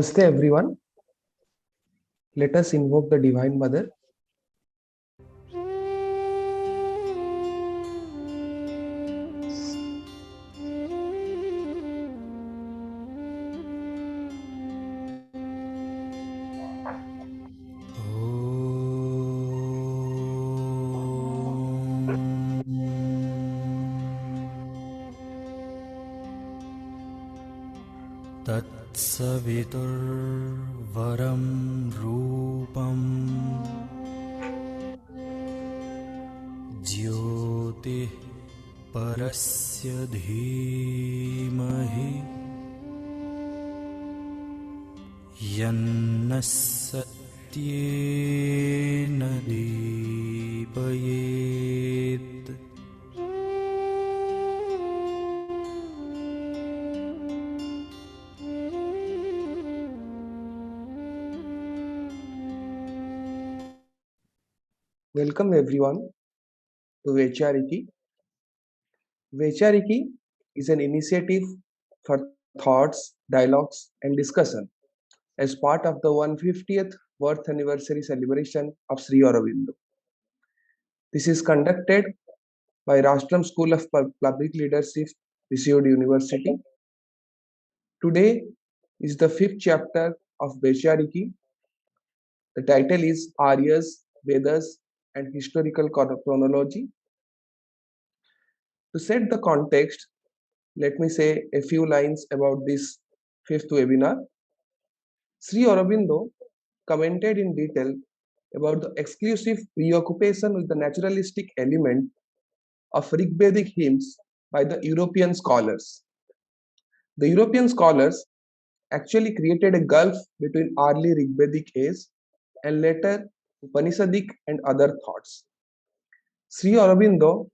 Namaste everyone. Let us invoke the Divine Mother. तत्सवितुर्वरं रूपं ज्योतिः परस्य धीमहि यन्नः सत्येन दीपयेत्। Welcome everyone to Vechariki. Vechariki is an initiative for thoughts, dialogues, and discussion as part of the 150th birth anniversary celebration of Sri Aurobindo. This is conducted by Rashtam School of Public Leadership, Received University. Today is the fifth chapter of Vechariki. The title is Aryas, Vedas, and Historical Chronology. To set the context, let me say a few lines about this fifth webinar. Sri Aurobindo commented in detail about the exclusive preoccupation with the naturalistic element of Rigvedic hymns by the European scholars. The European scholars actually created a gulf between early Rigvedic age and later Upanishadic and other thoughts. Sri Aurobindo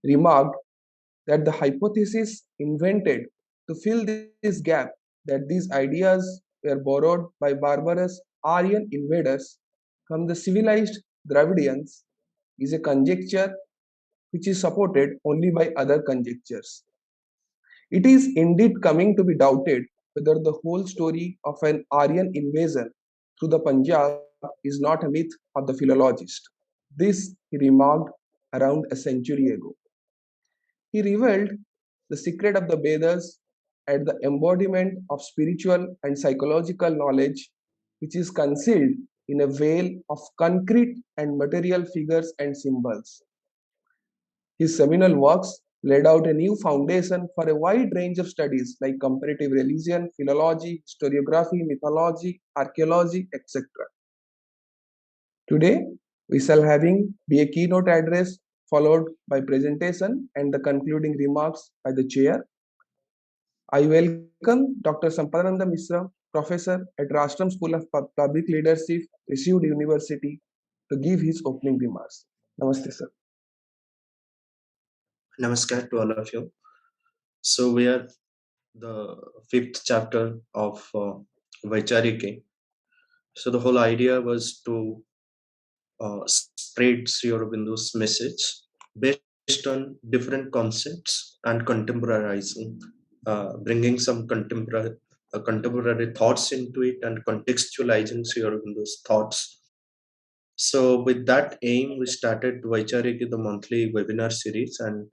remarked that the hypothesis invented to fill this gap, that these ideas were borrowed by barbarous Aryan invaders from the civilized Dravidians, is a conjecture which is supported only by other conjectures. It is indeed coming to be doubted whether the whole story of an Aryan invasion through the Punjab is not a myth of the philologist. This he remarked around a century ago. He revealed the secret of the Vedas and the embodiment of spiritual and psychological knowledge, which is concealed in a veil of concrete and material figures and symbols. His seminal works laid out a new foundation for a wide range of studies like comparative religion, philology, historiography, mythology, archaeology, etc. Today, we shall be a keynote address followed by presentation and the concluding remarks by the chair. I welcome Dr. Sampadananda Misra, professor at Rashtam School of Public Leadership, Received University, to give his opening remarks. Namaste, sir. Namaskar to all of you. So we are the fifth chapter of Vaicharike. So the whole idea was to spread Sri Aurobindo's message based on different concepts and contemporarizing, bringing some contemporary thoughts into it and contextualizing Sri Aurobindo's thoughts. So with that aim, we started Vaichariki, the monthly webinar series, and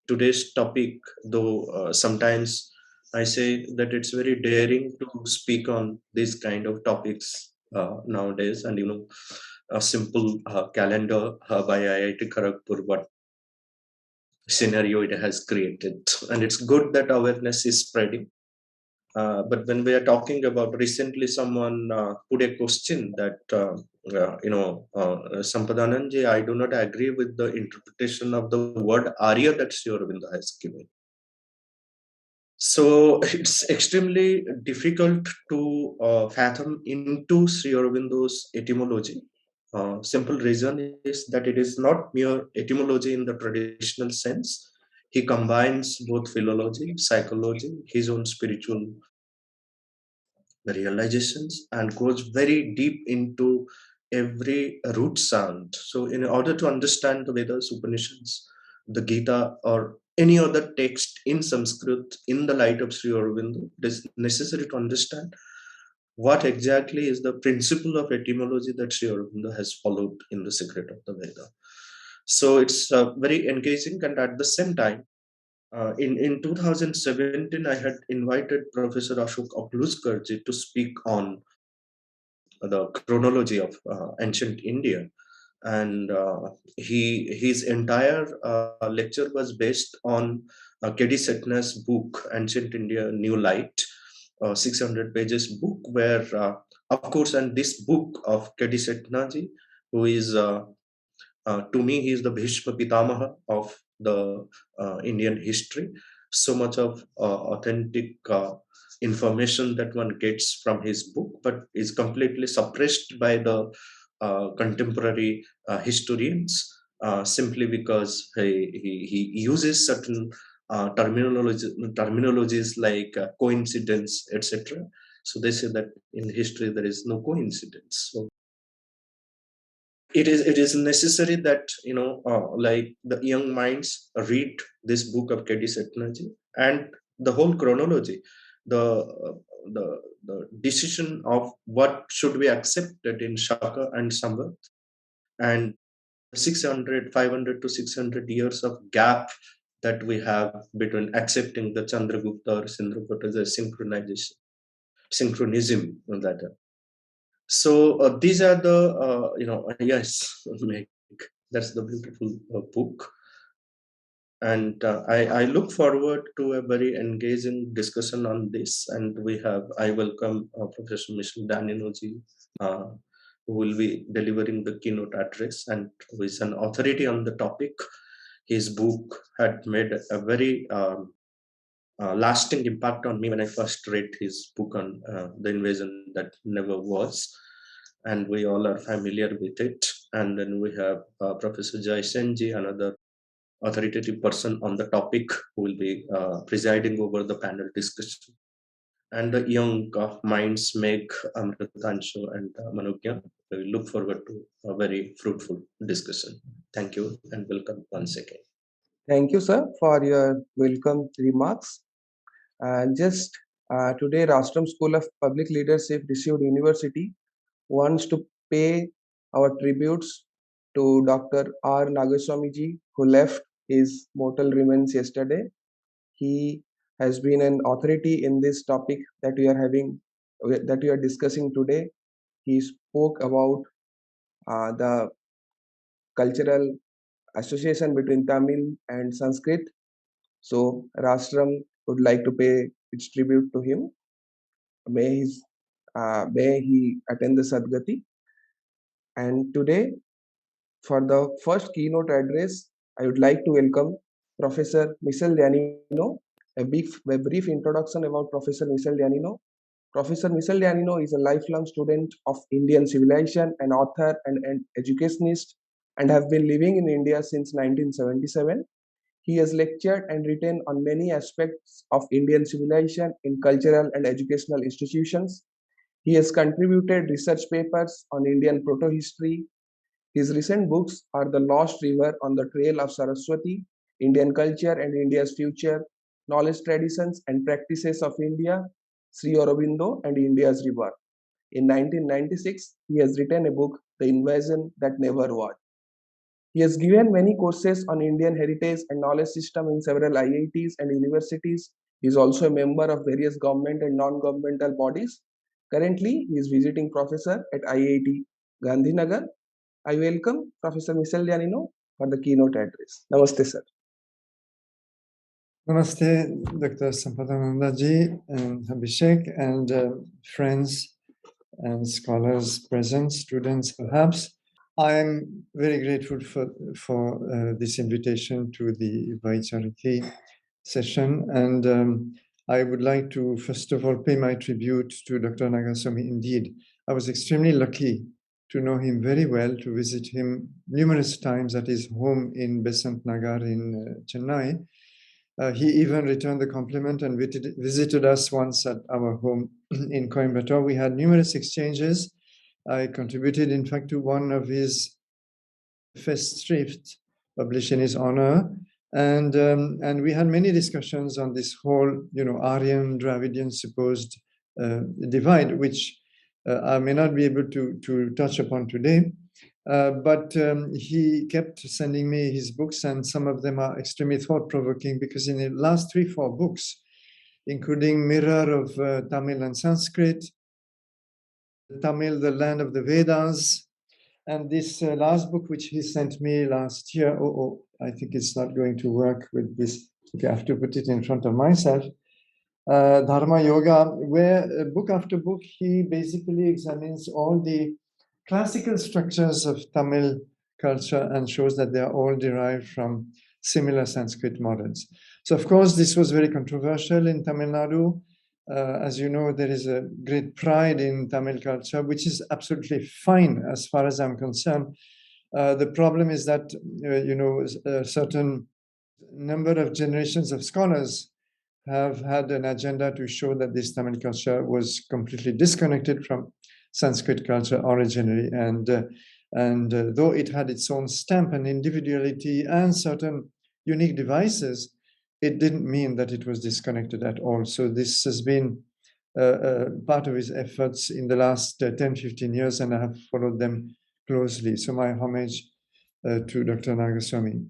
today's topic, though sometimes I say that it's very daring to speak on these kind of topics nowadays, and a simple calendar by IIT Kharagpur, what scenario it has created, and it's good that awareness is spreading. But when we are talking about, recently someone put a question that Sampadananji, I do not agree with the interpretation of the word Arya that Sri Aurobindo has given. So it's extremely difficult to fathom into Sri Aurobindo's etymology. Simple reason is that it is not mere etymology in the traditional sense. He combines both philology, psychology, his own spiritual realizations, and goes very deep into every root sound. So in order to understand the Vedas, Upanishads, the Gita, or any other text in Sanskrit in the light of Sri Aurobindo, it is necessary to understand what exactly is the principle of etymology that Sri Aurobindo has followed in The Secret of the Veda. So it's very engaging, and at the same time, in 2017, I had invited Professor Ashok Akluskarji to speak on the chronology of ancient India, and his entire lecture was based on K.D. Setna's book Ancient India New Light, 600 pages book, where of course, and this book of K.D. Setnaji, who is to me, he is the Bhishma Pitamaha of the Indian history. So much of authentic information that one gets from his book, but is completely suppressed by the contemporary historians, simply because he uses certain terminologies like coincidence, etc. So they say that in history there is no coincidence. So it is necessary that like the young minds read this book of K.D. Setnaji, and the whole chronology, the the decision of what should be accepted in Shaka and Samvat, and 500 to 600 years of gap that we have between accepting the Chandragupta or Sindragupta as a synchronism that. So these are the yes, that's the beautiful book, and I look forward to a very engaging discussion on this. And I welcome Professor Michel Daninoji, who will be delivering the keynote address and who is an authority on the topic. His book had made a very lasting impact on me when I first read his book on the invasion that never was, and we all are familiar with it. And then we have Professor Jai Senji, another authoritative person on the topic, who will be presiding over the panel discussion. And the young minds Meg, Amritanshu, and Manugya. We look forward to a very fruitful discussion. Thank you and welcome once again. Thank you, sir, for your welcome remarks. Just today, Rashtam School of Public Leadership received university wants to pay our tributes to Dr. R. Nagaswamiji, who left his mortal remains yesterday. He has been an authority in this topic that we are discussing today. He spoke about the cultural association between Tamil and Sanskrit. So Rashtam would like to pay its tribute to him. May he attend the Sadgati. And today, for the first keynote address, I would like to welcome Professor Michel Danino. A brief introduction about Professor Michel Danino. Professor Michel Danino is a lifelong student of Indian civilization, an author and educationist, and have been living in India since 1977. He has lectured and written on many aspects of Indian civilization in cultural and educational institutions. He has contributed research papers on Indian proto-history. His recent books are The Lost River on the Trail of Saraswati, Indian Culture and India's Future, Knowledge Traditions and Practices of India, Sri Aurobindo and India's Rebirth. In 1996, he has written a book, The Invasion That Never Was. He has given many courses on Indian heritage and knowledge system in several IITs and universities. He is also a member of various government and non-governmental bodies. Currently, he is visiting professor at IIT Gandhinagar. I welcome Professor Michel Danino for the keynote address. Namaste, sir. Namaste, Dr. Sampadananda ji and Abhishek, and friends and scholars present, students perhaps. I am very grateful for this invitation to the Vaichariki session, and I would like to first of all pay my tribute to Dr. Nagaswami. Indeed, I was extremely lucky to know him very well, to visit him numerous times at his home in Besant Nagar in Chennai. He even returned the compliment and visited us once at our home in Coimbatore. We had numerous exchanges. I contributed, in fact, to one of his Festschrift published in his honor, and we had many discussions on this whole, Aryan Dravidian supposed divide, which I may not be able to touch upon today. But he kept sending me his books, and some of them are extremely thought-provoking because in the last 3-4 books, including Mirror of Tamil and Sanskrit, Tamil, the Land of the Vedas, and this last book which he sent me last year, I think it's not going to work with this. Okay, I have to put it in front of myself. Dharma Yoga, where book after book, he basically examines all the classical structures of Tamil culture and shows that they are all derived from similar Sanskrit models. So, of course, this was very controversial in Tamil Nadu. As you know, there is a great pride in Tamil culture, which is absolutely fine as far as I'm concerned. The problem is that, a certain number of generations of scholars have had an agenda to show that this Tamil culture was completely disconnected from Sanskrit culture originally, and though it had its own stamp and individuality and certain unique devices, it didn't mean that it was disconnected at all. So this has been part of his efforts in the last 10-15 years, and I have followed them closely. So my homage to Dr. Nagaswamy.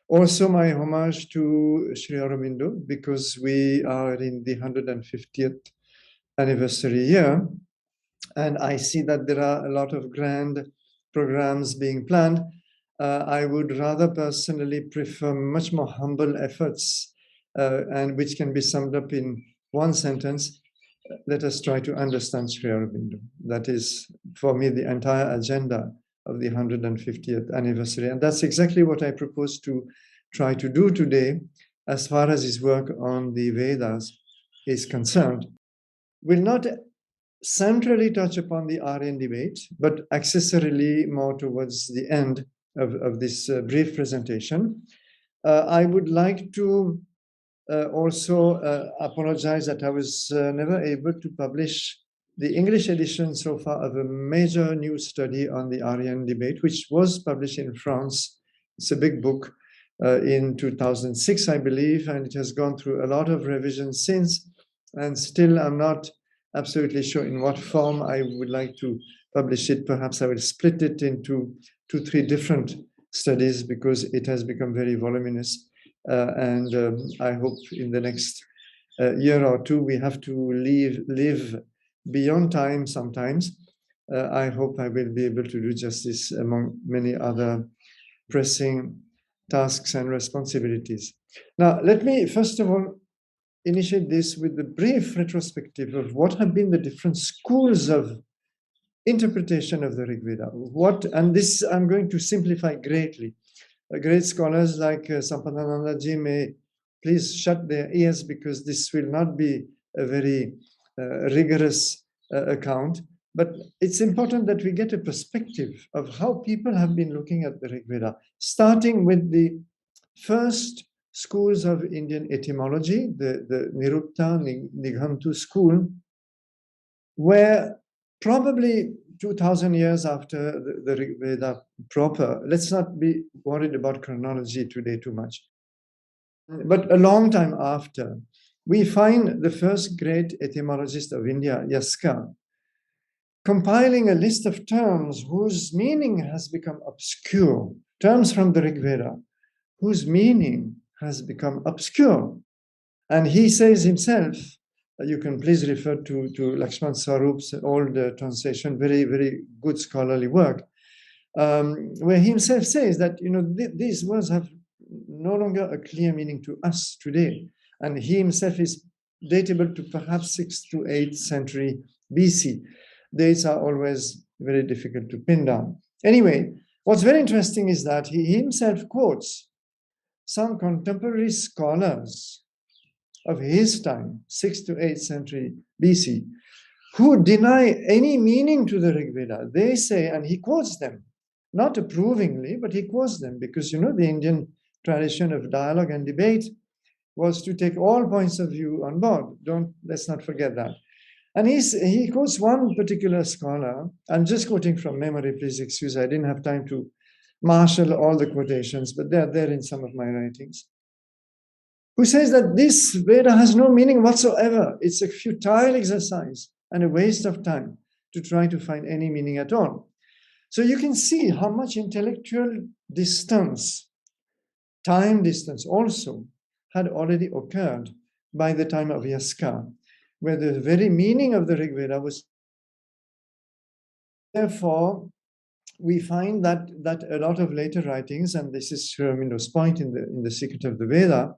Also, my homage to Sri Aurobindo, because we are in the 150th anniversary year, and I see that there are a lot of grand programs being planned. I would rather personally prefer much more humble efforts, and which can be summed up in one sentence: let us try to understand Sri Aurobindo. That is, for me, the entire agenda of the 150th anniversary. And that's exactly what I propose to try to do today as far as his work on the Vedas is concerned. We'll not centrally touch upon the Aryan debate, but accessorily more towards the end of this brief presentation. I would like to also apologize that I was never able to publish the English edition so far of a major new study on the Aryan debate, which was published in France. It's a big book in 2006, I believe, and it has gone through a lot of revisions since, and still I'm not absolutely sure in what form I would like to publish it. Perhaps I will split it into 2-3 different studies because it has become very voluminous. And I hope in the next year or two, we have to live beyond time sometimes. I hope I will be able to do justice among many other pressing tasks and responsibilities. Now, let me first of all initiate this with a brief retrospective of what have been the different schools of interpretation of the Rig Veda. And this I'm going to simplify greatly. Great scholars like Sampadananda Ji may please shut their ears because this will not be a very rigorous account. But it's important that we get a perspective of how people have been looking at the Rig Veda, starting with the first schools of Indian etymology, the Nirupta, Nighantu school, where probably 2000 years after the Rig Veda proper, let's not be worried about chronology today too much, but a long time after, we find the first great etymologist of India, Yaska, compiling a list of terms whose meaning has become obscure, terms from the Rig Veda, whose meaning has become obscure. And he says himself, you can please refer to Lakshman Swarup's old translation, very, very good scholarly work, where he himself says that, these words have no longer a clear meaning to us today. And he himself is datable to perhaps 6th to 8th century BC. Dates are always very difficult to pin down. Anyway, what's very interesting is that he himself quotes some contemporary scholars of his time, 6th to 8th century BC, who deny any meaning to the Rig Veda. They say, and he quotes them, not approvingly, but he quotes them because, the Indian tradition of dialogue and debate was to take all points of view on board. Let's not forget that. And he quotes one particular scholar. I'm just quoting from memory, please excuse, I didn't have time to marshal all the quotations, but they're there in some of my writings, who says that this Veda has no meaning whatsoever. It's a futile exercise and a waste of time. to try to find any meaning at all. So you can see how much intellectual distance, time distance also, had already occurred by the time of Yaska, where the very meaning of the Rig Veda was. Therefore, we find that a lot of later writings, and this is Sri Aurobindo's point in the Secret of the Veda,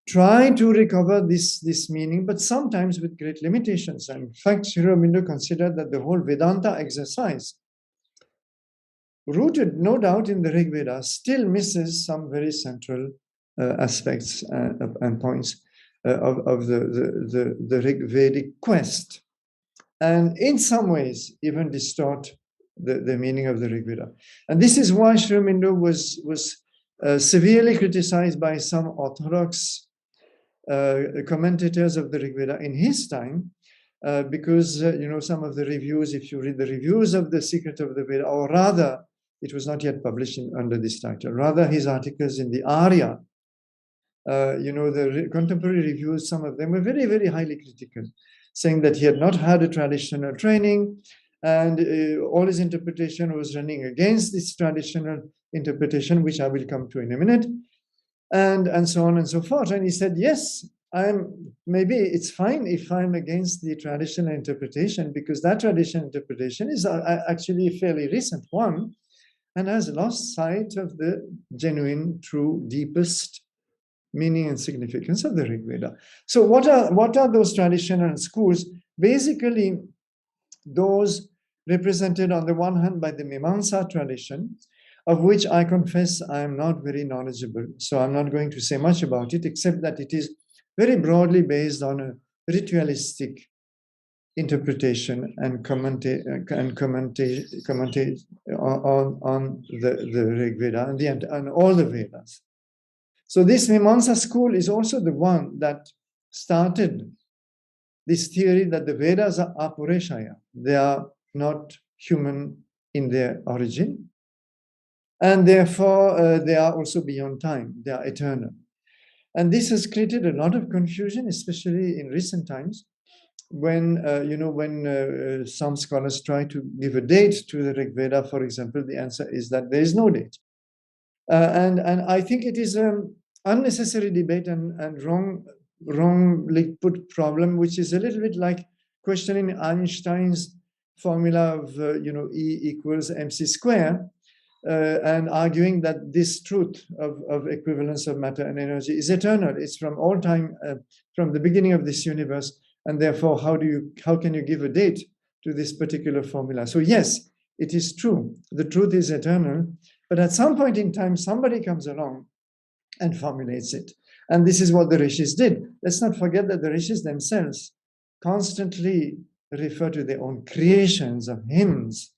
try to recover this meaning, but sometimes with great limitations. And in fact, Sri Aurobindo considered that the whole Vedanta exercise, rooted no doubt in the Rig Veda, still misses some very central aspects and points of the Rig Vedic quest, and in some ways even distort the meaning of the Rig Veda. And this is why Sri Aurobindo was severely criticized by some orthodox commentators of the Rig Veda in his time, because some of the reviews, if you read the reviews of the Secret of the Veda, or rather, it was not yet published under this title, rather his articles in the Arya, the contemporary reviews, some of them were very, very highly critical, saying that he had not had a traditional training, and all his interpretation was running against this traditional interpretation, which I will come to in a minute, and so on and so forth. And he said, yes, maybe it's fine if I'm against the traditional interpretation, because that traditional interpretation is actually a fairly recent one and has lost sight of the genuine, true, deepest meaning and significance of the Rig Veda. So what are those traditional schools? Basically, those represented on the one hand by the Mimamsa tradition, of which I confess I am not very knowledgeable. So I'm not going to say much about it, except that it is very broadly based on a ritualistic interpretation and commentary on the Rig Veda and all the Vedas. So this Mimamsa school is also the one that started this theory that the Vedas are apureshaya. They are not human in their origin. And therefore, they are also beyond time. They are eternal. And this has created a lot of confusion, especially in recent times, when some scholars try to give a date to the Rig Veda, for example. The answer is that there is no date. And I think it is an unnecessary debate and wrongly put problem, which is a little bit like questioning Einstein's formula of E equals mc square, and arguing that this truth of equivalence of matter and energy is eternal. It's from all time, from the beginning of this universe, and therefore how can you give a date to this particular formula? So yes, it is true. The truth is eternal, but at some point in time, somebody comes along and formulates it. And this is what the rishis did. Let's not forget that the rishis themselves constantly refer to their own creations of hymns.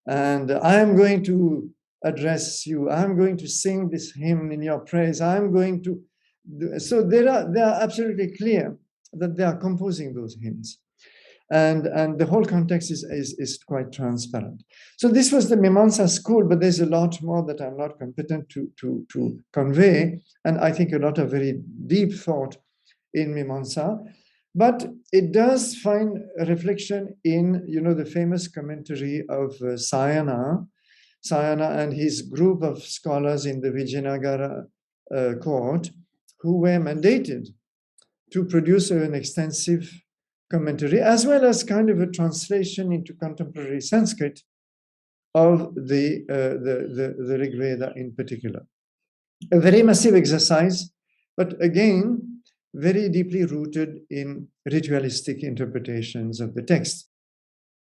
And I am going to address you. I'm going to sing this hymn in your praise. I'm going to. So they are absolutely clear that they are composing those hymns. And the whole context is quite transparent. So this was the Mimamsa school, but there's a lot more that I'm not competent to convey. And I think a lot of very deep thought in Mimamsa. But it does find a reflection in, the famous commentary of Sayana and his group of scholars in the Vijayanagara court, who were mandated to produce an extensive commentary, as well as kind of a translation into contemporary Sanskrit of the Rig Veda in particular. A very massive exercise, but again, very deeply rooted in ritualistic interpretations of the text.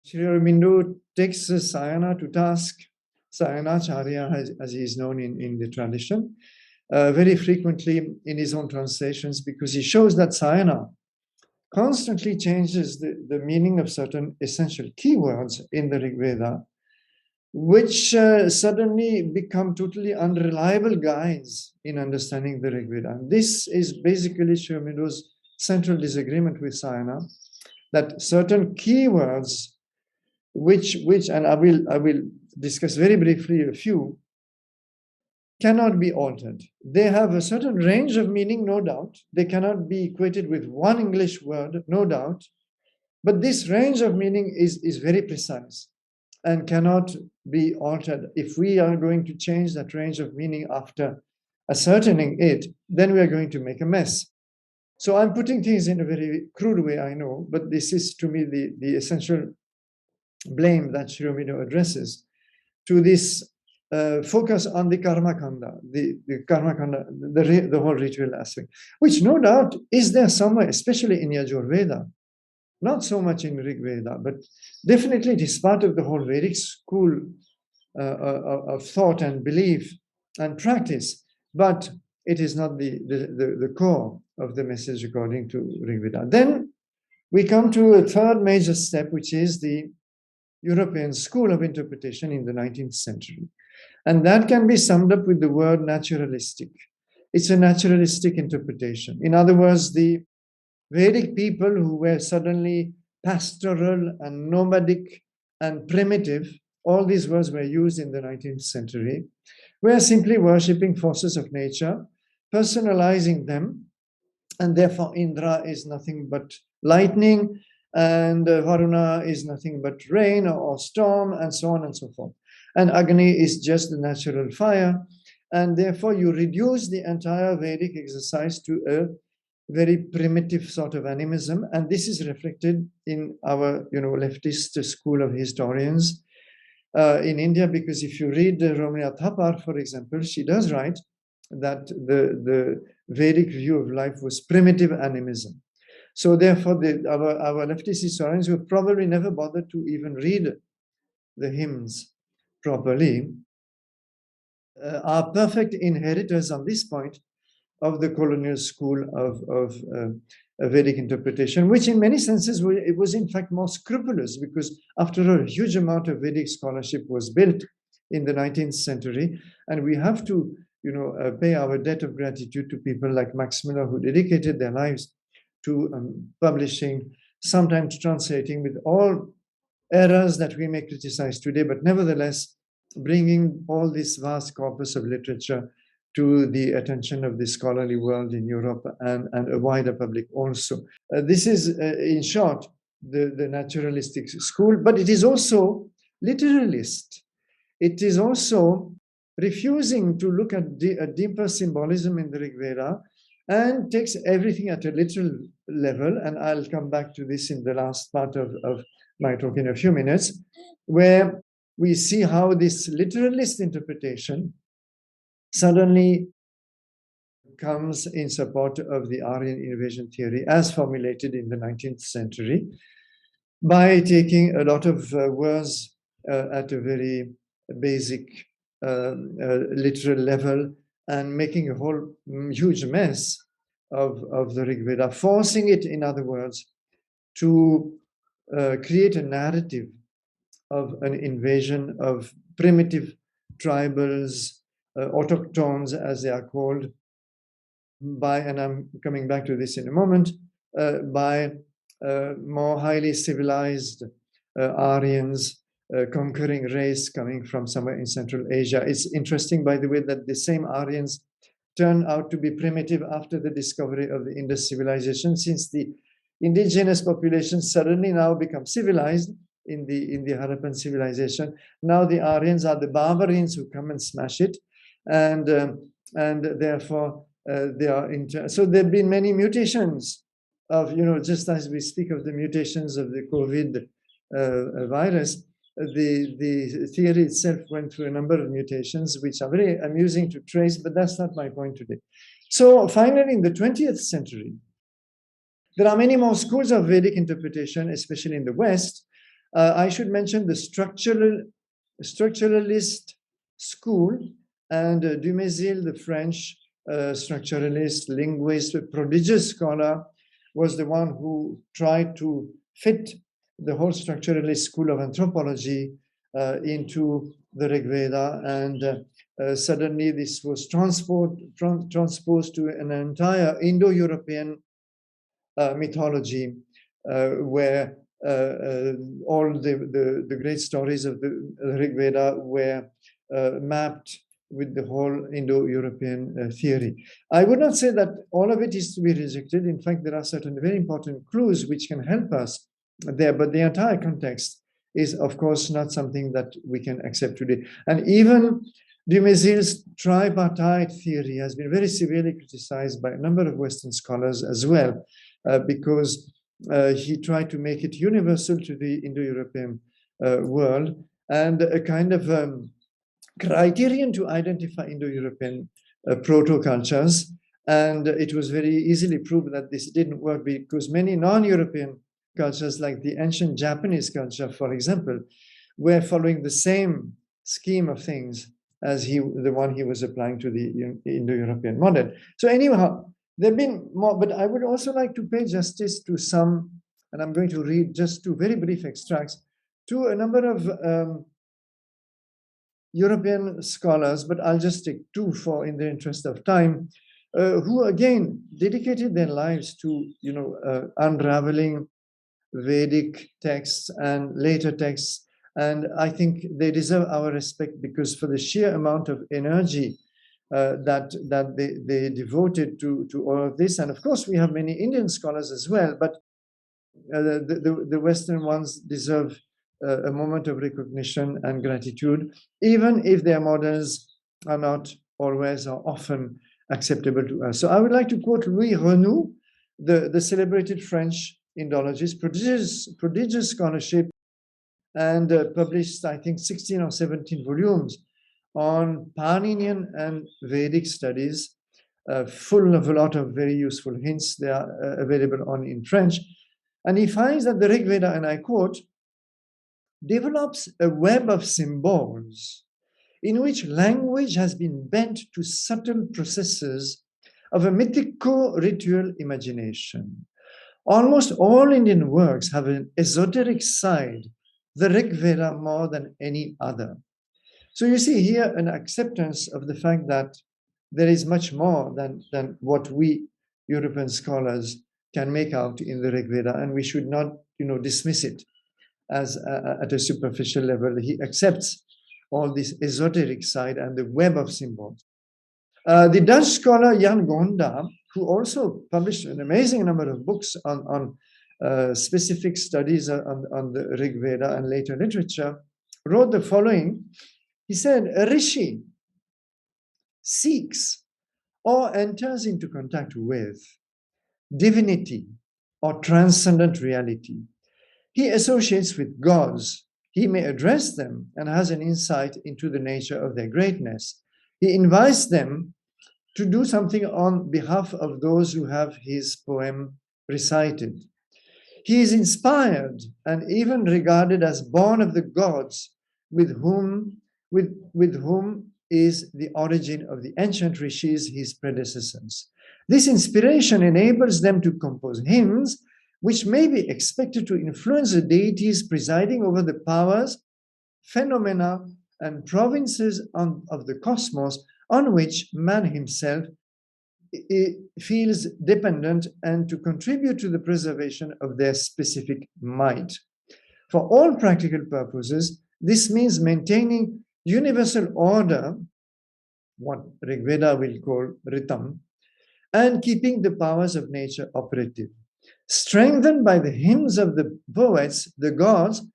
Sri Aurobindo takes Sayana to task, Sayanacharya, as he is known in the tradition, very frequently in his own translations, because he shows that Sayana constantly changes the meaning of certain essential keywords in the Rig Veda, which suddenly become totally unreliable guides in understanding the Rig Veda. And this is basically Sri Aurobindo's central disagreement with Sayana, that certain keywords, which and I will discuss very briefly a few, cannot be altered. They have a certain range of meaning, no doubt. They cannot be equated with one English word, no doubt. But this range of meaning is very precise and cannot be altered. If we are going to change that range of meaning after ascertaining it, then we are going to make a mess. So I'm putting things in a very crude way, I know, but this is to me the essential blame that Sri Aurobindo addresses to this focus on the karma kanda, the karma kanda, the whole ritual aspect, which no doubt is there somewhere, especially in Yajur Veda, not so much in Rig Veda, but definitely it is part of the whole Vedic school of thought and belief and practice, but it is not the core of the message according to Rig Veda. Then we come to a third major step, which is the European school of interpretation in the 19th century. And that can be summed up with the word naturalistic. It's a naturalistic interpretation. In other words, the Vedic people who were suddenly pastoral and nomadic and primitive, all these words were used in the 19th century, were simply worshipping forces of nature, personalizing them, and therefore Indra is nothing but lightning, and Varuna is nothing but rain or storm, and so on and so forth. And Agni is just the natural fire, and therefore you reduce the entire Vedic exercise to a very primitive sort of animism, and this is reflected in our leftist school of historians in India, because if you read Romina Thapar, for example, she does write that the Vedic view of life was primitive animism. So therefore, our leftist historians, who probably never bothered to even read the hymns properly, are perfect inheritors on this point of the colonial school of Vedic interpretation, which in many senses it was in fact more scrupulous, because after all, a huge amount of Vedic scholarship was built in the 19th century, and we have to pay our debt of gratitude to people like Max Muller, who dedicated their lives to publishing, sometimes translating, with all errors that we may criticize today, but nevertheless bringing all this vast corpus of literature to the attention of the scholarly world in Europe and a wider public also. This is, in short, the naturalistic school, but it is also literalist. It is also refusing to look at a deeper symbolism in the Rig Veda and takes everything at a literal level. And I'll come back to this in the last part of my talk in a few minutes, where we see how this literalist interpretation suddenly comes in support of the Aryan invasion theory as formulated in the 19th century by taking a lot of words at a very basic literal level and making a whole huge mess of the Rig Veda, forcing it, in other words, to create a narrative of an invasion of primitive tribals, autochtones, as they are called, and I'm coming back to this in a moment, by more highly civilized Aryans, conquering race coming from somewhere in Central Asia. It's interesting, by the way, that the same Aryans turn out to be primitive after the discovery of the Indus civilization, since the indigenous population suddenly now become civilized in the Harappan civilization. Now the Aryans are the barbarians who come and smash it, and therefore they are so there have been many mutations of, just as we speak of the mutations of the COVID virus, the theory itself went through a number of mutations, which are very amusing to trace, but that's not my point today. So finally, in the 20th century, there are many more schools of Vedic interpretation, especially in the West. I should mention the structuralist school, and Dumézil, the French structuralist, linguist, prodigious scholar, was the one who tried to fit the whole structuralist school of anthropology into the Rig Veda, and suddenly this was transposed to an entire Indo-European mythology, where all the great stories of the Rig Veda were mapped with the whole Indo-European theory. I would not say that all of it is to be rejected. In fact, there are certain very important clues which can help us there, but the entire context is, of course, not something that we can accept today. And even Dumézil's tripartite theory has been very severely criticized by a number of Western scholars as well, because he tried to make it universal to the Indo-European world, and a kind of criterion to identify Indo-European proto-cultures. And it was very easily proved that this didn't work, because many non-European cultures, like the ancient Japanese culture, for example, were following the same scheme of things as the one he was applying to the Indo-European model. So anyhow, there have been more, but I would also like to pay justice to some, and I'm going to read just two very brief extracts, to a number of European scholars, but I'll just take two in the interest of time, who again dedicated their lives to unraveling Vedic texts and later texts. And I think they deserve our respect, because for the sheer amount of energy that they devoted to all of this. And of course, we have many Indian scholars as well, but the Western ones deserve a moment of recognition and gratitude, even if their models are not always or often acceptable to us. So I would like to quote Louis Renou, the celebrated French Indologist, prodigious scholarship, and published, I think, 16 or 17 volumes on Paninian and Vedic studies, full of a lot of very useful hints. They are available in French. And he finds that the Rig Veda, and I quote, develops a web of symbols in which language has been bent to subtle processes of a mythico-ritual imagination. Almost all Indian works have an esoteric side, the Rig Veda more than any other. So you see here an acceptance of the fact that there is much more than what we European scholars can make out in the Rig Veda, and we should not dismiss it as at a superficial level. He accepts all this esoteric side and the web of symbols. The Dutch scholar Jan Gonda, who also published an amazing number of books on specific studies on the Rig Veda and later literature, wrote the following. He said, a rishi seeks or enters into contact with divinity or transcendent reality. He associates with gods. He may address them and has an insight into the nature of their greatness. He invites them to do something on behalf of those who have his poem recited. He is inspired and even regarded as born of the gods, with whom is the origin of the ancient rishis, his predecessors. This inspiration enables them to compose hymns which may be expected to influence the deities presiding over the powers, phenomena, and provinces of the cosmos on which man himself feels dependent, and to contribute to the preservation of their specific might. For all practical purposes, this means maintaining universal order, what Rig Veda will call Ritam, and keeping the powers of nature operative. Strengthened by the hymns of the poets, the gods,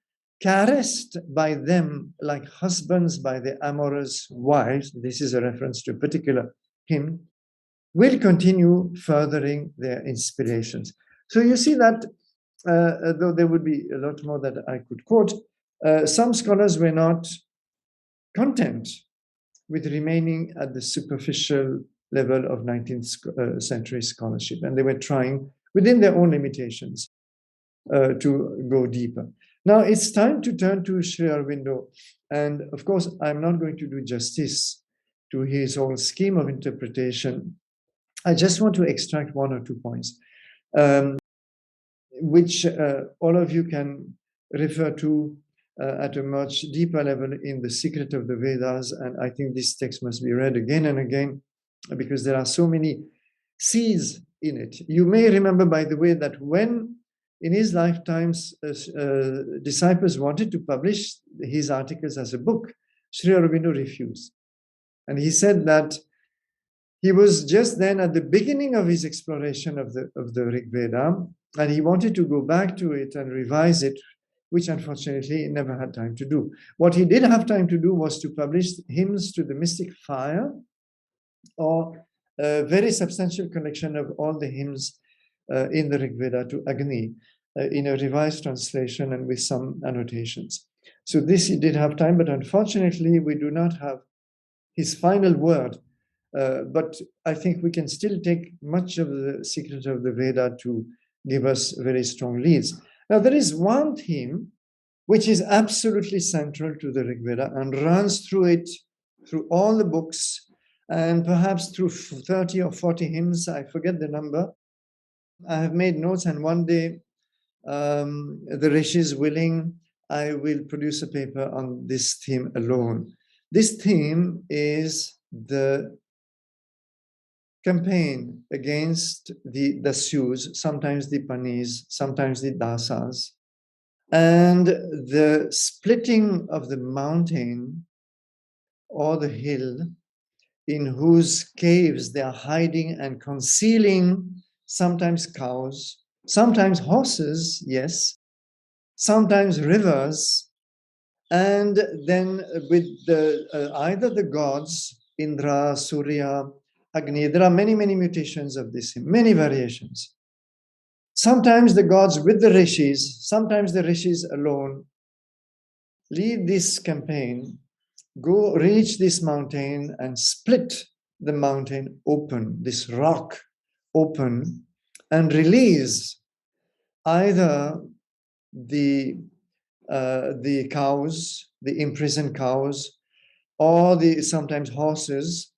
caressed by them like husbands by their amorous wives, this is a reference to a particular hymn, will continue furthering their inspirations. So you see that, though there would be a lot more that I could quote, some scholars were not content with remaining at the superficial level of 19th century scholarship, and they were trying, within their own limitations, to go deeper. Now it's time to turn to Sri Aurobindo, and of course I'm not going to do justice to his whole scheme of interpretation. I just want to extract one or two points, which all of you can refer to at a much deeper level in The Secret of the Vedas, and I think this text must be read again and again because there are so many seeds in it. You may remember, by the way, that when in his lifetimes disciples wanted to publish his articles as a book, Sri Aurobindo refused. And he said that He was just then at the beginning of his exploration of the Rig Veda, and he wanted to go back to it and revise it, which unfortunately he never had time to do. What he did have time to do was to publish hymns to the mystic fire, or a very substantial collection of all the hymns in the Rig Veda to Agni, in a revised translation and with some annotations. So this he did have time, but unfortunately we do not have his final word. But I think we can still take much of the secret of the Veda to give us very strong leads. Now there is one theme which is absolutely central to the Rig Veda and runs through it, through all the books, and perhaps through 30 or 40 hymns, I forget the number. I have made notes, and one day, the Rishis willing, I will produce a paper on this theme alone. This theme is the campaign against the Dasyus, sometimes the Panis, sometimes the Dasas, and the splitting of the mountain or the hill in whose caves they are hiding and concealing sometimes cows, sometimes horses, yes, sometimes rivers, and then with either the gods, Indra, Surya, Agni. There are many, many mutations of this, many variations. Sometimes the gods with the rishis, sometimes the rishis alone, lead this campaign, go reach this mountain and split the mountain open, this rock open, and release either the cows, the imprisoned cows, or the sometimes horses,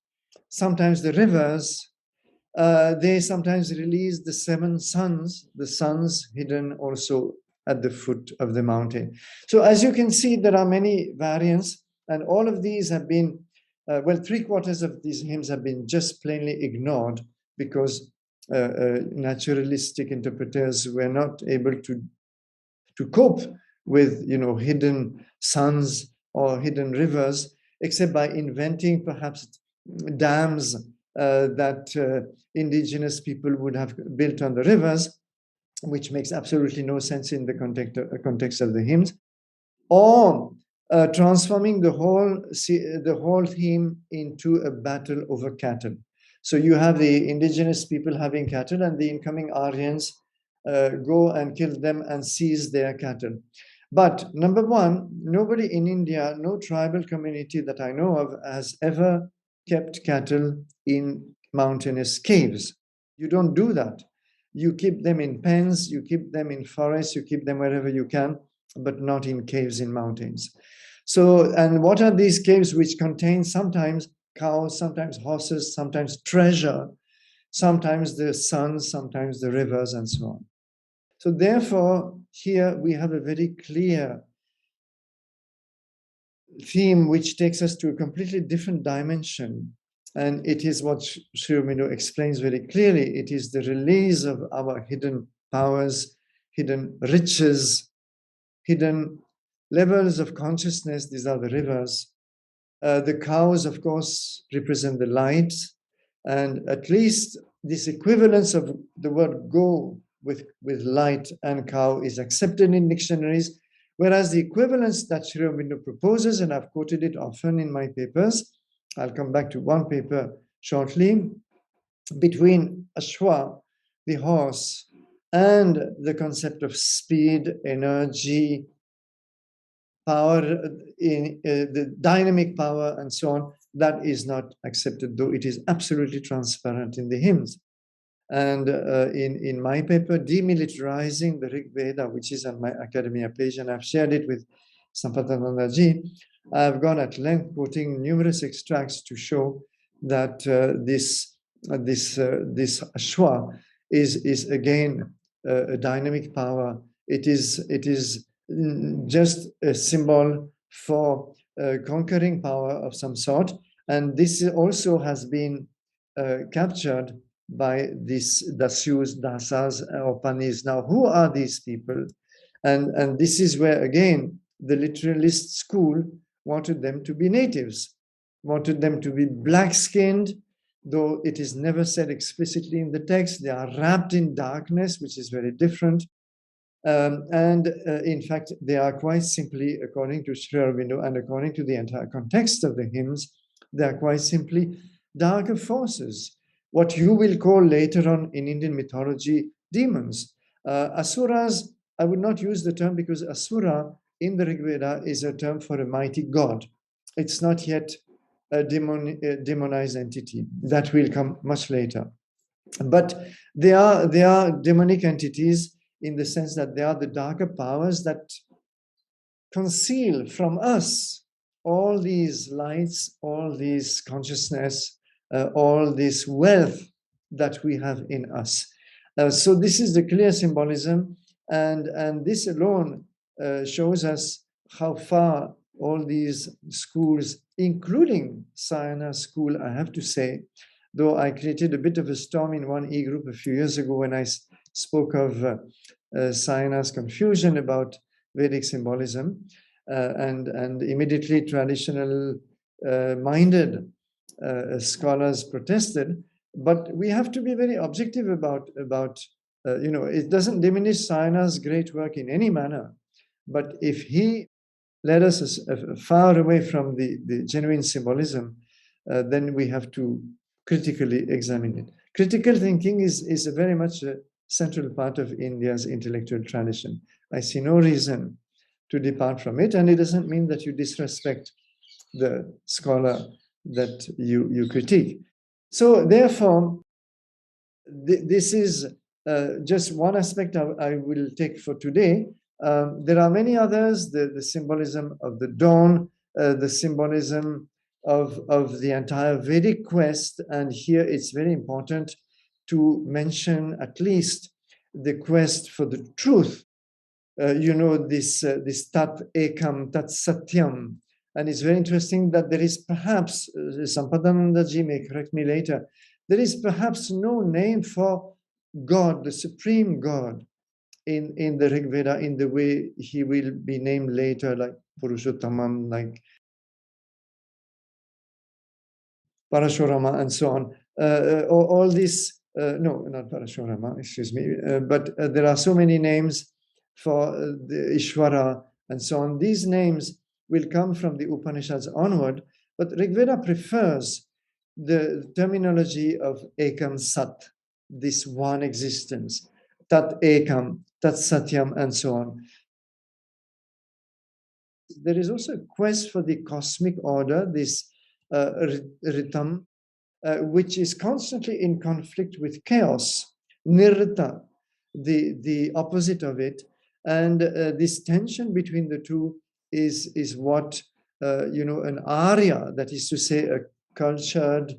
sometimes the rivers. They sometimes release the 7 suns, the suns hidden also at the foot of the mountain. So as you can see, there are many variants, and all of these have been, well, 3/4 of these hymns have been just plainly ignored because naturalistic interpreters were not able to cope with, hidden suns or hidden rivers, except by inventing perhaps dams that indigenous people would have built on the rivers, which makes absolutely no sense in the context of the hymns, or transforming the whole theme into a battle over cattle. So you have the indigenous people having cattle, and the incoming Aryans go and kill them and seize their cattle. But number one, nobody in India, no tribal community that I know of, has ever kept cattle in mountainous caves. You don't do that. You keep them in pens, you keep them in forests, you keep them wherever you can, but not in caves in mountains. So, and what are these caves which contain sometimes cows, sometimes horses, sometimes treasure, sometimes the suns, sometimes the rivers, and so on. So therefore, here we have a very clear theme which takes us to a completely different dimension. And it is what Sri Aurobindo explains very clearly. It is the release of our hidden powers, hidden riches, hidden levels of consciousness. These are the rivers. The cows, of course, represent the light. And at least this equivalence of the word go with light and cow is accepted in dictionaries, whereas the equivalence that Sri Aurobindo proposes, and I've quoted it often in my papers, I'll come back to one paper shortly, between Ashwa, the horse, and the concept of speed, energy, power, in the dynamic power, and so on, that is not accepted, though it is absolutely transparent in the hymns. And in my paper, Demilitarizing the Rig Veda, which is on my academia page, and I've shared it with Sampatananda Ji, I've gone at length quoting numerous extracts to show that this Ashwa is again a dynamic power. It is just a symbol for conquering power of some sort, and this also has been captured by these Dasyus, Dasas, or Panis. Now, who are these people? And this is where, again, the literalist school wanted them to be natives, wanted them to be black-skinned. though it is never said explicitly in the text. They are wrapped in darkness, which is very different. In fact, they are quite simply, according to Sri Aurobindo and according to the entire context of the hymns, they are quite simply darker forces, what you will call later on in Indian mythology demons. Asuras, I would not use the term because Asura in the Rig Veda is a term for a mighty god. It's not yet a demonized entity. That will come much later. But they are demonic entities in the sense that they are the darker powers that conceal from us all these lights, all these consciousness, all this wealth that we have in us. So this is the clear symbolism, and this alone shows us how far all these schools, including Sayana school, I have to say, though I created a bit of a storm in one e-group a few years ago when I spoke of Sayana's confusion about Vedic symbolism, and immediately traditional minded scholars protested. But we have to be very objective about it doesn't diminish Sayana's great work in any manner. But if he led us far away from the genuine symbolism, then we have to critically examine it. Critical thinking is a very much a central part of India's intellectual tradition. I see no reason to depart from it, and it doesn't mean that you disrespect the scholar that you critique. So therefore, this is just one aspect I will take for today. There are many others, the symbolism of the dawn, the symbolism of the entire Vedic quest, and here it's very important to mention at least the quest for the truth. This tat ekam, tat satyam. And it's very interesting that there is perhaps, Sampadananda ji may correct me later, there is perhaps no name for God, the supreme God, in the Rig Veda in the way he will be named later, like Purushottamam, like Parashurama, and so on. All this, no, not Parashurama, excuse me, but there are so many names for the Ishvara and so on. These names will come from the Upanishads onward, but Rig Veda prefers the terminology of Ekam Sat, this one existence, Tat Ekam, Tat Satyam, and so on. There is also a quest for the cosmic order, this Ritam, which is constantly in conflict with chaos, Nirrita, the opposite of it. And this tension between the two is what, an Arya, that is to say, a cultured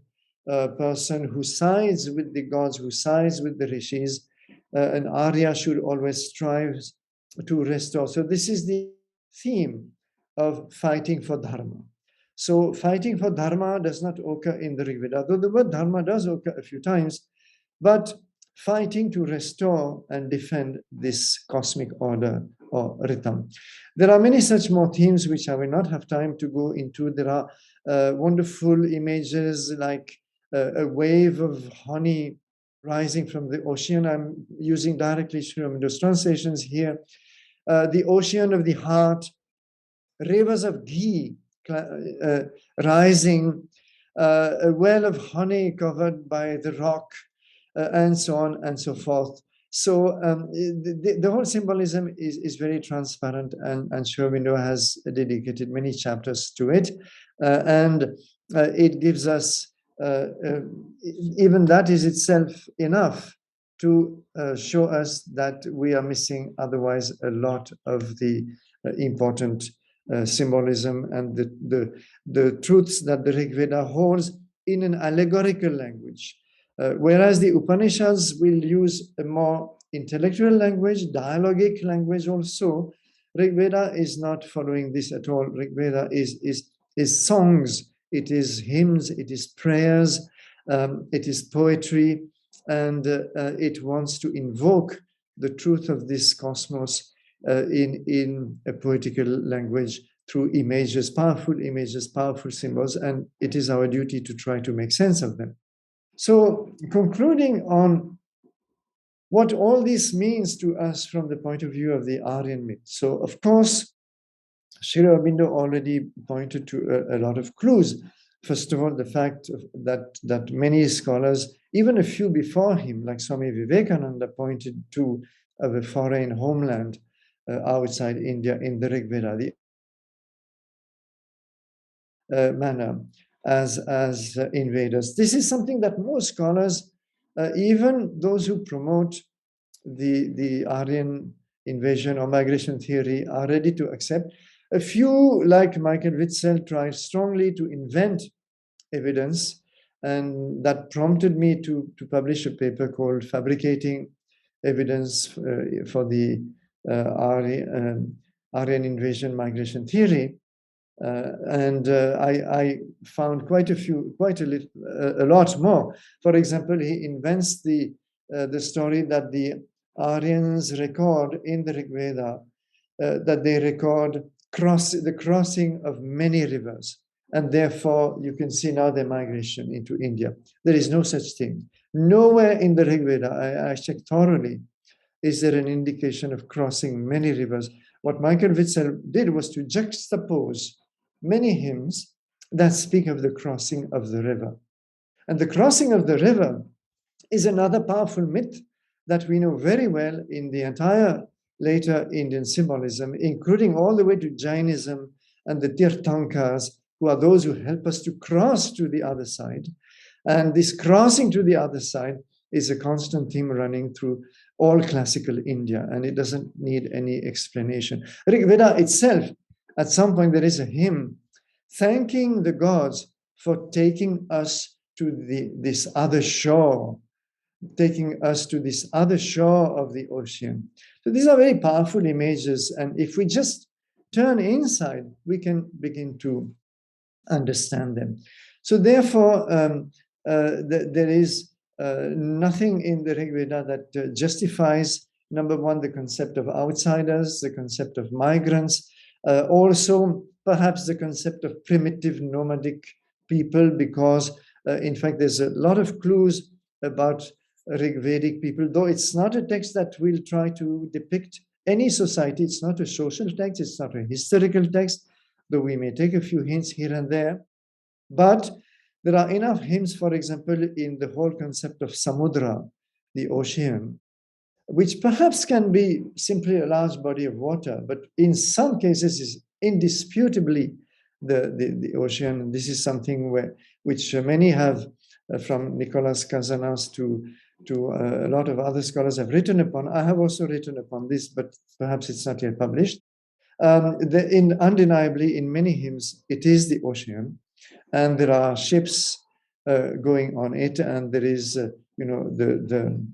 person who sides with the gods, who sides with the rishis, an Arya should always strive to restore. So this is the theme of fighting for dharma. So fighting for dharma does not occur in the Rig Veda, though the word dharma does occur a few times, but fighting to restore and defend this cosmic order or Ritam. There are many such more themes which I will not have time to go into. There are wonderful images like a wave of honey rising from the ocean. I'm using directly Sri Aurobindo's translations here. The ocean of the heart, rivers of ghee rising, a well of honey covered by the rock, and so on and so forth. So the whole symbolism is very transparent, and Sri Aurobindo has dedicated many chapters to it, and it gives us, even that is itself enough to show us that we are missing otherwise a lot of the important symbolism and the truths that the Rig Veda holds in an allegorical language. Whereas the Upanishads will use a more intellectual language, dialogic language also, Rig Veda is not following this at all. Rig Veda is songs, it is hymns, it is prayers, it is poetry, and it wants to invoke the truth of this cosmos in a poetical language through images, powerful symbols, and it is our duty to try to make sense of them. So, concluding on what all this means to us from the point of view of the Aryan myth. So, of course, Sri Aurobindo already pointed to a lot of clues. First of all, the fact that many scholars, even a few before him, like Swami Vivekananda, pointed to a foreign homeland outside India in the Rig Veda, the manner as invaders. This is something that most scholars, even those who promote the Aryan invasion or migration theory, are ready to accept. A few, like Michael Witzel, tried strongly to invent evidence, and that prompted me to publish a paper called Fabricating Evidence for the Aryan Invasion Migration Theory. I found quite a lot more. For example, he invents the story that the Aryans record in the Rig Veda, that they record the crossing of many rivers. And therefore, you can see now their migration into India. There is no such thing. Nowhere in the Rig Veda, I checked thoroughly, is there an indication of crossing many rivers. What Michael Witzel did was to juxtapose many hymns that speak of the crossing of the river. And the crossing of the river is another powerful myth that we know very well in the entire later Indian symbolism, including all the way to Jainism and the Tirthankars, who are those who help us to cross to the other side. And this crossing to the other side is a constant theme running through all classical India, and it doesn't need any explanation. Rig Veda itself, at some point, there is a hymn thanking the gods for taking us to this other shore, taking us to this other shore of the ocean. So these are very powerful images, and if we just turn inside, we can begin to understand them. So therefore, there is nothing in the Rig Veda that justifies, number one, the concept of outsiders, the concept of migrants, also perhaps the concept of primitive nomadic people, because in fact there's a lot of clues about Rig Vedic people, though it's not a text that will try to depict any society. It's not a social text, it's not a historical text, though we may take a few hints here and there. But there are enough hints, for example, in the whole concept of Samudra, the ocean, which perhaps can be simply a large body of water, but in some cases is indisputably the ocean. This is something which many have, from Nicholas Casanas to a lot of other scholars have written upon. I have also written upon this, but perhaps it's not yet published. Undeniably, in many hymns, it is the ocean, and there are ships going on it, and there is, the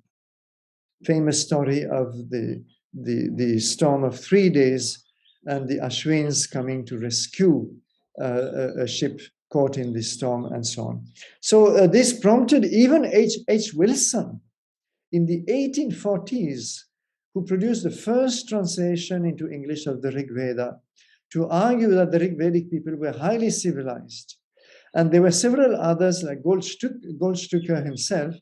famous story of the storm of 3 days and the Ashwins coming to rescue a ship caught in this storm and so on. So this prompted even H. Wilson in the 1840s, who produced the first translation into English of the Rig Veda, to argue that the Rig Vedic people were highly civilized. And there were several others, like Goldstucker himself,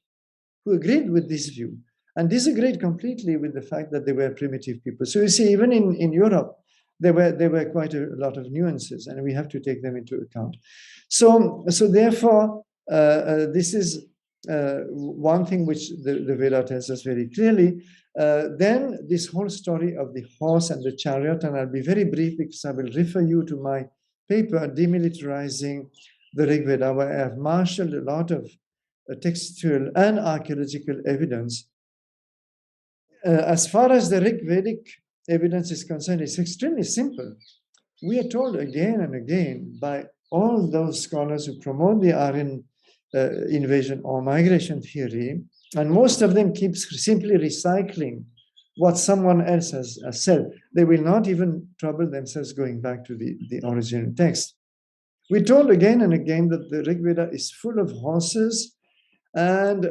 who agreed with this view and disagreed completely with the fact that they were primitive people. So you see, even in Europe, there were quite a lot of nuances, and we have to take them into account. So therefore, this is one thing which the Veda tells us very clearly. Then this whole story of the horse and the chariot, and I'll be very brief because I will refer you to my paper, Demilitarizing the Rig Veda, where I have marshaled a lot of textual and archaeological evidence. As far as the Rig Vedic evidence is concerned, it's extremely simple. We are told again and again by all those scholars who promote the Aryan invasion or migration theory, and most of them keep simply recycling what someone else has said. They will not even trouble themselves going back to the original text. We're told again and again that the Rig Veda is full of horses and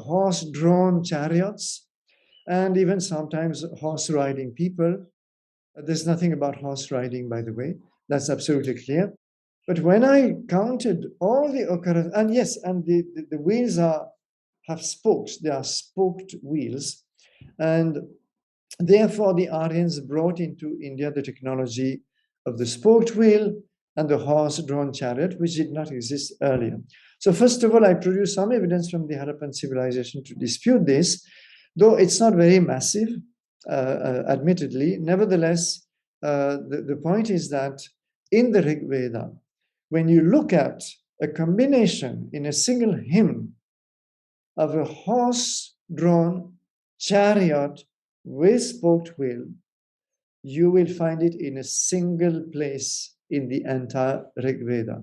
horse-drawn chariots, and even sometimes horse-riding people. There's nothing about horse riding, by the way. That's absolutely clear. But when I counted all the occurrences, and yes, and the wheels are have spokes. They are spoked wheels. And therefore, the Aryans brought into India the technology of the spoked wheel and the horse-drawn chariot, which did not exist earlier. So first of all, I produce some evidence from the Harappan civilization to dispute this, though it's not very massive, admittedly. Nevertheless, the point is that in the Rig Veda, when you look at a combination in a single hymn of a horse-drawn chariot with spoked wheel, you will find it in a single place in the entire Rig Veda.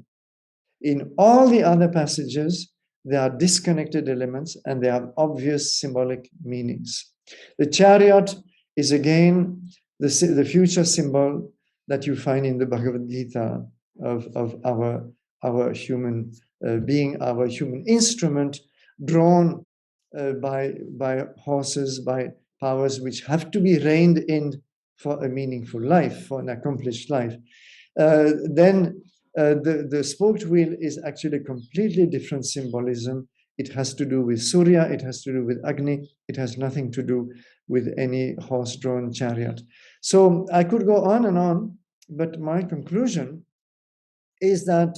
In all the other passages, there are disconnected elements and they have obvious symbolic meanings. The chariot is again the future symbol that you find in the Bhagavad Gita of our human being, our human instrument, drawn by horses, by powers which have to be reined in for a meaningful life, for an accomplished life. Then the spoked wheel is actually a completely different symbolism. It has to do with Surya, it has to do with Agni, it has nothing to do with any horse-drawn chariot. So I could go on and on, but my conclusion is that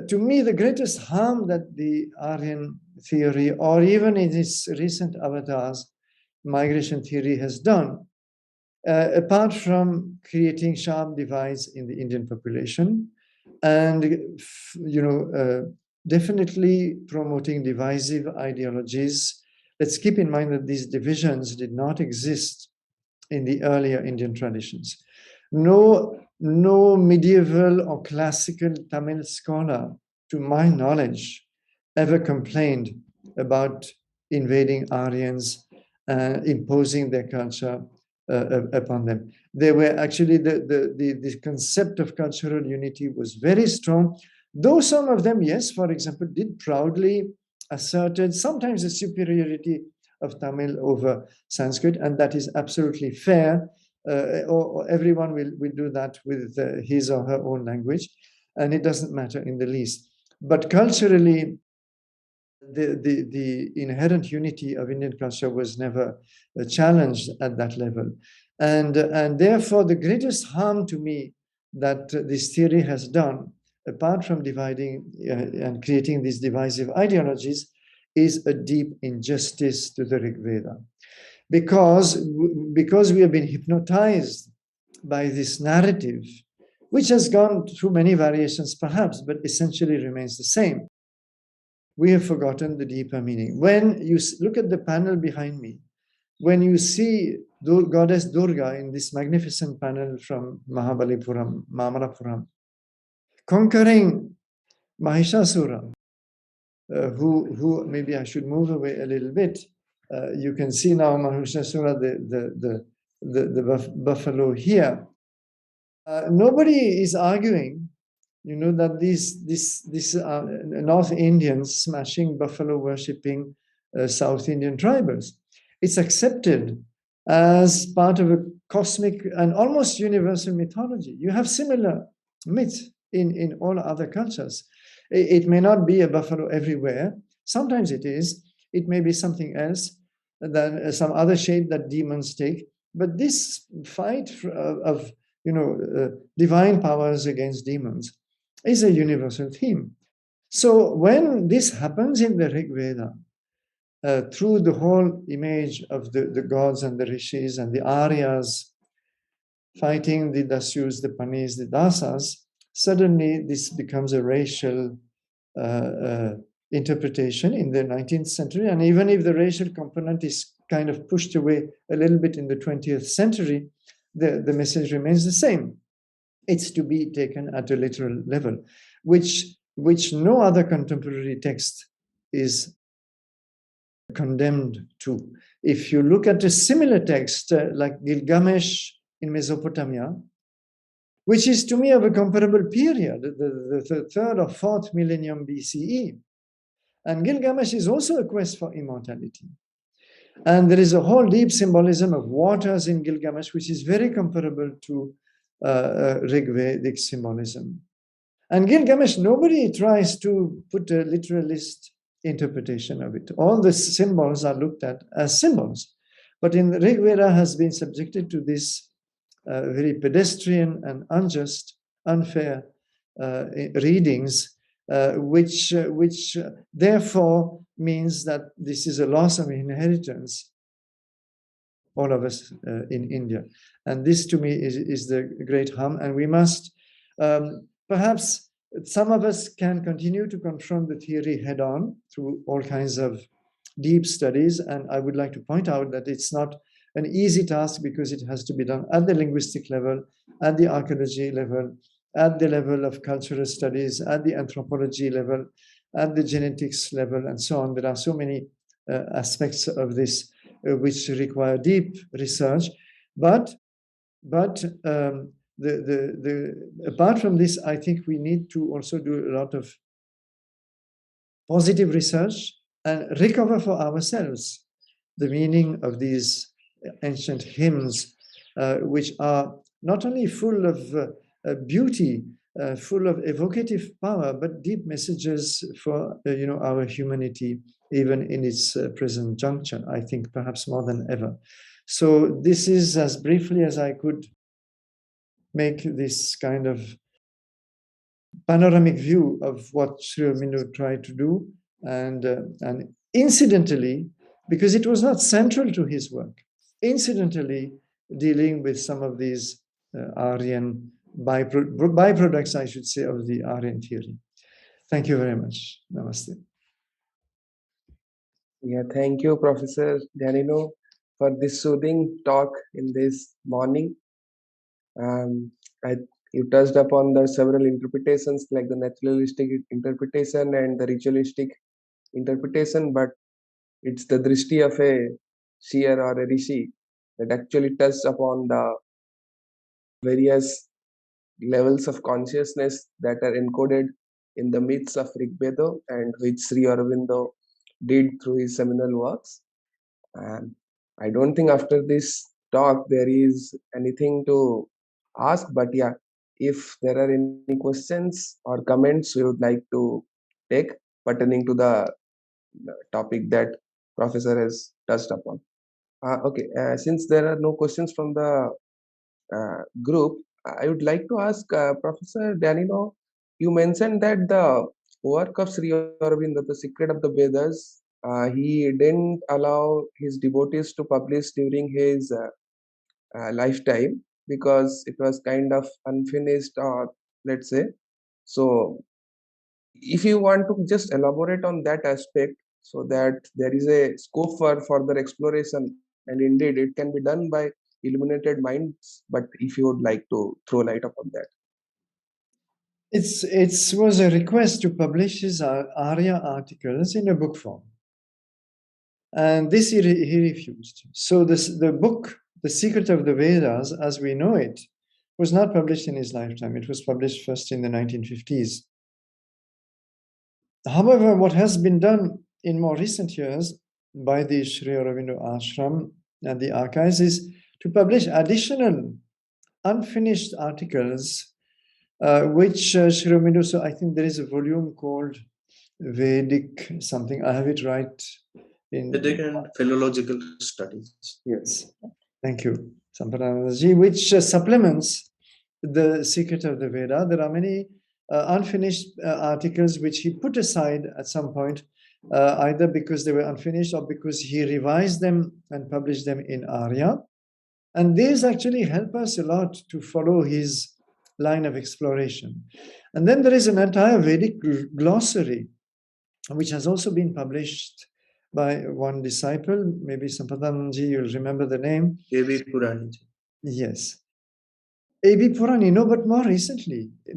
to me, the greatest harm that the Aryan theory, or even in its recent avatars, migration theory has done, apart from creating sharp divides in the Indian population and, definitely promoting divisive ideologies. Let's keep in mind that these divisions did not exist in the earlier Indian traditions. No medieval or classical Tamil scholar, to my knowledge, ever complained about invading Aryans, imposing their culture upon them. They were actually, the concept of cultural unity was very strong, though some of them, yes, for example, did proudly asserted sometimes the superiority of Tamil over Sanskrit, and that is absolutely fair. Or everyone will do that with his or her own language, and it doesn't matter in the least. But culturally, the inherent unity of Indian culture was never challenged at that level. And therefore, the greatest harm to me that this theory has done, apart from dividing and creating these divisive ideologies, is a deep injustice to the Rig Veda. Because we have been hypnotized by this narrative, which has gone through many variations perhaps, but essentially remains the same. We have forgotten the deeper meaning. When you look at the panel behind me, when you see Goddess Durga in this magnificent panel from Mahabalipuram, Mamalapuram, conquering Mahishasura, who maybe I should move away a little bit. You can see now Mahishasura, the buffalo here. Nobody is arguing, that these North Indians smashing buffalo worshipping South Indian tribals. It's accepted as part of a cosmic and almost universal mythology. You have similar myths in all other cultures. It may not be a buffalo everywhere. Sometimes it is. It may be something else, than some other shape that demons take. But this fight of divine powers against demons is a universal theme. So when this happens in the Rig Veda, through the whole image of the gods and the rishis and the Aryas fighting the Dasyus, the Panis, the Dasas, suddenly this becomes a racial interpretation in the 19th century. And even if the racial component is kind of pushed away a little bit in the 20th century, the message remains the same. It's to be taken at a literal level, which no other contemporary text is condemned to. If you look at a similar text like Gilgamesh in Mesopotamia, which is to me of a comparable period, the 3rd or 4th millennium BCE, and Gilgamesh is also a quest for immortality. And there is a whole deep symbolism of waters in Gilgamesh, which is very comparable to Rig Vedic symbolism. And Gilgamesh, nobody tries to put a literalist interpretation of it. All the symbols are looked at as symbols. But in the Rig Veda has been subjected to this very pedestrian and unjust, unfair readings, which therefore means that this is a loss of inheritance, all of us in India. And this to me is the great harm. And we must, perhaps some of us can continue to confront the theory head on through all kinds of deep studies. And I would like to point out that it's not an easy task because it has to be done at the linguistic level, at the archaeology level, at the level of cultural studies, at the anthropology level, at the genetics level, and so on. There are so many aspects of this which require deep research. But apart from this, I think we need to also do a lot of positive research and recover for ourselves the meaning of these ancient hymns, which are not only full of beauty, full of evocative power, but deep messages for our humanity, even in its present juncture, I think perhaps more than ever. So this is as briefly as I could make this kind of panoramic view of what Sri Aurobindo tried to do, and incidentally, because it was not central to his work, incidentally dealing with some of these Aryan byproducts, I should say, of the Aryan theory. Thank you very much. Namaste. Yeah, thank you, Professor Dhanino, for this soothing talk in this morning. You touched upon the several interpretations, like the naturalistic interpretation and the ritualistic interpretation, but it's the drishti of a seer or a rishi that actually touched upon the various levels of consciousness that are encoded in the myths of Rig Veda, and which Sri Aurobindo did through his seminal works. And I don't think after this talk there is anything to ask, but yeah, if there are any questions or comments we would like to take pertaining to the topic that Professor has touched upon. Okay, since there are no questions from the group, I would like to ask Professor Dhanino, you mentioned that the work of Sri Aurobindo, The Secret of the Vedas, he didn't allow his devotees to publish during his lifetime because it was kind of unfinished, or let's say. So if you want to just elaborate on that aspect so that there is a scope for further exploration, and indeed it can be done by illuminated minds, but if you would like to throw light upon that. It was a request to publish his Arya articles in a book form. And this he refused. So the book, The Secret of the Vedas, as we know it, was not published in his lifetime. It was published first in the 1950s. However, what has been done in more recent years by the Sri Aurobindo Ashram and the archives is to publish additional unfinished articles, which Sri Aurobindo, so I think there is a volume called Vedic something, I have it right in Vedic and philological studies. Yes, thank you, Sampadanaji, which supplements The Secret of the Veda. There are many unfinished articles which he put aside at some point, either because they were unfinished or because he revised them and published them in Arya. And these actually help us a lot to follow his line of exploration. And then there is an entire Vedic glossary, which has also been published by one disciple, maybe Sampadanji, you'll remember the name. A.B. Purani. Yes. A.B. Purani, no, but more recently. The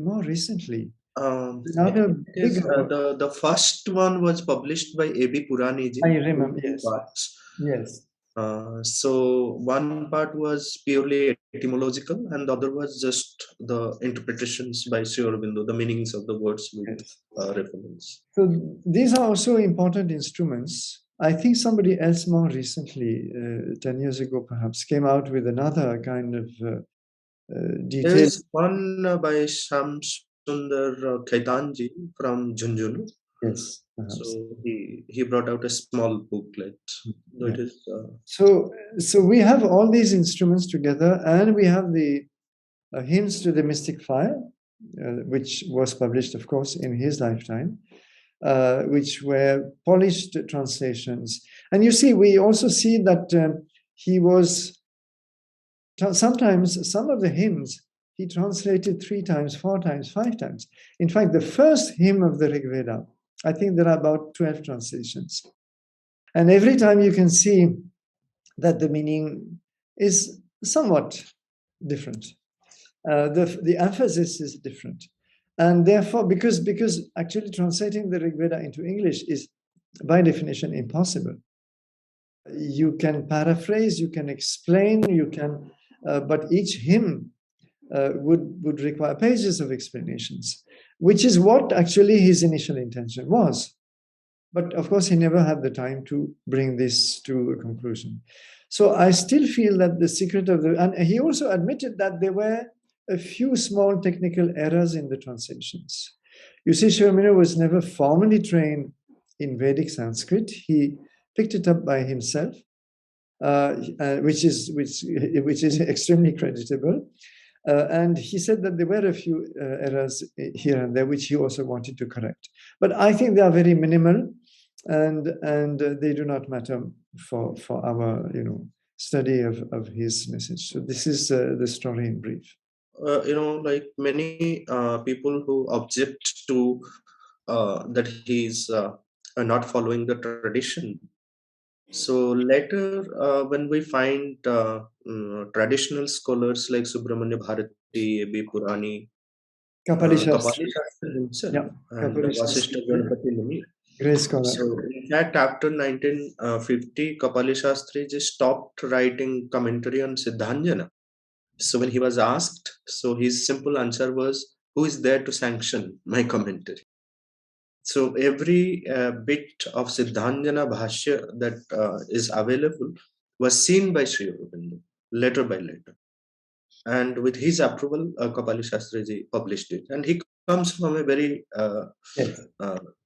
first one was published by A.B. Purani. I remember, yes. Parts. Yes. So one part was purely etymological, and the other was just the interpretations by Sri Aurobindo, the meanings of the words with reference. So these are also important instruments. I think somebody else more recently, 10 years ago perhaps, came out with another kind of detail. There is one by Sham Sundar Khaitanji from Jhunjhunu. Yes, perhaps. So he brought out a small booklet, though Yeah. it is So we have all these instruments together, and we have the hymns to the mystic fire, which was published, of course, in his lifetime, which were polished translations. And you see, we also see that he was sometimes some of the hymns he translated 3 times, 4 times, 5 times. In fact, the first hymn of the Rig Veda, I think there are about 12 translations. And every time you can see that the meaning is somewhat different. The emphasis is different. And therefore, because actually translating the Rig Veda into English is by definition impossible. You can paraphrase, you can explain, you can, but each hymn would require pages of explanations, which is what actually his initial intention was. But of course, he never had the time to bring this to a conclusion. So I still feel that the secret of the, and he also admitted that there were a few small technical errors in the translations. You see, Sri Aurobindo was never formally trained in Vedic Sanskrit. He picked it up by himself, which is extremely creditable. And he said that there were a few errors here and there, which he also wanted to correct. But I think they are very minimal, and they do not matter for our study of his message. So this is the story in brief. like many people who object to that he's not following the tradition. So later, when we find traditional scholars like Subramanya Bharati, A.B. Purani, Kapali Kapali Shastri. Shastri himself, Yeah, and Kapali Vasishtha Shastri, Ganapati Muni. great scholar. So in fact, after 1950, Kapali Shastri just stopped writing commentary on Siddhanjana. So when he was asked, so his simple answer was, "Who is there to sanction my commentary?" So every bit of Siddhanjana Bhashya that is available was seen by Sri Aurobindo, letter by letter. And with his approval, Kapali Shastriji published it. And he comes from a very Yes.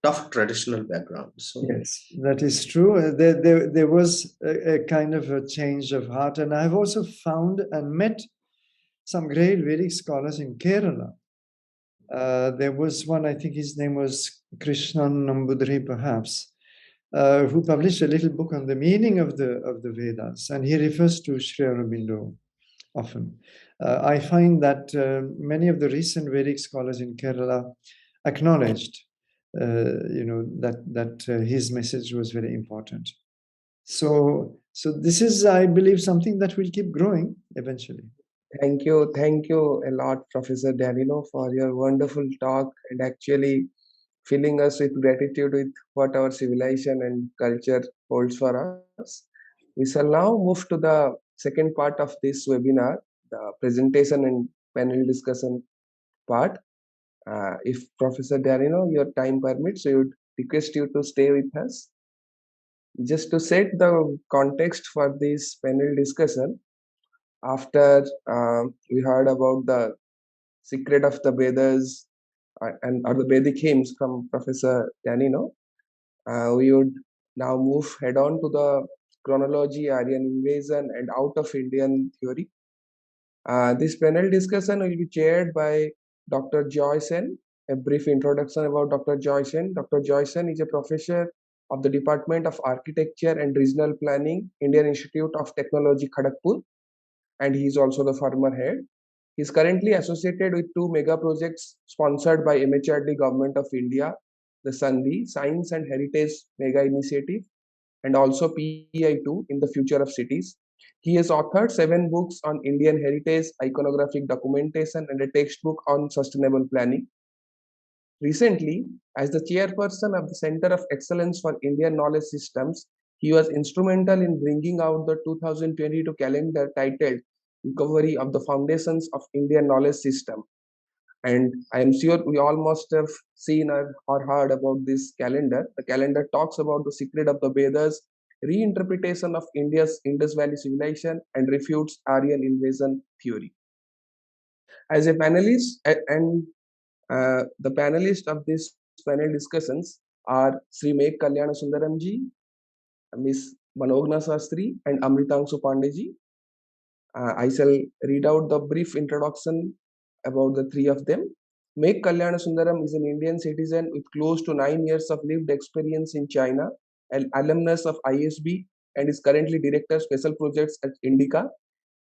tough traditional background. So Yes, that is true. There was a kind of a change of heart. And I've also found and met some great Vedic scholars in Kerala. There was one, I think his name was Krishnan Nambudri, perhaps, who published a little book on the meaning of the Vedas. And he refers to Sri Aurobindo often. I find that many of the recent Vedic scholars in Kerala acknowledged that his message was very important. So this is, I believe, something that will keep growing eventually. Thank you a lot, Professor Danilo, for your wonderful talk and actually filling us with gratitude with what our civilization and culture holds for us. We shall now move to the second part of this webinar, the presentation and panel discussion part. If Professor Danilo, your time permits, we would request you to stay with us. Just to set the context for this panel discussion, after we heard about the secret of the Vedas and or the Vedic hymns from Professor Danino, we would now move head on to the chronology, Aryan invasion, and out of Indian theory. This panel discussion will be chaired by Dr. Joy Sen. A brief introduction about Dr. Joy Sen. Dr. Joy Sen is a professor of the Department of Architecture and Regional Planning, Indian Institute of Technology, Kharagpur, and he is also the former head. He is currently associated with 2 mega projects sponsored by MHRD Government of India, the Sandhi Science and Heritage Mega Initiative, and also PEI2 in the Future of Cities. He has authored 7 books on Indian heritage, iconographic documentation, and a textbook on sustainable planning. Recently, as the chairperson of the Center of Excellence for Indian Knowledge Systems, he was instrumental in bringing out the 2022 calendar titled Recovery of the Foundations of Indian Knowledge System. And I am sure we all must have seen or heard about this calendar. The calendar talks about the secret of the Vedas, reinterpretation of India's Indus Valley civilization, and refutes Aryan invasion theory. As a panelist and the panelists of this panel discussions are Sri Meg Kalyana Sundaram ji, Miss Manogna Sastri, and Amritangsu Pandey ji. I shall read out the brief introduction about the three of them. Meg Kalyana Sundaram is an Indian citizen with close to 9 years of lived experience in China, an alumnus of ISB, and is currently Director of Special Projects at Indica.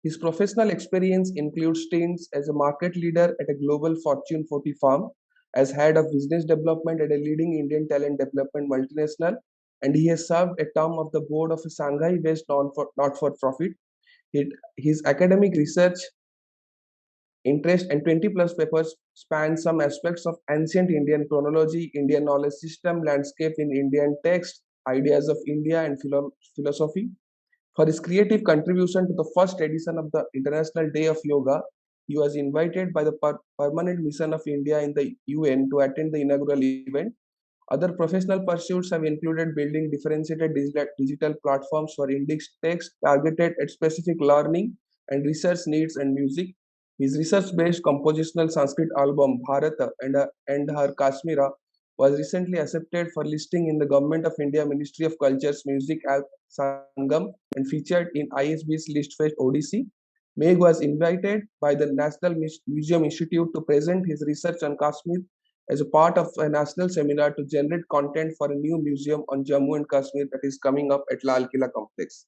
His professional experience includes stints as a market leader at a global Fortune 40 firm, as head of business development at a leading Indian talent development multinational, and he has served a term of the board of a Shanghai-based not-for-profit. His academic research interest and 20 plus papers span some aspects of ancient Indian chronology, Indian knowledge system, landscape in Indian text, ideas of India, and philosophy. For his creative contribution to the first edition of the International Day of Yoga, he was invited by the Permanent Mission of India in the UN to attend the inaugural event. Other professional pursuits have included building differentiated digital platforms for indexed text targeted at specific learning and research needs and music. His research-based compositional Sanskrit album Bharata and Her Kashmira was recently accepted for listing in the Government of India Ministry of Culture's Music App Sangam and featured in ISB's Listfest Odyssey. Meg was invited by the National Museum Institute to present his research on Kashmir as a part of a national seminar to generate content for a new museum on Jammu and Kashmir that is coming up at Lal Killa complex.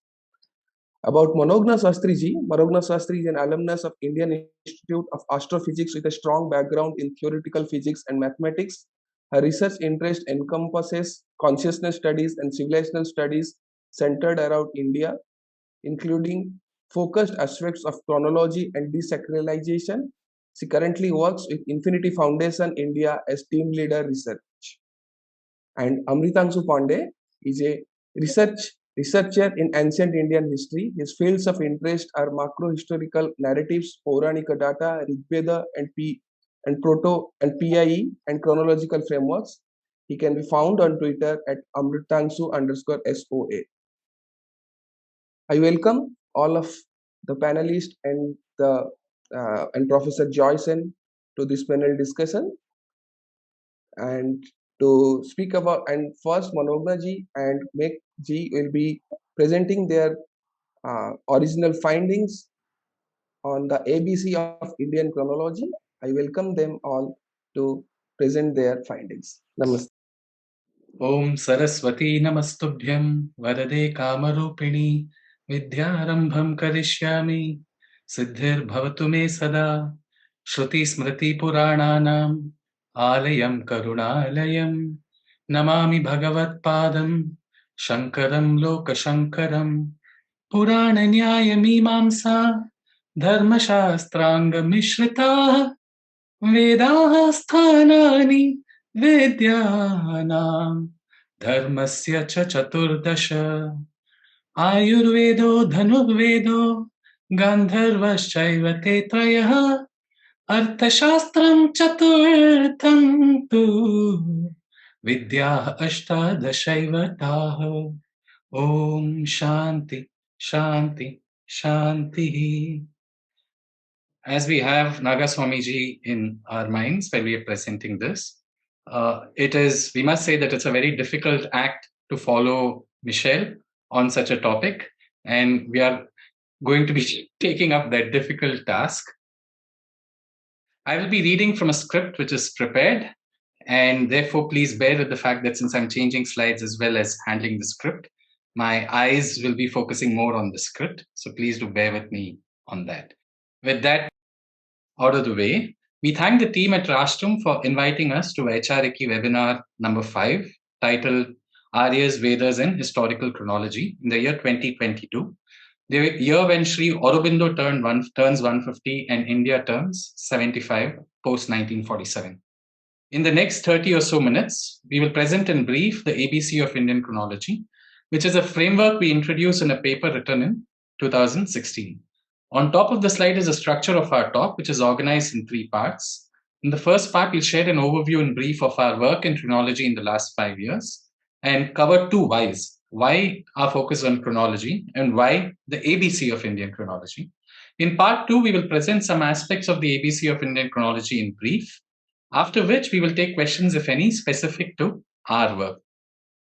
About Manogna Sastri ji, Manogna Sastri is an alumnus of Indian Institute of Astrophysics with a strong background in theoretical physics and mathematics. Her research interest encompasses consciousness studies and civilizational studies centered around India, including focused aspects of chronology and desacralization. She currently works with Infinity Foundation India as team leader research. And Amritangsu Pandey is a researcher in ancient Indian history. His fields of interest are macro-historical narratives, Pauranika data, Rigveda, and Proto and PIE and chronological frameworks. He can be found on Twitter at Amritangsu_SOA. I welcome all of the panelists and Professor Joyson to this panel discussion. And to speak about, and first Manogna ji and Meg ji will be presenting their original findings on the ABC of Indian chronology. I welcome them all to present their findings. Namaste. Om Saraswati Namastubhyam Varade Kamarupini Vidyarambham Karishyami Siddhir Bhavatu Me Sada Shruti Smriti Purananam Alayam Karunalayam Namami Bhagavat Padam Shankaram Lokashankaram Purana Nyaya Mimamsa Dharma Shastranga Mishrita Vedaha Sthanani Vidyanam Dharmasya cha Chaturdasha Ayurvedo Dhanurvedo Gandharvaschaiva Tetrayaha Arthashastram Chaturtham Tu Vidya Ashtadashaiva Taha Om Shanti Shanti Shanti. As we have Nagaswamiji in our minds when we are presenting this, we must say that it's a very difficult act to follow Michelle on such a topic, and we are going to be taking up that difficult task. I will be reading from a script which is prepared, and therefore please bear with the fact that since I'm changing slides as well as handling the script, my eyes will be focusing more on the script, so please do bear with me on that. With that out of the way, we thank the team at Rashtam for inviting us to Vaichariki webinar number 5, titled Arya's Vedas and Historical Chronology in the year 2022, the year when Sri Aurobindo turns 150 and India turns 75 post 1947. In the next 30 or so minutes, we will present in brief the ABC of Indian chronology, which is a framework we introduced in a paper written in 2016. On top of the slide is a structure of our talk, which is organized in 3 parts. In the first part, we'll share an overview in brief of our work in chronology in the last 5 years and cover 2 whys. Why our focus on chronology and why the ABC of Indian chronology. In part 2, we will present some aspects of the ABC of Indian chronology in brief, after which we will take questions, if any, specific to our work.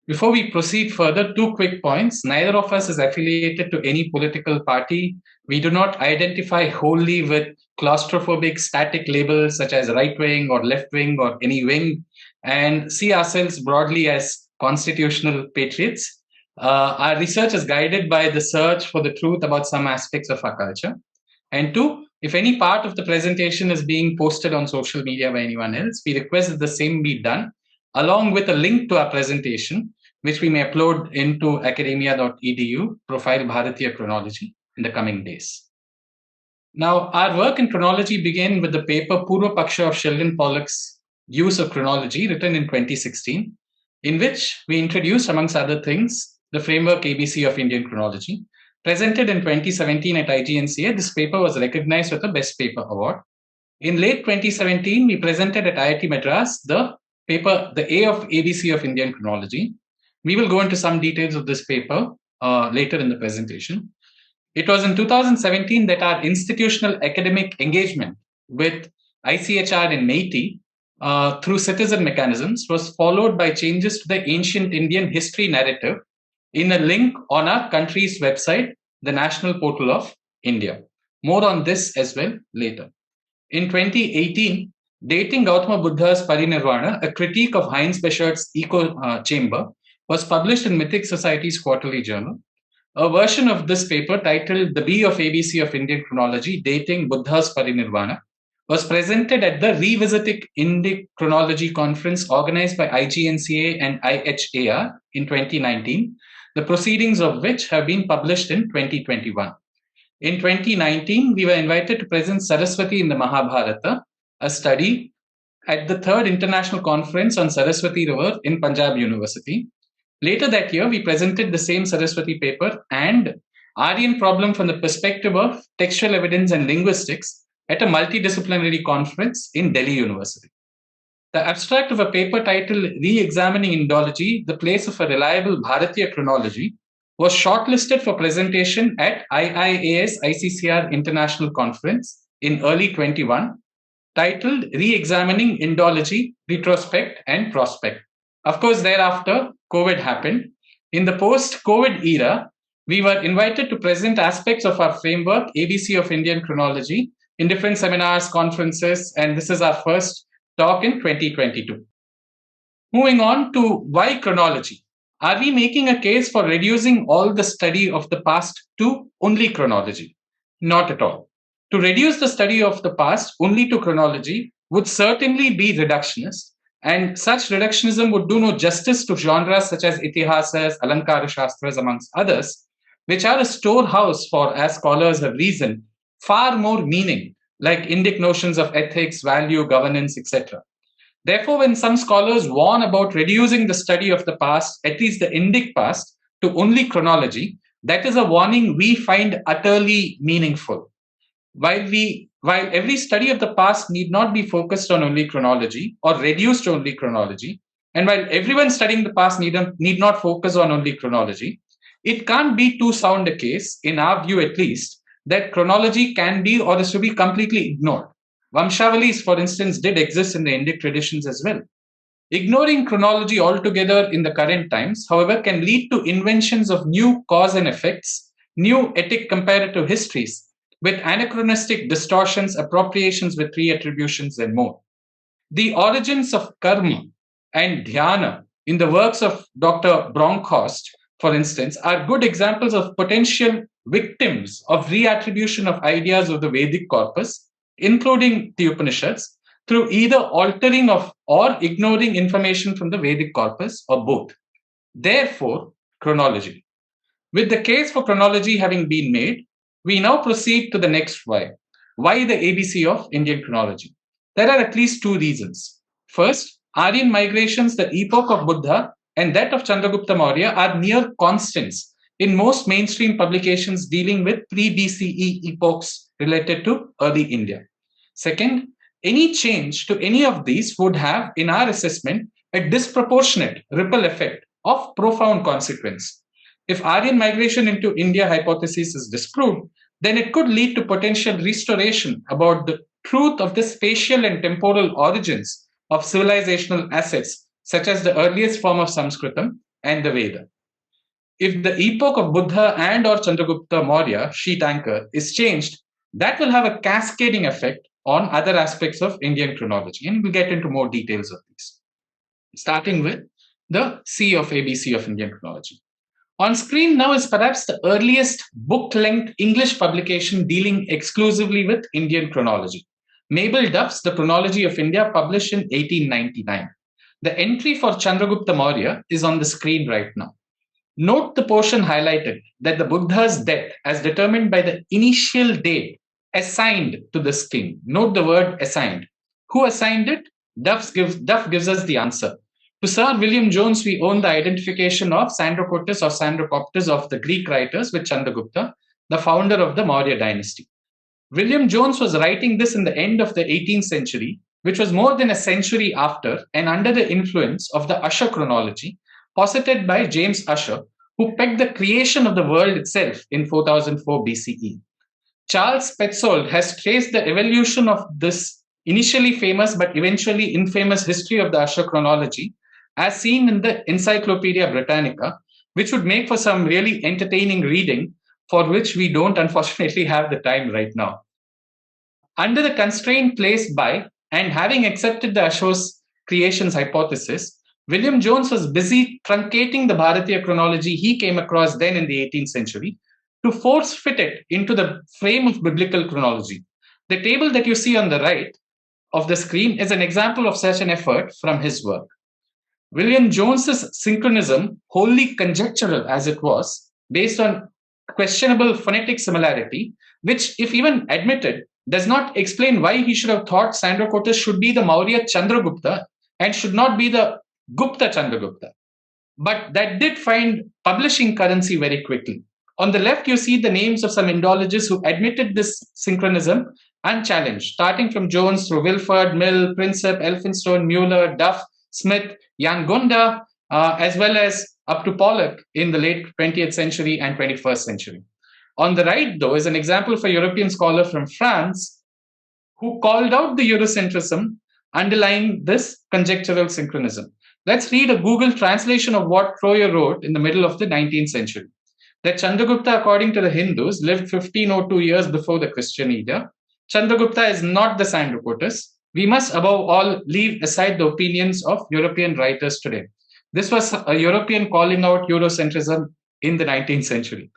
Before we proceed further, 2 quick points. Neither of us is affiliated to any political party. We do not identify wholly with claustrophobic static labels such as right wing or left wing or any wing, and see ourselves broadly as constitutional patriots. Our research is guided by the search for the truth about some aspects of our culture. And 2, if any part of the presentation is being posted on social media by anyone else, we request that the same be done along with a link to our presentation, which we may upload into academia.edu, profile Bharatiya chronology, in the coming days. Now, our work in chronology began with the paper Purva Paksha of Sheldon Pollock's Use of Chronology, written in 2016, in which we introduced, amongst other things, the framework ABC of Indian chronology. Presented in 2017 at IGNCA, this paper was recognized with the Best Paper Award. In late 2017, we presented at IIT Madras the paper, the A of ABC of Indian chronology. We will go into some details of this paper later in the presentation. It was in 2017 that our institutional academic engagement with ICHR in MeitY through citizen mechanisms was followed by changes to the ancient Indian history narrative in a link on our country's website, the National Portal of India. More on this as well later. In 2018, Dating Gautama Buddha's Parinirvana, a critique of Heinz Bechert's Echo Chamber, was published in Mythic Society's quarterly journal. A version of this paper, titled The B of ABC of Indian Chronology, Dating Buddha's Parinirvana, was presented at the Revisiting Indic Chronology Conference organized by IGNCA and IHAR in 2019, the proceedings of which have been published in 2021. In 2019, we were invited to present Saraswati in the Mahabharata, a study at the 3rd International Conference on Saraswati River in Punjab University. Later that year, we presented the same Saraswati paper and Aryan problem from the perspective of textual evidence and linguistics at a multidisciplinary conference in Delhi University. The abstract of a paper titled Re-examining Indology, the place of a reliable Bharatiya chronology, was shortlisted for presentation at IIAS ICCR International Conference in early 21, titled Re-examining Indology, Retrospect and Prospect. Of course, thereafter, COVID happened. In the post-COVID era, we were invited to present aspects of our framework, ABC of Indian Chronology, in different seminars, conferences, and this is our first talk in 2022. Moving on to why chronology. Are we making a case for reducing all the study of the past to only chronology? Not at all. To reduce the study of the past only to chronology would certainly be reductionist, and such reductionism would do no justice to genres such as Itihasas, Alankara Shastras, amongst others, which are a storehouse for, as scholars have reasoned, far more meaning, like Indic notions of ethics, value, governance, etc. Therefore, when some scholars warn about reducing the study of the past, at least the Indic past, to only chronology, that is a warning we find utterly meaningful. While every study of the past need not be focused on only chronology or reduced to only chronology, and while everyone studying the past need not focus on only chronology, it can't be too sound a case, in our view at least, that chronology can be or is to be completely ignored. Vamshavalis, for instance, did exist in the Indic traditions as well. Ignoring chronology altogether in the current times, however, can lead to inventions of new cause and effects, new etic comparative histories, with anachronistic distortions, appropriations with re-attributions, and more. The origins of karma and dhyana in the works of Dr. Bronkhorst, for instance, are good examples of potential victims of re-attribution of ideas of the Vedic corpus, including the Upanishads, through either altering of or ignoring information from the Vedic corpus, or both. Therefore, chronology. With the case for chronology having been made, we now proceed to the next why. Why the ABC of Indian chronology? There are at least 2 reasons. First, Aryan migrations, the epoch of Buddha and that of Chandragupta Maurya, are near constants in most mainstream publications dealing with pre-BCE epochs related to early India. Second, any change to any of these would have, in our assessment, a disproportionate ripple effect of profound consequence. If Aryan migration into India hypothesis is disproved, then it could lead to potential restoration about the truth of the spatial and temporal origins of civilizational assets, such as the earliest form of Sanskritam, and the Veda. If the epoch of Buddha and or Chandragupta Maurya, sheet anchor, is changed, that will have a cascading effect on other aspects of Indian chronology. And we'll get into more details of these. Starting with the C of ABC of Indian chronology. On screen now is perhaps the earliest book-length English publication dealing exclusively with Indian chronology. Mabel Duff's The Chronology of India, published in 1899. The entry for Chandragupta Maurya is on the screen right now. Note the portion highlighted that the Buddha's death, as determined by the initial date assigned to the king. Note the word assigned. Who assigned it? Duff gives us the answer. To Sir William Jones, we own the identification of Sandrocottus or Sandrocoptes of the Greek writers with Chandragupta, the founder of the Maurya dynasty. William Jones was writing this in the end of the 18th century, which was more than a century after and under the influence of the Ussher chronology, posited by James Ussher, who pegged the creation of the world itself in 4004 BCE. Charles Petzold has traced the evolution of this initially famous but eventually infamous history of the Ussher chronology, as seen in the Encyclopedia Britannica, which would make for some really entertaining reading, for which we don't unfortunately have the time right now. Under the constraint placed by and having accepted the Ussher's creations hypothesis, William Jones was busy truncating the Bharatiya chronology he came across then in the 18th century to force fit it into the frame of biblical chronology. The table that you see on the right of the screen is an example of such an effort from his work. William Jones's synchronism, wholly conjectural as it was, based on questionable phonetic similarity, which, if even admitted, does not explain why he should have thought Sandrocottus should be the Maurya Chandragupta and should not be the Gupta Chandragupta. But that did find publishing currency very quickly. On the left, you see the names of some Indologists who admitted this synchronism unchallenged, starting from Jones through Wilford, Mill, Prinsep, Elphinstone, Mueller, Duff, Smith, Yangunda, as well as up to Pollock in the late 20th century and 21st century. On the right, though, is an example of a European scholar from France who called out the Eurocentrism underlying this conjectural synchronism. Let's read a Google translation of what Troyer wrote in the middle of the 19th century. That Chandragupta, according to the Hindus, lived 1502 years before the Christian era. Chandragupta is not the Sandrocottus. We must, above all, leave aside the opinions of European writers today. This was a European calling out Eurocentrism in the 19th century.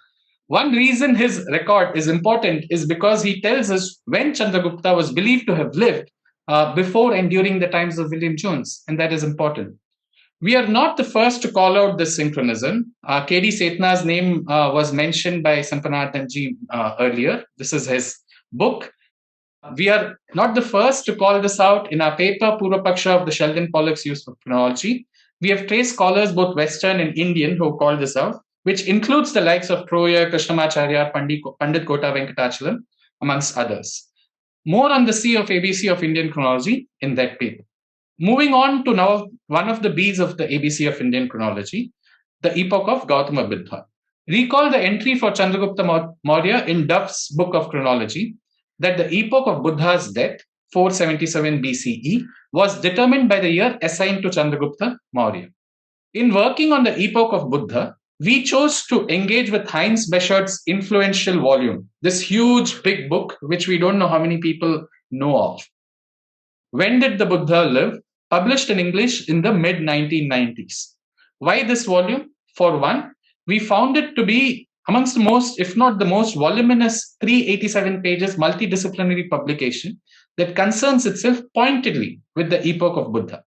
One reason his record is important is because he tells us when Chandragupta was believed to have lived before and during the times of William Jones, and that is important. We are not the first to call out this synchronism. K.D. Setna's name was mentioned by Sampanathanji earlier. This is his book. We are not the first to call this out in our paper, Purva Paksha of the Sheldon Pollock's Use of Chronology. We have traced scholars, both Western and Indian, who called this out, which includes the likes of Troyer, Krishnamacharya, Pandit Kota Venkatachalam, amongst others. More on the C of ABC of Indian chronology in that paper. Moving on to now one of the B's of the ABC of Indian chronology, the epoch of Gautama Buddha. Recall the entry for Chandragupta Maurya in Duff's Book of Chronology that the epoch of Buddha's death, 477 BCE, was determined by the year assigned to Chandragupta Maurya. In working on the epoch of Buddha, we chose to engage with Heinz Bechert's influential volume, this huge big book, which we don't know how many people know of. When did the Buddha live? Published in English in the mid-1990s. Why this volume? For one, we found it to be amongst the most, if not the most voluminous 387 pages multidisciplinary publication that concerns itself pointedly with the epoch of Buddha.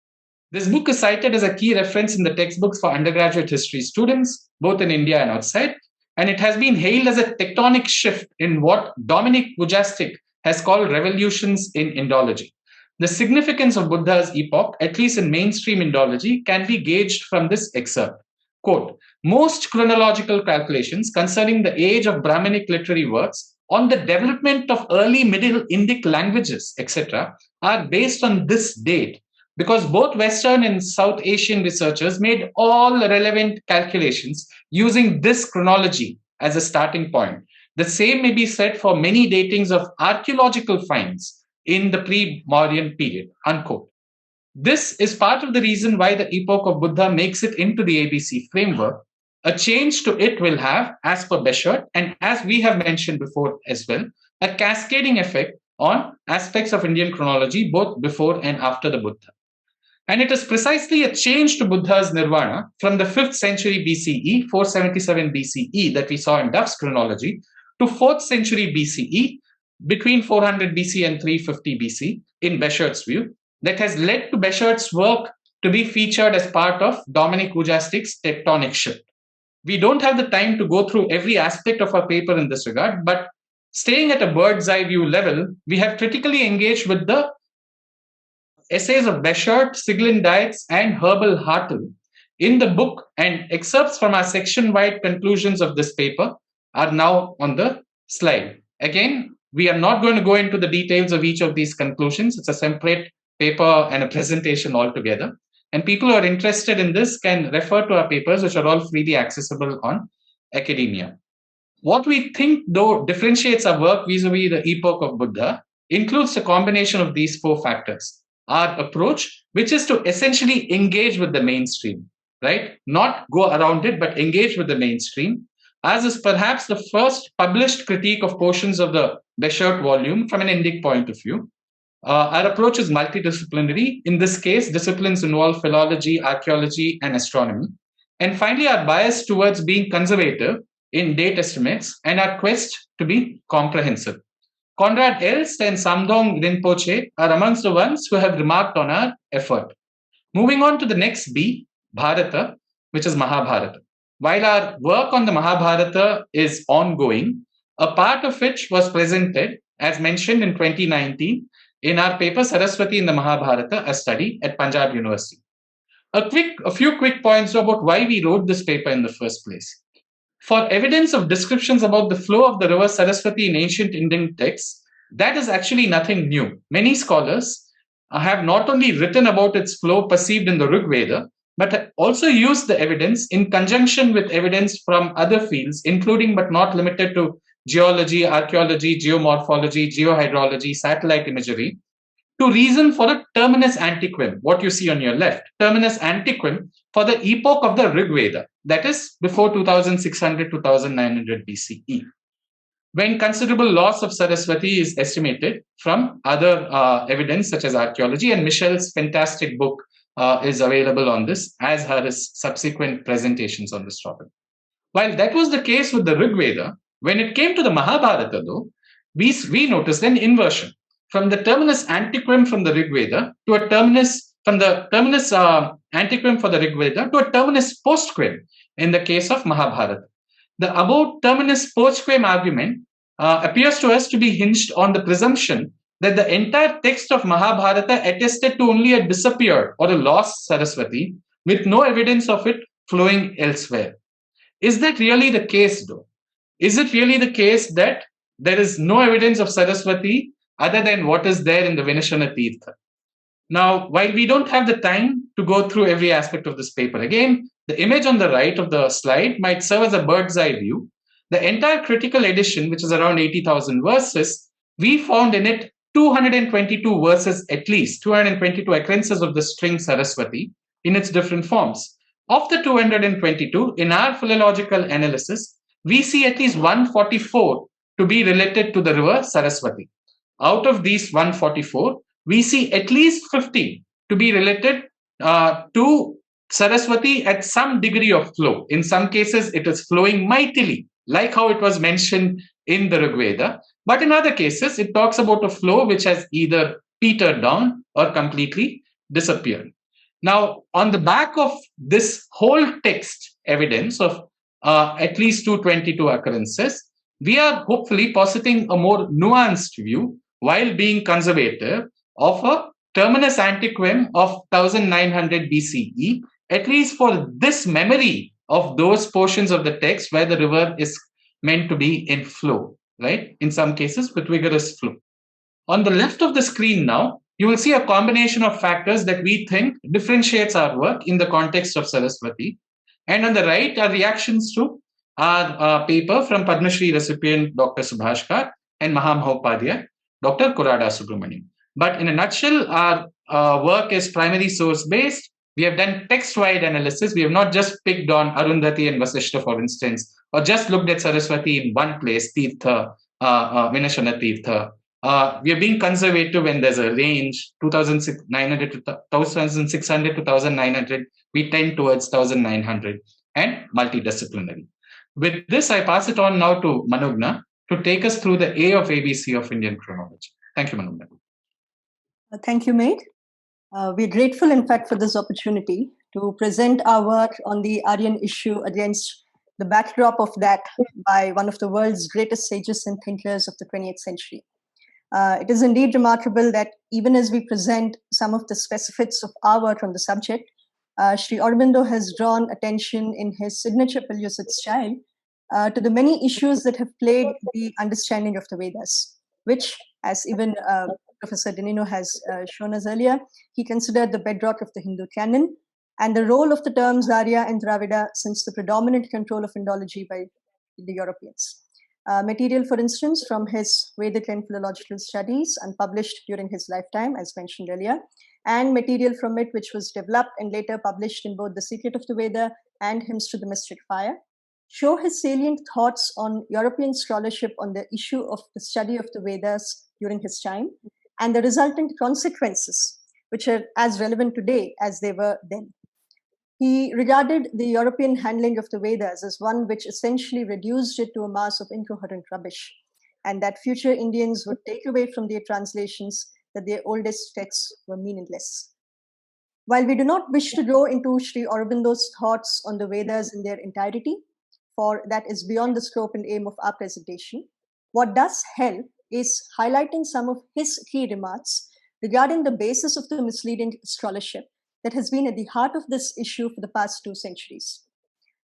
This book is cited as a key reference in the textbooks for undergraduate history students, both in India and outside, and it has been hailed as a tectonic shift in what Dominic Bujastic has called revolutions in Indology. The significance of Buddha's epoch, at least in mainstream Indology, can be gauged from this excerpt. Quote, most chronological calculations concerning the age of Brahminic literary works on the development of early Middle Indic languages, etc., are based on this date because both Western and South Asian researchers made all relevant calculations using this chronology as a starting point. The same may be said for many datings of archaeological finds in the pre-Mauryan period, unquote. This is part of the reason why the epoch of Buddha makes it into the ABC framework. A change to it will have, as per Beshert, and as we have mentioned before as well, a cascading effect on aspects of Indian chronology, both before and after the Buddha. And it is precisely a change to Buddha's nirvana from the 5th century BCE, 477 BCE, that we saw in Duff's chronology, to 4th century BCE, between 400 BC and 350 BC, in Beshert's view, that has led to Beshert's work to be featured as part of Dominic Ujastik's tectonic shift. We don't have the time to go through every aspect of our paper in this regard, but staying at a bird's eye view level, we have critically engaged with the essays of Beshert, Siglin Dietz, and Herbal Hartel in the book, and excerpts from our section-wide conclusions of this paper are now on the slide. Again, we are not going to go into the details of each of these conclusions. It's a separate paper and a presentation altogether. And people who are interested in this can refer to our papers, which are all freely accessible on academia. What we think, though, differentiates our work vis-a-vis the epoch of Buddha includes a combination of these four factors. Our approach, which is to essentially engage with the mainstream, right? Not go around it, but engage with the mainstream, as is perhaps the first published critique of portions of the Beshert volume from an Indic point of view. Our approach is multidisciplinary. In this case, disciplines involve philology, archaeology, and astronomy. And finally, our bias towards being conservative in date estimates and our quest to be comprehensive. Konrad Elst and Samdong Rinpoche are amongst the ones who have remarked on our effort. Moving on to the next B, Bharata, which is Mahabharata. While our work on the Mahabharata is ongoing, a part of which was presented, as mentioned in 2019, in our paper Saraswati in the Mahabharata, a study at Punjab University. A few quick points about why we wrote this paper in the first place. For evidence of descriptions about the flow of the river Saraswati in ancient Indian texts, that is actually nothing new. Many scholars have not only written about its flow perceived in the Rig Veda, but also used the evidence in conjunction with evidence from other fields, including but not limited to geology, archaeology, geomorphology, geohydrology, satellite imagery, to reason for a terminus antiquum, what you see on your left, terminus antiquum for the epoch of the Rig Veda, that is before 2600 to 2900 BCE, when considerable loss of Saraswati is estimated from other evidence such as archaeology, and Michel's fantastic book is available on this, as are his subsequent presentations on this topic. While that was the case with the Rig Veda, when it came to the Mahabharata, though, we noticed an inversion from the terminus antiquum from the Rig Veda to a terminus, from the terminus antiquum for the Rig Veda to a terminus postquem in the case of Mahabharata. The above terminus postquem argument appears to us to be hinged on the presumption that the entire text of Mahabharata attested to only a disappeared or a lost Saraswati, with no evidence of it flowing elsewhere. Is that really the case, though? Is it really the case that there is no evidence of Saraswati other than what is there in the Vinashana Tirtha? Now, while we don't have the time to go through every aspect of this paper, again, the image on the right of the slide might serve as a bird's eye view. The entire critical edition, which is around 80,000 verses, we found in it 222 verses at least, 222 occurrences of the string Saraswati in its different forms. Of the 222, in our philological analysis, we see at least 144 to be related to the river Saraswati. Out of these 144, we see at least 50 to be related to Saraswati at some degree of flow. In some cases, it is flowing mightily, like how it was mentioned in the Rig Veda. But in other cases, it talks about a flow which has either petered down or completely disappeared. Now, on the back of this whole text evidence of at least 222 occurrences, we are hopefully positing a more nuanced view, while being conservative, of a terminus antiquum of 1900 BCE, at least for this memory of those portions of the text where the river is meant to be in flow, right? In some cases with vigorous flow. On the left of the screen now, you will see a combination of factors that we think differentiates our work in the context of Saraswati. And on the right are reactions to our paper from Padma Shri recipient Dr. Subhash Kar and Mahamahoupadhyay, Dr. Kurada Subramaniam. But in a nutshell, our work is primary source based. We have done text-wide analysis. We have not just picked on Arundhati and Vasishta, for instance, or just looked at Saraswati in one place, Tirtha, Vinashana Tirtha. We are being conservative when there's a range, 2,900 to 1,600 to 1,900. We tend towards 1,900 and multidisciplinary. With this, I pass it on now to Manugna to take us through the A of ABC of Indian chronology. Thank you, Manugna. Thank you, Mate. We're grateful, in fact, for this opportunity to present our work on the Aryan issue against the backdrop of that by one of the world's greatest sages and thinkers of the 20th century. It is indeed remarkable that even as we present some of the specifics of our work on the subject, Sri Aurobindo has drawn attention in his signature Pellucid style to the many issues that have plagued the understanding of the Vedas, which, as even Professor Denino has shown us earlier, he considered the bedrock of the Hindu canon and the role of the terms Arya and Dravida since the predominant control of Indology by the Europeans. Material, for instance, from his Vedic and philological studies, unpublished during his lifetime, as mentioned earlier, and material from it which was developed and later published in both The Secret of the Veda and Hymns to the Mystic Fire, show his salient thoughts on European scholarship on the issue of the study of the Vedas during his time and the resultant consequences, which are as relevant today as they were then. He regarded the European handling of the Vedas as one which essentially reduced it to a mass of incoherent rubbish, and that future Indians would take away from their translations that their oldest texts were meaningless. While we do not wish to go into Sri Aurobindo's thoughts on the Vedas in their entirety, for that is beyond the scope and aim of our presentation, what does help is highlighting some of his key remarks regarding the basis of the misleading scholarship that has been at the heart of this issue for the past 2 centuries.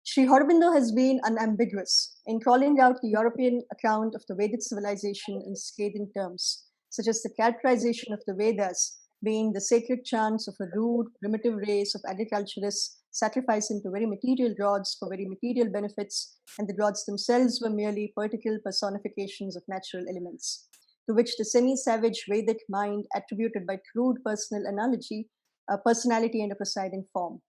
Sri Aurobindo has been unambiguous in calling out the European account of the Vedic civilization in scathing terms, such as the characterization of the Vedas being the sacred chants of a rude, primitive race of agriculturists sacrificing to very material gods for very material benefits, and the gods themselves were merely poetical personifications of natural elements, to which the semi-savage Vedic mind attributed by crude personal analogy a personality and a presiding form.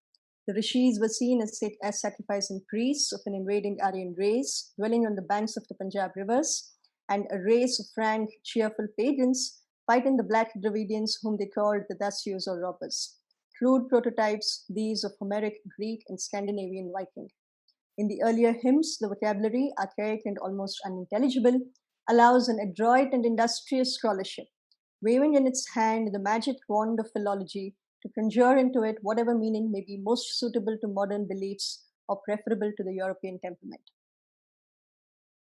The rishis were seen as sacrificing priests of an invading Aryan race dwelling on the banks of the Punjab rivers, and a race of frank, cheerful pagans fighting the black Dravidians whom they called the Dasyus or robbers. Crude prototypes, these of Homeric Greek and Scandinavian Viking. In the earlier hymns, the vocabulary, archaic and almost unintelligible, allows an adroit and industrious scholarship, waving in its hand the magic wand of philology to conjure into it whatever meaning may be most suitable to modern beliefs or preferable to the European temperament.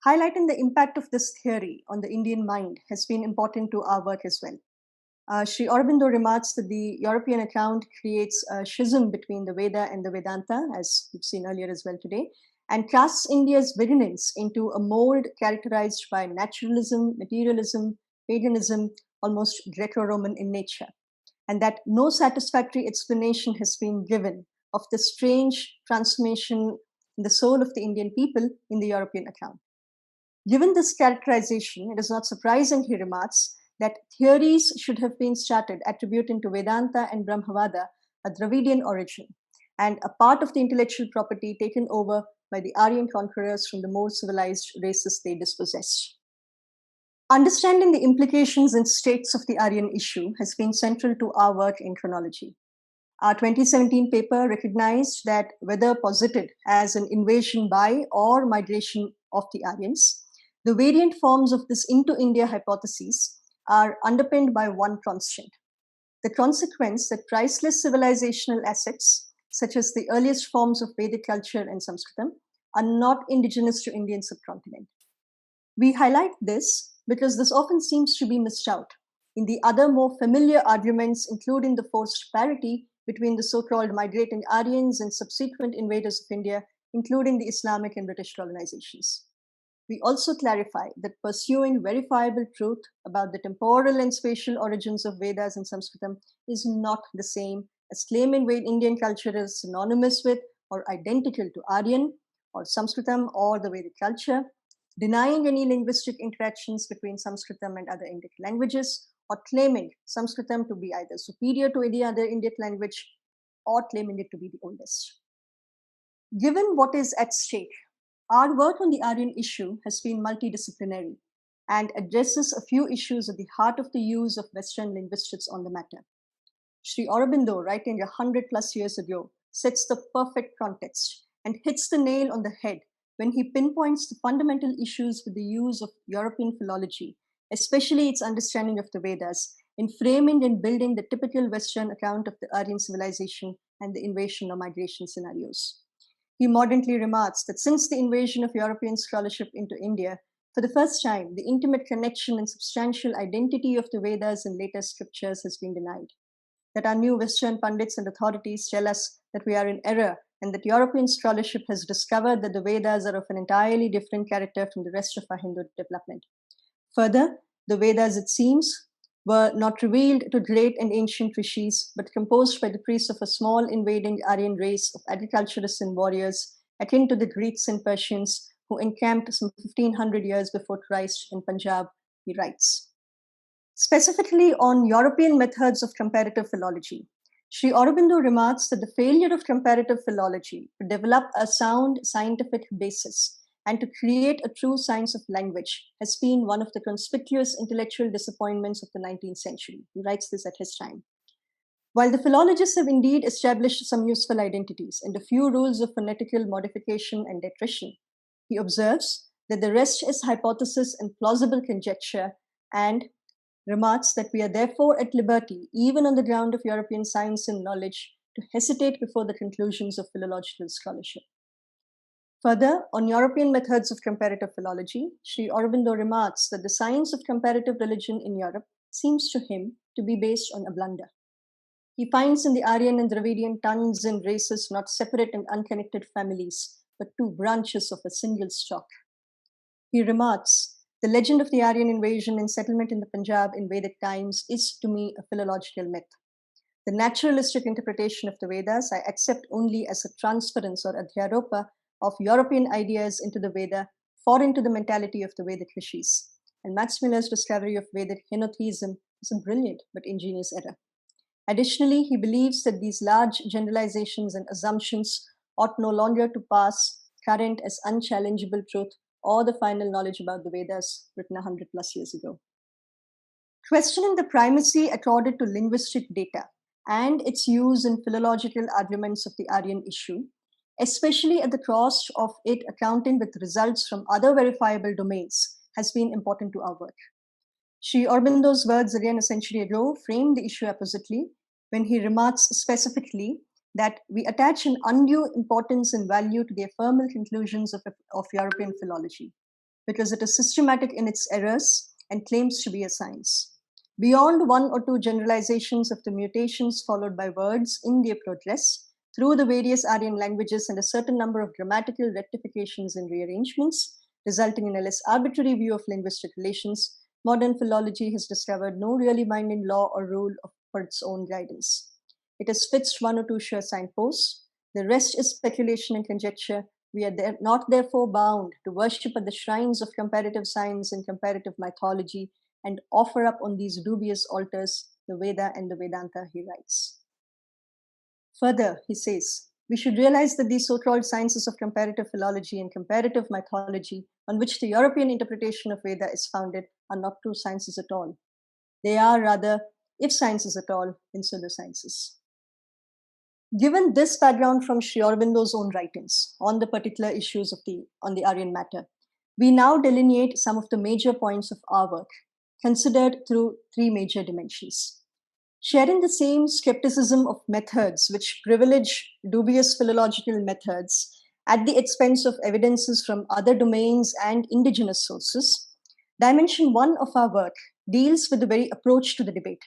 Highlighting the impact of this theory on the Indian mind has been important to our work as well. Sri Aurobindo remarks that the European account creates a schism between the Veda and the Vedanta, as we've seen earlier as well today, and casts India's vigilance into a mold characterized by naturalism, materialism, paganism, almost Greco-Roman in nature, and that no satisfactory explanation has been given of the strange transformation in the soul of the Indian people in the European account. Given this characterization, it is not surprising, he remarks, that theories should have been started attributing to Vedanta and Brahmavada a Dravidian origin, and a part of the intellectual property taken over by the Aryan conquerors from the more civilized races they dispossessed. Understanding the implications and states of the Aryan issue has been central to our work in chronology. Our 2017 paper recognized that whether posited as an invasion by or migration of the Aryans, the variant forms of this into India hypothesis are underpinned by one constant: the consequence that priceless civilizational assets, such as the earliest forms of Vedic culture and Sanskritam, are not indigenous to Indian subcontinent. We highlight this because this often seems to be missed out in the other more familiar arguments, including the forced parity between the so-called migrating Aryans and subsequent invaders of India, including the Islamic and British colonizations. We also clarify that pursuing verifiable truth about the temporal and spatial origins of Vedas and Sanskritam is not the same as claiming Indian culture is synonymous with or identical to Aryan or Sanskritam or the Vedic culture, denying any linguistic interactions between Sanskritam and other Indic languages, or claiming Sanskritam to be either superior to any other Indic language or claiming it to be the oldest. Given what is at stake, our work on the Aryan issue has been multidisciplinary and addresses a few issues at the heart of the use of Western linguistics on the matter. Sri Aurobindo, writing 100+ years ago, sets the perfect context and hits the nail on the head when he pinpoints the fundamental issues with the use of European philology, especially its understanding of the Vedas, in framing and building the typical Western account of the Aryan civilization and the invasion or migration scenarios. He mordantly remarks that since the invasion of European scholarship into India, for the first time, the intimate connection and substantial identity of the Vedas and later scriptures has been denied. That our new Western pundits and authorities tell us that we are in error and that European scholarship has discovered that the Vedas are of an entirely different character from the rest of our Hindu development. Further, the Vedas, it seems, were not revealed to great and ancient rishis, but composed by the priests of a small invading Aryan race of agriculturists and warriors, akin to the Greeks and Persians who encamped some 1500 years before Christ in Punjab, he writes. Specifically on European methods of comparative philology, Sri Aurobindo remarks that the failure of comparative philology to develop a sound scientific basis and to create a true science of language has been one of the conspicuous intellectual disappointments of the 19th century. He writes this at his time. While the philologists have indeed established some useful identities and a few rules of phonetical modification and attrition, he observes that the rest is hypothesis and plausible conjecture, and remarks that we are therefore at liberty, even on the ground of European science and knowledge, to hesitate before the conclusions of philological scholarship. Further, on European methods of comparative philology, Sri Aurobindo remarks that the science of comparative religion in Europe seems to him to be based on a blunder. He finds in the Aryan and Dravidian tongues and races not separate and unconnected families, but two branches of a single stock. He remarks, the legend of the Aryan invasion and settlement in the Punjab in Vedic times is to me a philological myth. The naturalistic interpretation of the Vedas I accept only as a transference or adhyaropa of European ideas into the Veda, foreign to the mentality of the Vedic rishis. And Max Muller's discovery of Vedic henotheism is a brilliant but ingenious error. Additionally, he believes that these large generalizations and assumptions ought no longer to pass current as unchallengeable truth or the final knowledge about the Vedas written 100+ years ago. Questioning the primacy accorded to linguistic data and its use in philological arguments of the Aryan issue, especially at the cost of it accounting with results from other verifiable domains, has been important to our work. Sri Aurobindo's words again a century ago framed the issue appositely when he remarks specifically that we attach an undue importance and value to the ephemeral conclusions of European philology, because it is systematic in its errors and claims to be a science. Beyond one or two generalizations of the mutations followed by words in their progress through the various Aryan languages and a certain number of grammatical rectifications and rearrangements, resulting in a less arbitrary view of linguistic relations, modern philology has discovered no really binding law or rule for its own guidance. It has fixed one or two sure signposts. The rest is speculation and conjecture. We are not therefore bound to worship at the shrines of comparative science and comparative mythology and offer up on these dubious altars the Veda and the Vedanta, he writes. Further, he says, we should realize that these so-called sciences of comparative philology and comparative mythology on which the European interpretation of Veda is founded are not true sciences at all. They are rather, if sciences at all, then pseudosciences. Given this background from Sri Aurobindo's own writings on the particular issues on the Aryan matter, we now delineate some of the major points of our work, considered through three major dimensions. Sharing the same skepticism of methods which privilege dubious philological methods at the expense of evidences from other domains and indigenous sources, dimension one of our work deals with the very approach to the debate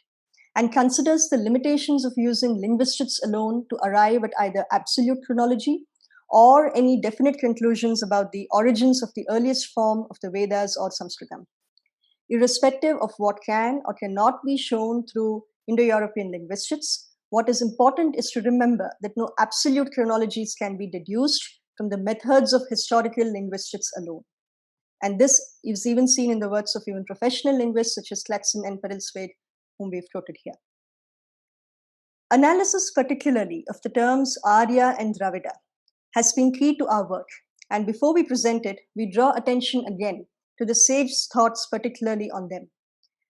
and considers the limitations of using linguistics alone to arrive at either absolute chronology or any definite conclusions about the origins of the earliest form of the Vedas or Sanskritam. Irrespective of what can or cannot be shown through Indo-European linguistics, what is important is to remember that no absolute chronologies can be deduced from the methods of historical linguistics alone. And this is even seen in the works of even professional linguists such as Claxon and Perelswede, whom we've quoted here. Analysis, particularly of the terms Arya and Dravida, has been key to our work. And before we present it, we draw attention again to the sage's thoughts, particularly on them,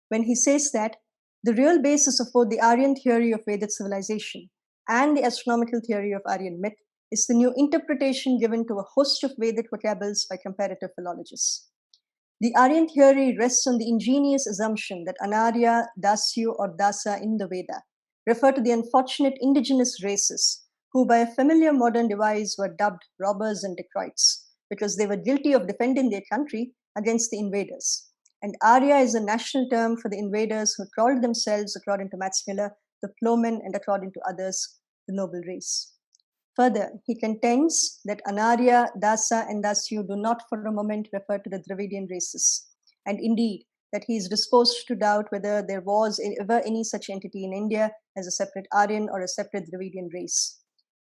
when he says that the real basis of both the Aryan theory of Vedic civilization and the astronomical theory of Aryan myth is the new interpretation given to a host of Vedic vocables by comparative philologists. The Aryan theory rests on the ingenious assumption that Anarya, Dasyu, or Dasa in the Veda refer to the unfortunate indigenous races who, by a familiar modern device, were dubbed robbers and dacoits because they were guilty of defending their country against the invaders. And Arya is a national term for the invaders who called themselves, according to Max Miller, the plowmen, and according to others, the noble race. Further, he contends that Anarya, Dasa, and Dasyu do not for a moment refer to the Dravidian races, and indeed that he is disposed to doubt whether there was ever any such entity in India as a separate Aryan or a separate Dravidian race.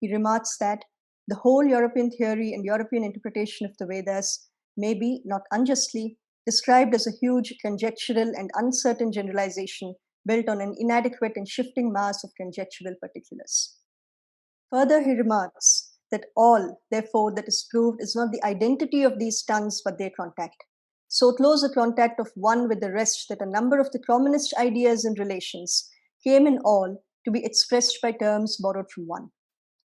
He remarks that the whole European theory and European interpretation of the Vedas may be, not unjustly, described as a huge, conjectural, and uncertain generalization built on an inadequate and shifting mass of conjectural particulars. Further, he remarks that all, therefore, that is proved is not the identity of these tongues but their contact. So close a contact of one with the rest that a number of the commonest ideas and relations came in all to be expressed by terms borrowed from one.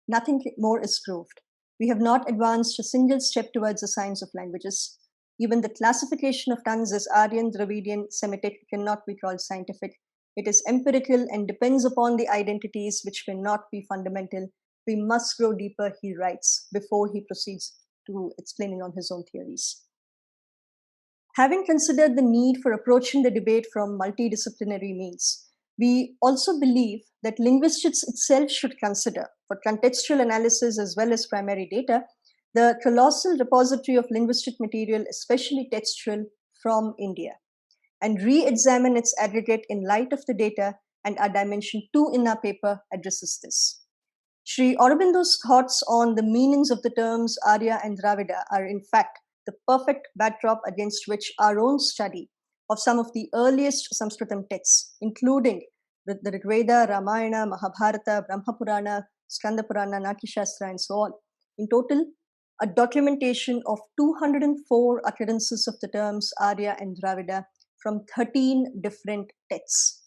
Nothing more is proved. We have not advanced a single step towards the science of languages. Even the classification of tongues as Aryan, Dravidian, Semitic cannot be called scientific. It is empirical and depends upon the identities which cannot be fundamental. We must grow deeper, he writes, before he proceeds to explaining on his own theories. Having considered the need for approaching the debate from multidisciplinary means, we also believe that linguistics itself should consider, for contextual analysis as well as primary data, the colossal repository of linguistic material, especially textual, from India, and re-examine its aggregate in light of the data, and our dimension 2 in our paper addresses this. Sri Aurobindo's thoughts on the meanings of the terms Arya and Dravida are in fact the perfect backdrop against which our own study of some of the earliest Sanskritam texts, including the Rigveda, Ramayana, Mahabharata, Brahma Purana, Skanda Purana, Nakishastra, and so on. In total, a documentation of 204 occurrences of the terms Arya and Dravida from 13 different texts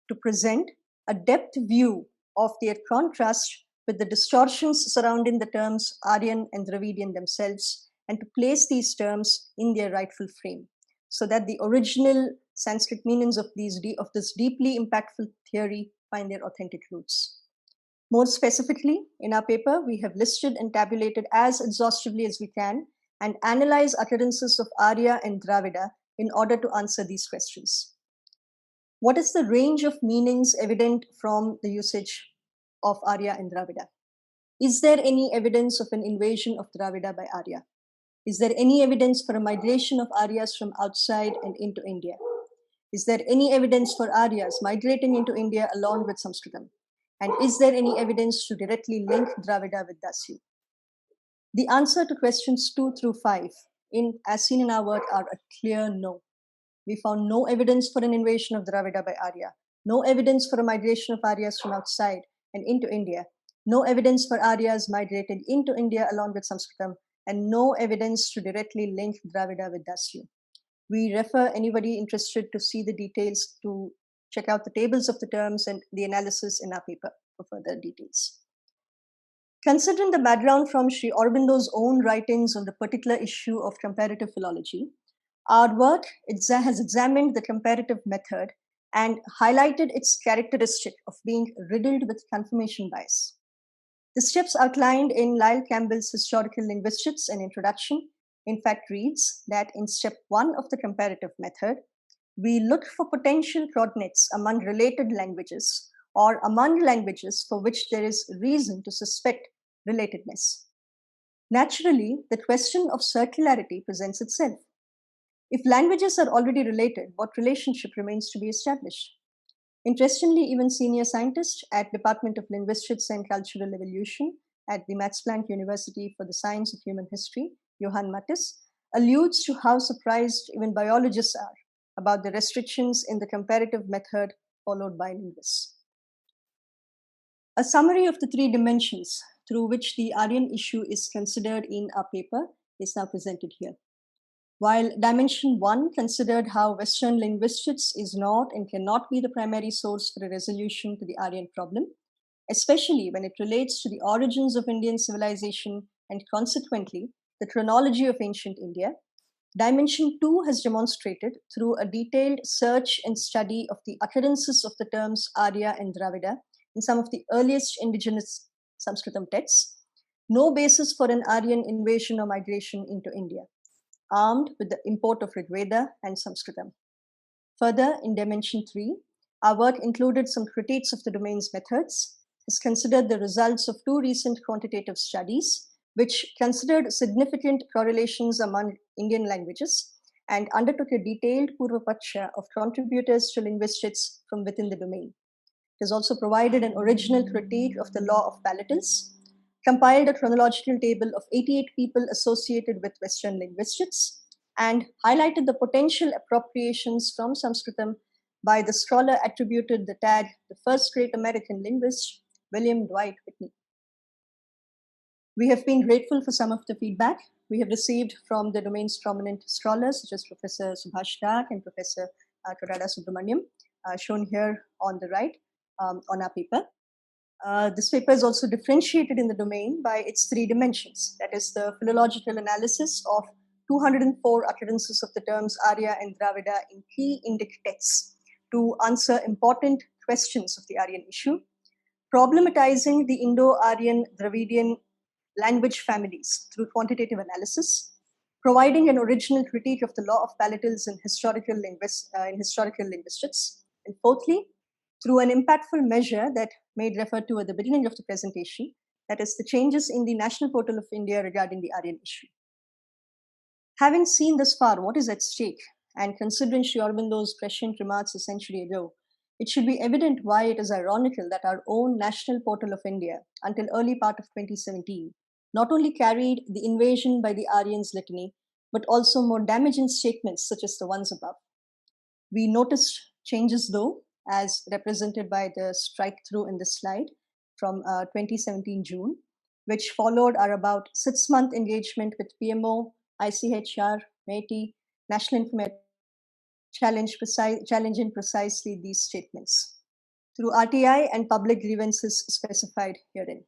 to present a depth view of their contrast with the distortions surrounding the terms Aryan and Dravidian themselves, and to place these terms in their rightful frame, so that the original Sanskrit meanings of this deeply impactful theory find their authentic roots. More specifically, in our paper, we have listed and tabulated as exhaustively as we can and analyze occurrences of Arya and Dravida in order to answer these questions. What is the range of meanings evident from the usage of Arya and Dravida? Is there any evidence of an invasion of Dravida by Arya? Is there any evidence for a migration of Aryas from outside and into India? Is there any evidence for Aryas migrating into India along with Sanskritam? And is there any evidence to directly link Dravida with Dasyu? The answer to questions 2 through 5, as seen in our work, are a clear no. We found no evidence for an invasion of Dravida by Arya, no evidence for a migration of Aryas from outside and into India, no evidence for Aryas migrating into India along with Sanskritam, and no evidence to directly link Dravida with Dasyu. We refer anybody interested to see the details to check out the tables of the terms and the analysis in our paper for further details. Considering the background from Sri Aurobindo's own writings on the particular issue of comparative philology, our work has examined the comparative method and highlighted its characteristic of being riddled with confirmation bias. The steps outlined in Lyle Campbell's Historical Linguistics and Introduction in fact reads that in step 1 of the comparative method, we look for potential coordinates among related languages or among languages for which there is reason to suspect relatedness. Naturally, the question of circularity presents itself. If languages are already related, what relationship remains to be established? Interestingly, even senior scientist at Department of Linguistics and Cultural Evolution at the Max Planck University for the Science of Human History, Johann Mattis, alludes to how surprised even biologists are about the restrictions in the comparative method followed by linguists. A summary of the three dimensions through which the Aryan issue is considered in our paper is now presented here. While dimension 1 considered how Western linguistics is not and cannot be the primary source for a resolution to the Aryan problem, especially when it relates to the origins of Indian civilization and consequently the chronology of ancient India, dimension 2 has demonstrated through a detailed search and study of the occurrences of the terms Arya and Dravida in some of the earliest indigenous Sanskritam texts, no basis for an Aryan invasion or migration into India, armed with the import of Rigveda and Sanskritam. Further, in dimension 3, our work included some critiques of the domain's methods, has considered the results of two recent quantitative studies, which considered significant correlations among Indian languages and undertook a detailed Purvapaksha of contributors to linguistics from within the domain. It has also provided an original critique of the law of palatals, compiled a chronological table of 88 people associated with Western linguistics, and highlighted the potential appropriations from Sanskritam by the scholar attributed the tag the first great American linguist, William Dwight Whitney. We have been grateful for some of the feedback we have received from the domain's prominent scholars, such as Professor Subhash Dak and Professor Torada Subramaniam, shown here on the right on our paper. This paper is also differentiated in the domain by its three dimensions, that is the philological analysis of 204 occurrences of the terms Arya and Dravida in key Indic texts to answer important questions of the Aryan issue, problematizing the Indo-Aryan Dravidian language families through quantitative analysis, providing an original critique of the law of palatals in historical linguistics, and fourthly, through an impactful measure that made referred to at the beginning of the presentation, that is the changes in the National Portal of India regarding the Aryan issue. Having seen thus far what is at stake, and considering Sri Aurobindo's prescient remarks a century ago, it should be evident why it is ironical that our own National Portal of India, until early part of 2017, not only carried the invasion by the Aryans litany, but also more damaging statements such as the ones above. We noticed changes though, as represented by the strike through in this slide from 2017 June, which followed our about 6-month engagement with PMO, ICHR, METI, National Information challenging precisely these statements through RTI and public grievances specified herein.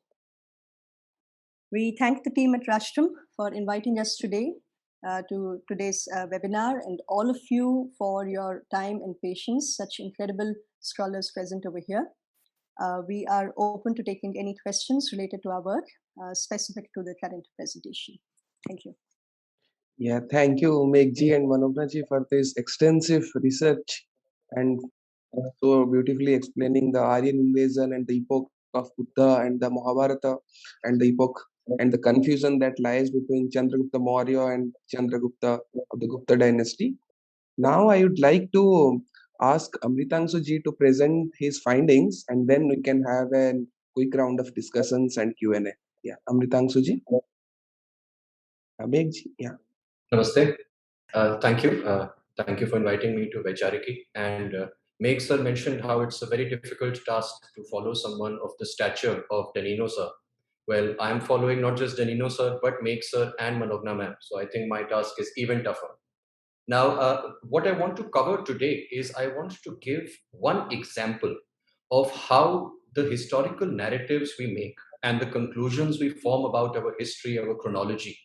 We thank the team at Rashtam for inviting us today to today's webinar, and all of you for your time and patience, such incredible scholars present over here. We are open to taking any questions related to our work, specific to the current presentation. Thank you. Yeah, thank you, Meghji and Manognaji, for this extensive research and so beautifully explaining the Aryan invasion and the epoch of Buddha and the Mahabharata and the epoch and the confusion that lies between Chandragupta Maurya and Chandragupta of the Gupta dynasty. Now I would like to ask Amritangshu ji to present his findings, and then we can have a quick round of discussions and Q&A. Yeah, Amritangshu ji. Meghji, yeah. Namaste. Thank you. Thank you for inviting me to Vaichariki. And Megh sir mentioned how it's a very difficult task to follow someone of the stature of Danino sir. Well, I'm following not just Danino sir, but Megh sir and Manogna ma'am. So I think my task is even tougher. Now, what I want to cover today is I want to give one example of how the historical narratives we make and the conclusions we form about our history, our chronology,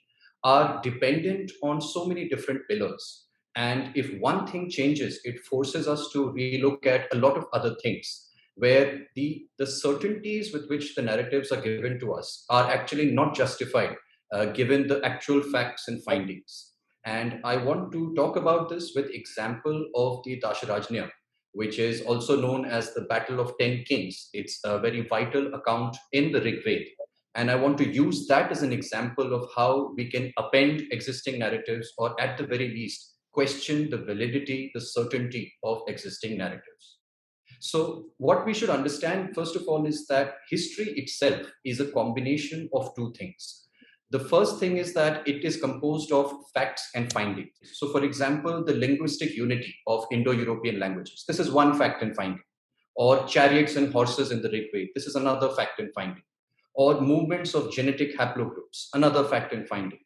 are dependent on so many different pillars. And if one thing changes, it forces us to relook at a lot of other things, where the certainties with which the narratives are given to us are actually not justified, given the actual facts and findings. And I want to talk about this with example of the Dasharajnya, which is also known as the Battle of 10 Kings. It's a very vital account in the Rig Veda. And I want to use that as an example of how we can append existing narratives, or at the very least, question the validity, the certainty of existing narratives. So what we should understand, first of all, is that history itself is a combination of two things. The first thing is that it is composed of facts and findings. So for example, the linguistic unity of Indo-European languages. This is one fact and finding. or chariots and horses in the Rig Veda. This is another fact and finding. Or movements of genetic haplogroups, another fact and finding.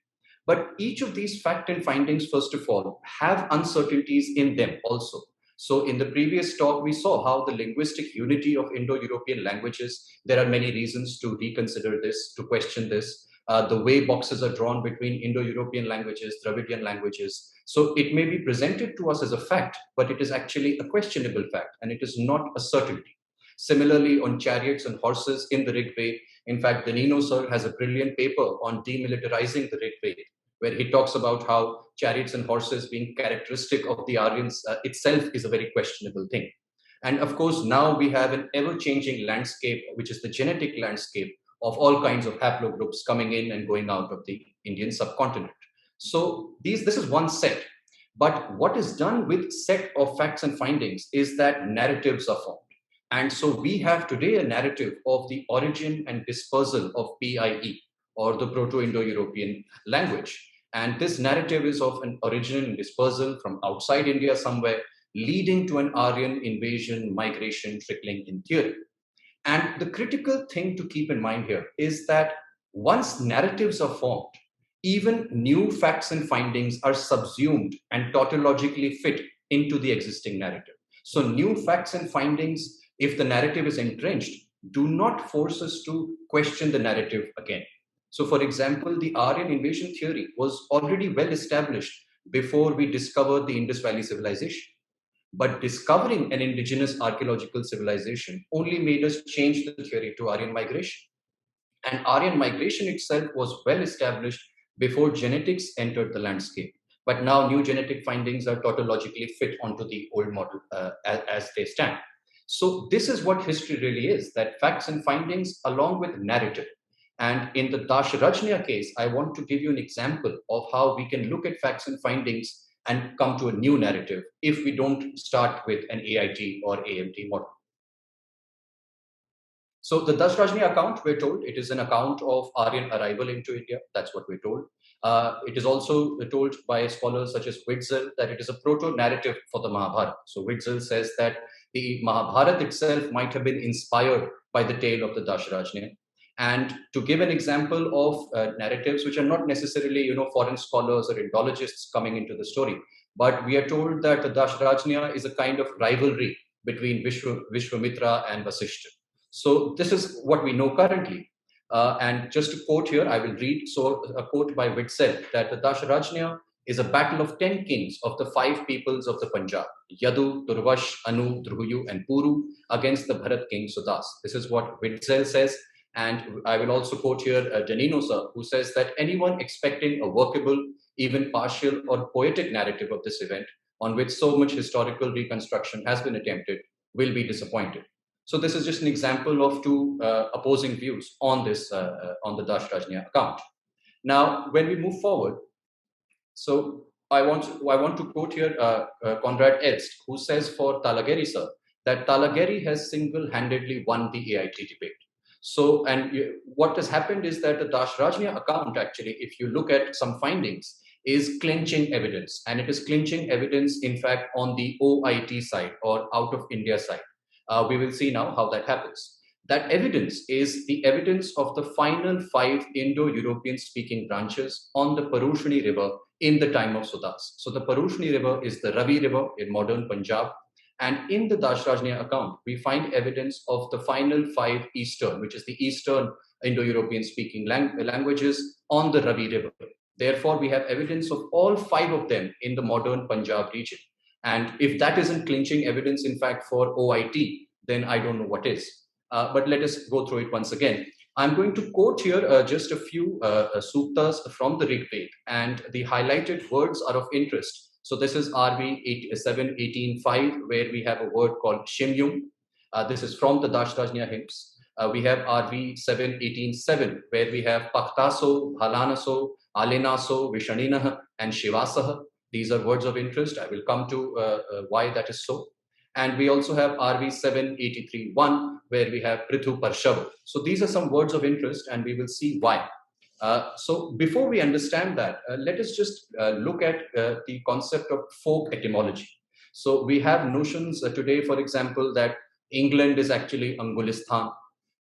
But each of these fact and findings, first of all, have uncertainties in them also. So in the previous talk, we saw how the linguistic unity of Indo-European languages, there are many reasons to reconsider this, to question this. The way boxes are drawn between Indo-European languages, Dravidian languages. So it may be presented to us as a fact, but it is actually a questionable fact, and it is not a certainty. Similarly, on chariots and horses in the Rig Veda, in fact, Danino sir has a brilliant paper on demilitarizing the Rig Veda, where he talks about how chariots and horses being characteristic of the Aryans itself is a very questionable thing. And of course, now we have an ever-changing landscape, which is the genetic landscape of all kinds of haplogroups coming in and going out of the Indian subcontinent. So this is one set. But what is done with set of facts and findings is that narratives are formed. And so we have today a narrative of the origin and dispersal of PIE, or the Proto-Indo-European language. And this narrative is of an origin and dispersal from outside India somewhere, leading to an Aryan invasion, migration, trickling in theory. And the critical thing to keep in mind here is that once narratives are formed, even new facts and findings are subsumed and tautologically fit into the existing narrative. So new facts and findings, if the narrative is entrenched, do not force us to question the narrative again. So for example, the Aryan invasion theory was already well established before we discovered the Indus Valley civilization. But discovering an indigenous archaeological civilization only made us change the theory to Aryan migration. And Aryan migration itself was well established before genetics entered the landscape. But now new genetic findings are tautologically fit onto the old model as they stand. So this is what history really is, that facts and findings along with narrative. And in the Dashrajnya case, I want to give you an example of how we can look at facts and findings and come to a new narrative if we don't start with an AIT or AMT model. So the Dashrajnya account, we're told, it is an account of Aryan arrival into India. That's what we're told. It is also told by scholars such as Witzel that it is a proto-narrative for the Mahabharata. So Witzel says that the Mahabharata itself might have been inspired by the tale of the Dashrajnya. And to give an example of narratives which are not necessarily, foreign scholars or Indologists coming into the story, but we are told that the Dashrajnya is a kind of rivalry between Vishwamitra and Vasishtha. So this is what we know currently. And just to quote here, I will read a quote by Witzel that the Dashrajnya is a battle of 10 kings of the 5 peoples of the Punjab, Yadu, Durvash, Anu, Druhuyu, and Puru, against the Bharat king Sudas. This is what Witzel says. And I will also quote here Danino sir, who says that anyone expecting a workable, even partial or poetic narrative of this event, on which so much historical reconstruction has been attempted, will be disappointed. So this is just an example of two opposing views on this, on the Dashrajnya account. Now, when we move forward, so I want to quote here Konrad Edst, who says for Talageri sir, that Talageri has single-handedly won the AIT debate. So, and what has happened is that the Dashrajnya account, actually, if you look at some findings, is clinching evidence. And it is clinching evidence, in fact, on the OIT side or out of India side. We will see now how that happens. That evidence is the evidence of the final 5 Indo-European speaking branches on the Parushni River in the time of Sudas. So the Parushni River is the Ravi River in modern Punjab. And in the Dashrajnya account, we find evidence of the final 5 Eastern, which is the Eastern Indo-European speaking languages on the Ravi River. Therefore, we have evidence of all 5 of them in the modern Punjab region. And if that isn't clinching evidence, in fact, for OIT, then I don't know what is. But let us go through it once again. I'm going to quote here just a few suktas from the Rig Veda, and the highlighted words are of interest. So this is RV 7.18.5, where we have a word called Shimyum. This is from the Dashrajnya hymns. We have RV 7.18.7, where we have Paktaso, Bhalanaso, Alenaso, Vishaninaha, and Shivasaha. These are words of interest. I will come to why that is so. And we also have RV 7.83.1, where we have Prithu Parshava. So these are some words of interest, and we will see why. So before we understand that, let us just look at the concept of folk etymology. So we have notions today, for example, that England is actually Angulistan,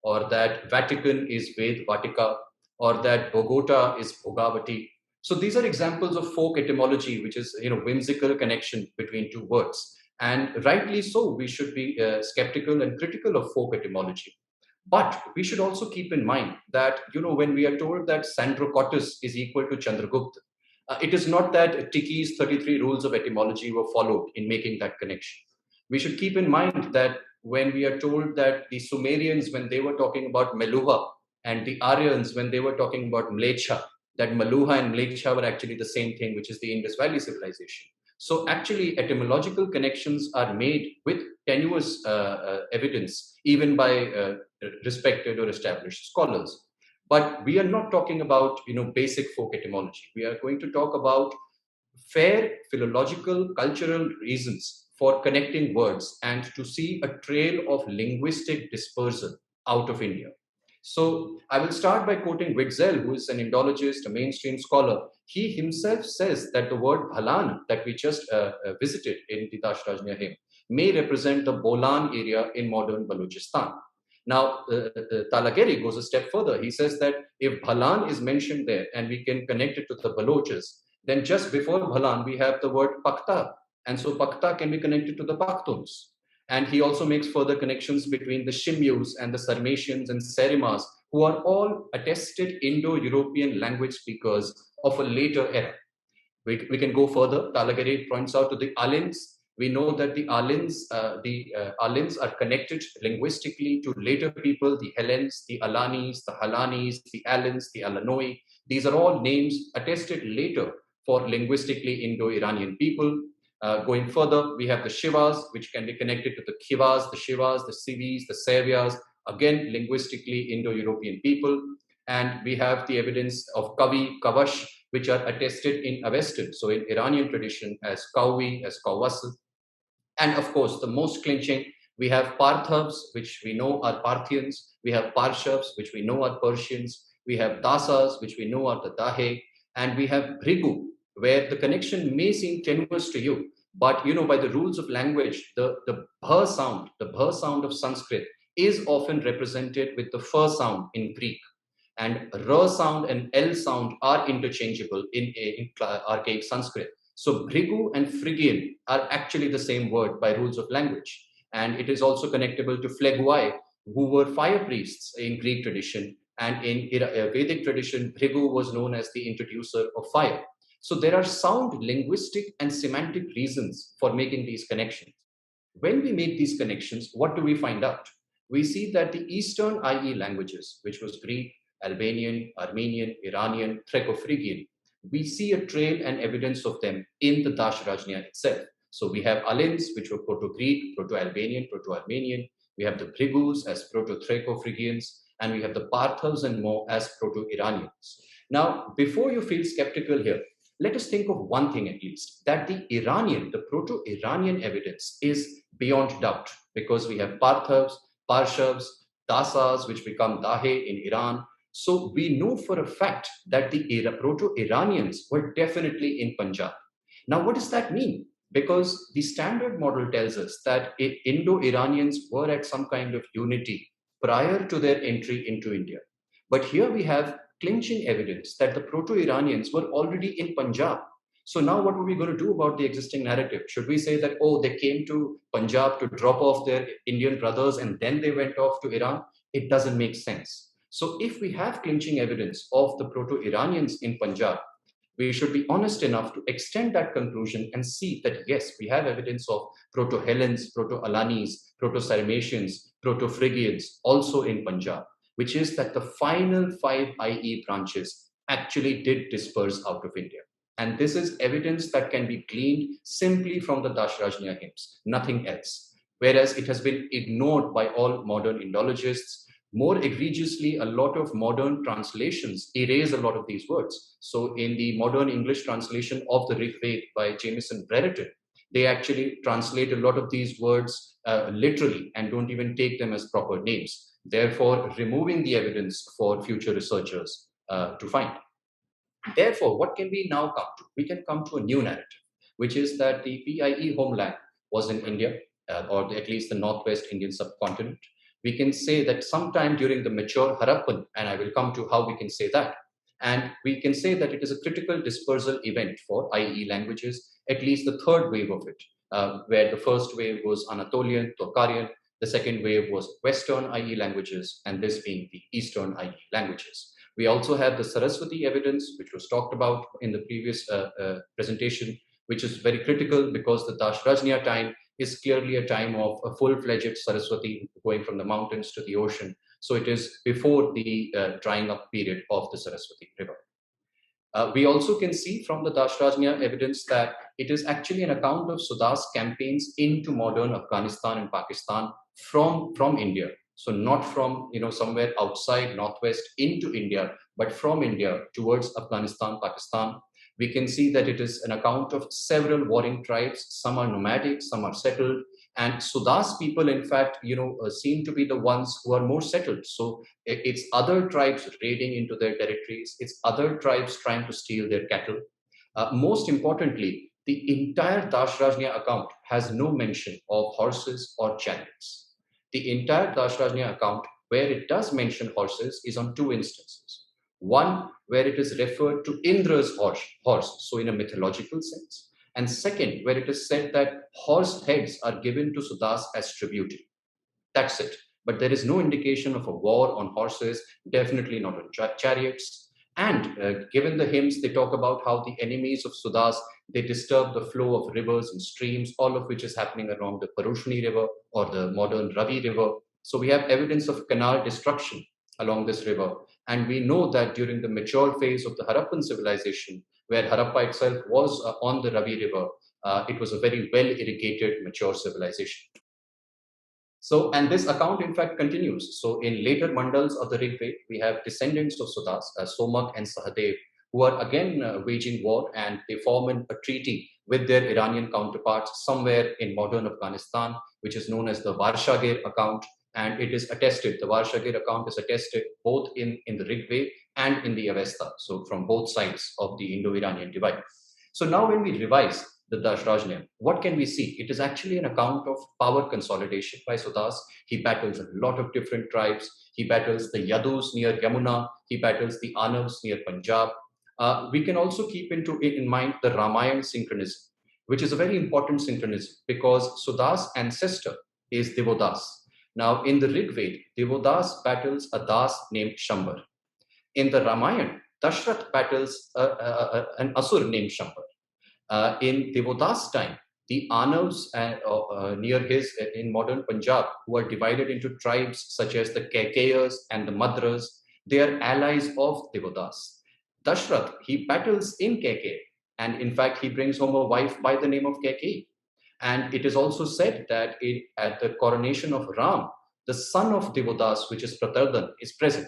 or that Vatican is Ved Vatica, or that Bogota is Bhogavati. So these are examples of folk etymology, which is whimsical connection between two words. And rightly so, we should be skeptical and critical of folk etymology. But we should also keep in mind that when we are told that Sandrocotus is equal to Chandragupta, it is not that Tiki's 33 rules of etymology were followed in making that connection. We should keep in mind that when we are told that the Sumerians, when they were talking about Meluha, and the Aryans, when they were talking about Mlecha, that Maluha and Mlecha were actually the same thing, which is the Indus Valley civilization. So actually, etymological connections are made with tenuous evidence, even by respected or established scholars. But we are not talking about basic folk etymology. We are going to talk about fair philological, cultural reasons for connecting words and to see a trail of linguistic dispersal out of India. So I will start by quoting Witzel, who is an Indologist, a mainstream scholar. He himself says that the word Bhalan that we just visited in the Dashrajnya hymn may represent the Bolan area in modern Balochistan. Now, Talageri goes a step further. He says that if Bhalan is mentioned there and we can connect it to the Baloches, then just before Bhalan, we have the word Pakta. And so Pakta can be connected to the Pakhtuns. And he also makes further connections between the Shimyus and the Sarmatians and Serimas, who are all attested Indo-European language speakers of a later era. We can go further. Talageri points out to the Alins. We know that the Alins are connected linguistically to later people, the Hellenes, the Alanis, the Halanis, the Alans, the Alanoi. These are all names attested later for linguistically Indo-Iranian people. Going further, we have the Shivas, which can be connected to the Khivas, the Shivas, the Sivis, the Savyas, again, linguistically Indo-European people. And we have the evidence of Kavi, Kavash, which are attested in Avestan, so in Iranian tradition as Kawi, as Kawasl. And of course, the most clinching, we have Parthavs, which we know are Parthians. We have Parshavs, which we know are Persians. We have Dasas, which we know are the Dahe. And we have Bhrigu, where the connection may seem tenuous to you, but by the rules of language, the bha sound of Sanskrit is often represented with the fa sound in Greek, and ra sound and l sound are interchangeable in archaic Sanskrit. So Bhrigu and Phrygian are actually the same word by rules of language, and it is also connectable to Phleguai, who were fire priests in Greek tradition, and in Vedic tradition, Bhrigu was known as the introducer of fire. So there are sound, linguistic, and semantic reasons for making these connections. When we make these connections, what do we find out? We see that the Eastern IE languages, which was Greek, Albanian, Armenian, Iranian, Thraco-Phrygian, we see a trail and evidence of them in the Dashrajnya itself. So we have Alins, which were Proto-Greek, Proto-Albanian, Proto-Armenian. We have the Bhrigus as Proto-Thraco-Phrygians, and we have the Parthavs and more as Proto-Iranians. Now, before you feel skeptical here, let us think of one thing at least, that the Proto-Iranian evidence is beyond doubt, because we have Parthavs, Parshavs, Dasas, which become Dahe in Iran. So we know for a fact that the Proto-Iranians were definitely in Punjab. Now, what does that mean? Because the standard model tells us that Indo-Iranians were at some kind of unity prior to their entry into India. But here we have clinching evidence that the Proto-Iranians were already in Punjab. So now what are we going to do about the existing narrative? Should we say that, oh, they came to Punjab to drop off their Indian brothers and then they went off to Iran? It doesn't make sense. So if we have clinching evidence of the Proto-Iranians in Punjab, we should be honest enough to extend that conclusion and see that, yes, we have evidence of Proto-Hellenes, Proto-Alanis, Proto-Sarmatians, Proto-Phrygians also in Punjab, which is that the final 5 IE branches actually did disperse out of India. And this is evidence that can be gleaned simply from the Dashrajnya hymns, nothing else. Whereas it has been ignored by all modern Indologists. More egregiously, a lot of modern translations erase a lot of these words. So in the modern English translation of the Rig Veda by Jameson Brereton, they actually translate a lot of these words literally and don't even take them as proper names, therefore removing the evidence for future researchers to find. Therefore, what can we now come to? We can come to a new narrative, which is that the PIE homeland was in India, or at least the northwest Indian subcontinent. We can say that sometime during the mature Harappan, and I will come to how we can say that, and we can say that it is a critical dispersal event for IE languages, at least the third wave of it, where the first wave was Anatolian, Tocharian, the second wave was Western IE languages, and this being the Eastern IE languages. We also have the Saraswati evidence, which was talked about in the previous presentation, which is very critical because the Dashrajnya time is clearly a time of a full-fledged Saraswati going from the mountains to the ocean. So it is before the drying up period of the Saraswati river. We also can see from the Dashrajnya evidence that it is actually an account of Sudas campaigns into modern Afghanistan and Pakistan from India. So not from somewhere outside northwest into India, but from India towards Afghanistan, Pakistan. We can see that it is an account of several warring tribes. Some are nomadic, some are settled. And Sudas people, in fact, seem to be the ones who are more settled. So it's other tribes raiding into their territories. It's other tribes trying to steal their cattle. Most importantly, the entire Dashrajnya account has no mention of horses or chariots. The entire Dashrajnya account, where it does mention horses, is on two instances. One, where it is referred to Indra's horse, so in a mythological sense. And second, where it is said that horse heads are given to Sudas as tribute. That's it. But there is no indication of a war on horses, definitely not on chariots. And given the hymns, they talk about how the enemies of Sudas, they disturb the flow of rivers and streams, all of which is happening along the Parushni River or the modern Ravi River. So we have evidence of canal destruction along this river. And we know that during the mature phase of the Harappan civilization, where Harappa itself was on the Ravi River, it was a very well-irrigated, mature civilization. So, and this account in fact continues. So in later mandals of the Rig Veda, we have descendants of Sudas, Somak and Sahadev, who are again waging war, and they form a treaty with their Iranian counterparts somewhere in modern Afghanistan, which is known as the Varshagir account. And it is attested, the Varshagir account is attested both in the Rig Veda and in the Avesta, so from both sides of the Indo-Iranian divide. So now when we revise the Dashrajnya, what can we see? It is actually an account of power consolidation by Sudas. He battles a lot of different tribes. He battles the Yadus near Yamuna. He battles the Anavs near Punjab. We can also keep in mind the Ramayana synchronism, which is a very important synchronism because Sudas' ancestor is Devodas. Now, in the Rig Veda, Devodas battles a Das named Shambar. In the Ramayana, Dashrath battles an Asur named Shambar. In Devodas' time, the Anavs near his in modern Punjab, who are divided into tribes such as the Kaikeyas and the Madras, they are allies of Devodas. Dashrath, he battles in Kaikey, and in fact, he brings home a wife by the name of Kaikey. And it is also said that at the coronation of Ram, the son of Devodas, which is Pratardan, is present.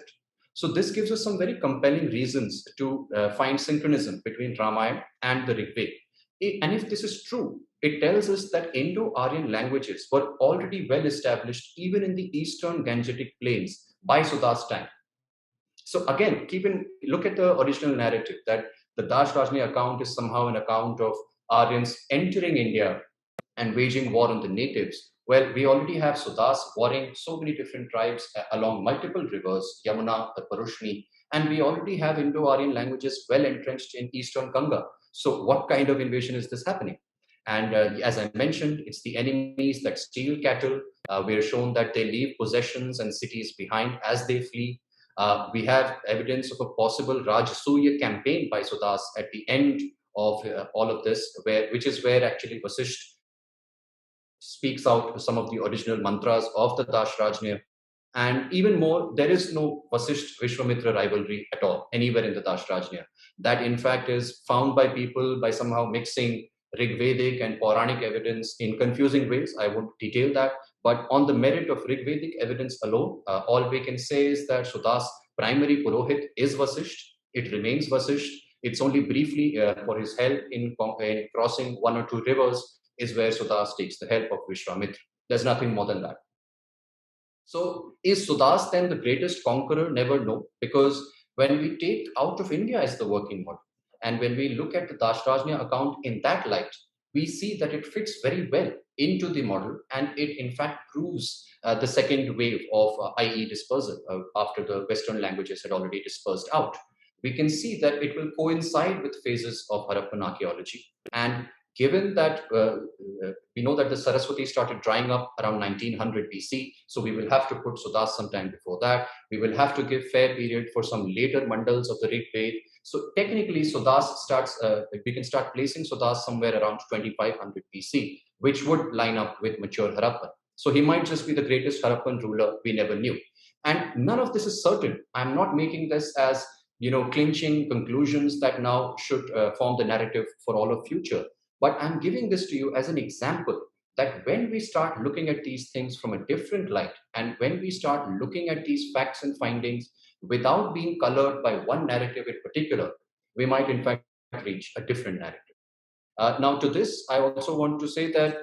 So this gives us some very compelling reasons to find synchronism between Ramayana and the Rig Veda. And if this is true, it tells us that Indo-Aryan languages were already well established even in the Eastern Gangetic plains by Sudas' time. So again, look at the original narrative that the Dashrajnya account is somehow an account of Aryans entering India and waging war on the natives. Well, we already have Sudas warring so many different tribes along multiple rivers, Yamuna, the Parushni, and we already have Indo-Aryan languages well entrenched in Eastern Ganga. So what kind of invasion is this happening? And as I mentioned, it's the enemies that steal cattle. We are shown that they leave possessions and cities behind as they flee. We have evidence of a possible Rajasuya campaign by Sudas at the end of all of this, which is where actually Vasisht speaks out some of the original mantras of the Dashrajnya. And even more, there is no Vasisht-Vishwamitra rivalry at all, anywhere in the Dashrajnya. That in fact is found by people by somehow mixing Rigvedic and Puranic evidence in confusing ways. I won't detail that. But on the merit of Rigvedic evidence alone, all we can say is that Sudas' primary Purohit is Vasisht. It remains Vasisht. It's only briefly for his help in crossing one or two rivers is where Sudas takes the help of Vishwamitra. There's nothing more than that. So is Sudas then the greatest conqueror? Never know, because when we take out of India as the working model, and when we look at the Dashrajnya account in that light, we see that it fits very well into the model, and it in fact proves the second wave of IE dispersal after the Western languages had already dispersed out. We can see that it will coincide with phases of Harappan archaeology. And given that we know that the Saraswati started drying up around 1900 BC, so we will have to put Sudas sometime before that. We will have to give fair period for some later mandals of the Rig Veda. So technically, Sudas starts, we can start placing Sudas somewhere around 2500 BC, which would line up with mature Harappan. So he might just be the greatest Harappan ruler we never knew. And none of this is certain. I'm not making this as clinching conclusions that now should form the narrative for all of future. But I'm giving this to you as an example that when we start looking at these things from a different light, and when we start looking at these facts and findings without being colored by one narrative in particular, we might in fact reach a different narrative. Now, to this, I also want to say that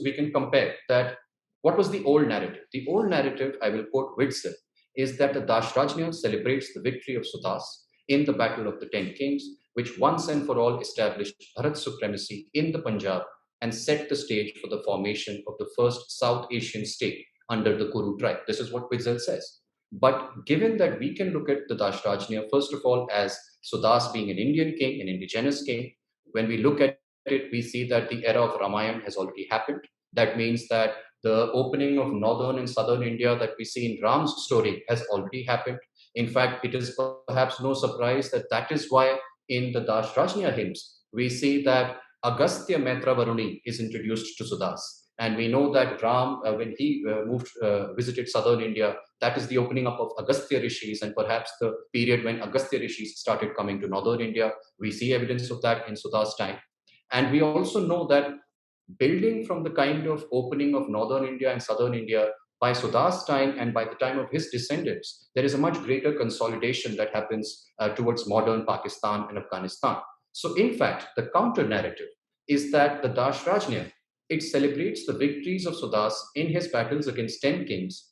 we can compare that what was the old narrative? The old narrative, I will quote Witzel, is that the Dashrajnya celebrates the victory of Sudas in the Battle of the Ten Kings, which once and for all established Bharat supremacy in the Punjab and set the stage for the formation of the first South Asian state under the Kuru tribe. This is what Witzel says. But given that we can look at the Dashrajnya, first of all, as Sudas being an Indian king, an indigenous king, when we look at it, we see that the era of Ramayana has already happened. That means that the opening of northern and southern India that we see in Ram's story has already happened. In fact, it is perhaps no surprise that that is why in the Dashrajnya hymns, we see that Agastya Maitra Varuni is introduced to Sudas. And we know that Ram, when he visited southern India, that is the opening up of Agastya Rishis, and perhaps the period when Agastya Rishis started coming to northern India. We see evidence of that in Sudas' time. And we also know that building from the kind of opening of northern India and southern India by Sudas' time and by the time of his descendants, there is a much greater consolidation that happens towards modern Pakistan and Afghanistan. So, in fact, the counter narrative is that the Dashrajnya, it celebrates the victories of Sudas in his battles against 10 kings,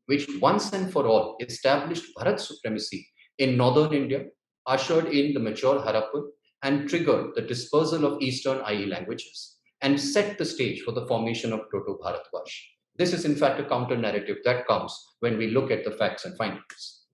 which once and for all established Bharat supremacy in northern India, ushered in the mature Harappan, and triggered the dispersal of Eastern IE languages, and set the stage for the formation of Proto-Bharatvash. This is in fact a counter narrative that comes when we look at the facts and findings.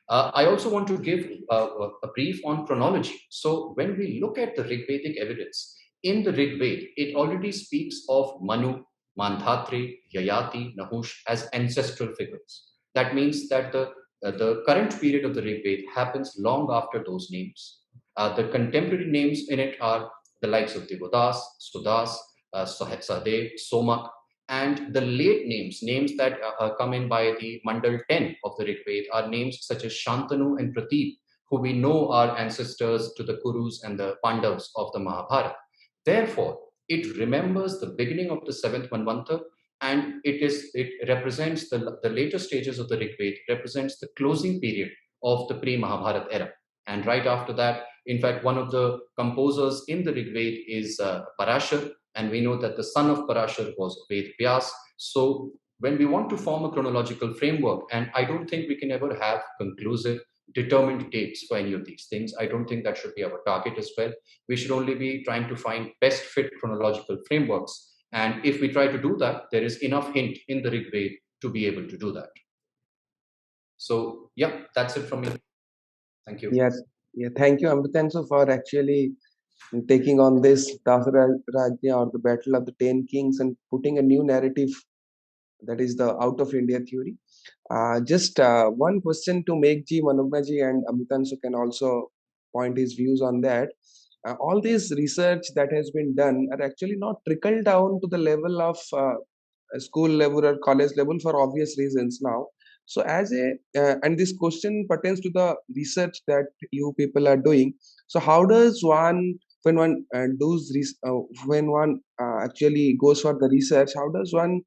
I also want to give a brief on chronology. So when we look at the Rigvedic evidence, in the Rig Veda, it already speaks of Manu, Mandhatri, Yayati, Nahush as ancestral figures. That means that the current period of the Rig Veda happens long after those names. The contemporary names in it are the likes of Devadas, Sudas, Sahadev, Somak, and the late names that come in by the Mandal 10 of the Rig Veda are names such as Shantanu and Prateep, who we know are ancestors to the Kurus and the Pandavas of the Mahabharata. Therefore, it remembers the beginning of the 7th Manvantara, and it represents the later stages of the Rig Veda, represents the closing period of the pre-Mahabharata era. And right after that, in fact, one of the composers in the Rig Veda is Parashar, and we know that the son of Parashar was Ved Vyas. So when we want to form a chronological framework, and I don't think we can ever have conclusive, determined dates for any of these things. I don't think that should be our target as well. We should only be trying to find best fit chronological frameworks. And if we try to do that, there is enough hint in the Rig Veda to be able to do that. So yeah, that's it from me. Thank you. Yes. Yeah, thank you, Amritansu, for actually taking on this Dasarajnya or the Battle of the Ten Kings and putting a new narrative, that is the out of India theory. Just one question to Meghji, Manognaji, and Amritansu can also point his views on that. All this research that has been done are actually not trickled down to the level of school level or college level for obvious reasons now. So as and this question pertains to the research that you people are doing. So how does one, when one actually goes for the research, how does one,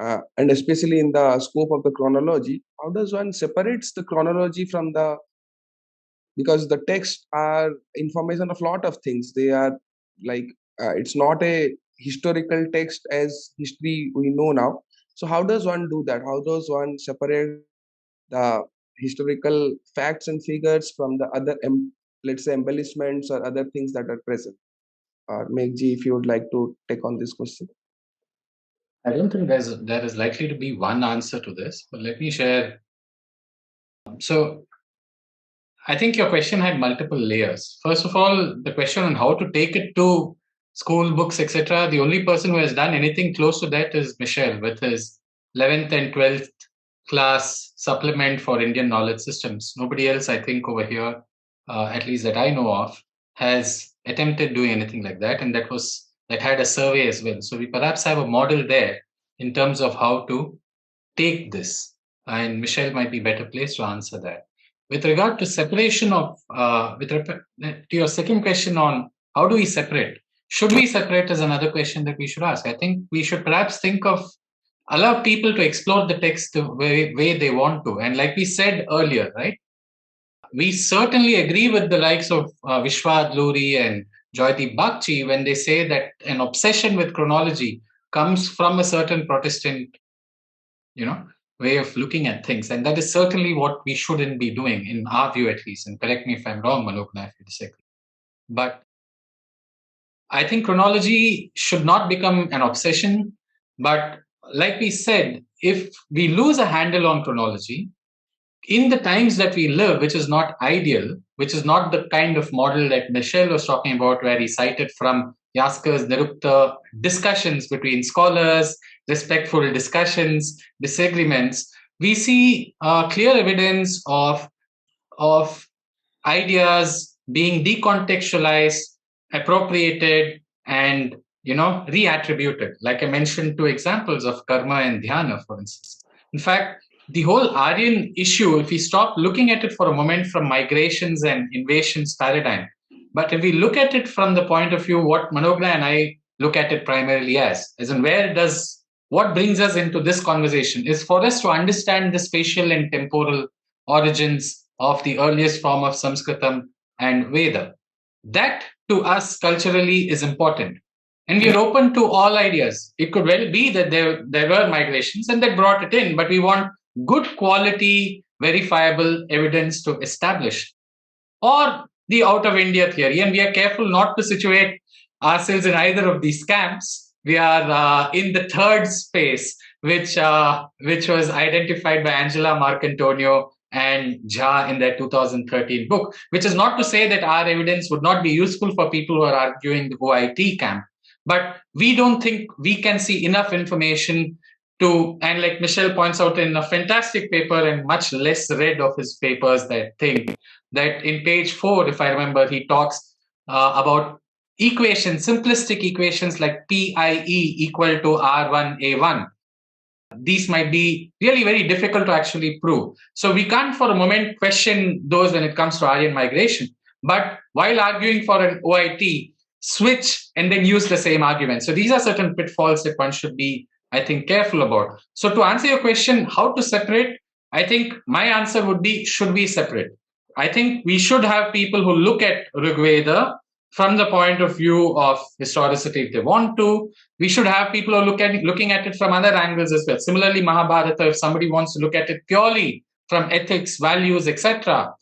and especially in the scope of the chronology, how does one separates the chronology from the, because the text are information of lot of things. They are like, it's not a historical text as history we know now. So how does one do that? How does one separate the historical facts and figures from the other, let's say, embellishments or other things that are present? Or Meghji, if you would like to take on this question. I don't think there is likely to be one answer to this, but let me share. So I think your question had multiple layers. First of all, the question on how to take it to school books, etc. The only person who has done anything close to that is Michel with his 11th and 12th class supplement for Indian knowledge systems. Nobody else, I think, over here, at least that I know of, has attempted doing anything like that, and that had a survey as well. So we perhaps have a model there in terms of how to take this, and Michel might be better placed to answer that. With regard to separation of, to your second question on how do we separate? Should we separate is another question that we should ask. I think we should perhaps think of allow people to explore the text the way they want to. And like we said earlier, right? We certainly agree with the likes of Vishwa Adluri and Joydeep Bagchi when they say that an obsession with chronology comes from a certain Protestant, way of looking at things. And that is certainly what we shouldn't be doing, in our view at least. And correct me if I'm wrong, Manogna, if you disagree. But I think chronology should not become an obsession. But like we said, if we lose a handle on chronology, in the times that we live, which is not ideal, which is not the kind of model that Michel was talking about, where he cited from Yaskar's Nirupta discussions between scholars, respectful discussions, disagreements, we see clear evidence of ideas being decontextualized, appropriated, and reattributed. Like I mentioned, two examples of karma and dhyana, for instance. In fact, the whole Aryan issue, if we stop looking at it for a moment from migrations and invasions paradigm, but if we look at it from the point of view what Manogna and I look at it primarily as in what brings us into this conversation is for us to understand the spatial and temporal origins of the earliest form of Sanskritam and Veda. That to us culturally is important. And we are open to all ideas. It could well be that there were migrations and that brought it in, but we want good quality, verifiable evidence to establish. Or the out of India theory. And we are careful not to situate ourselves in either of these camps. We are in the third space, which was identified by Angela Marcantonio and Jha in their 2013 book, which is not to say that our evidence would not be useful for people who are arguing the OIT camp. But we don't think we can see enough information to, and like Michel points out in a fantastic paper and much less read of his papers, that in page 4, if I remember, he talks about equations, simplistic equations like PIE equal to R1A1. These might be really very difficult to actually prove. So we can't for a moment question those when it comes to Aryan migration. But while arguing for an OIT, switch and then use the same argument. So these are certain pitfalls that one should be, I think, careful about. So to answer your question, how to separate, I think my answer would be, should we separate? I think we should have people who look at Rigveda from the point of view of historicity if they want to. We should have people who are looking at it from other angles as well. Similarly, Mahabharata, if somebody wants to look at it purely from ethics, values, etc.,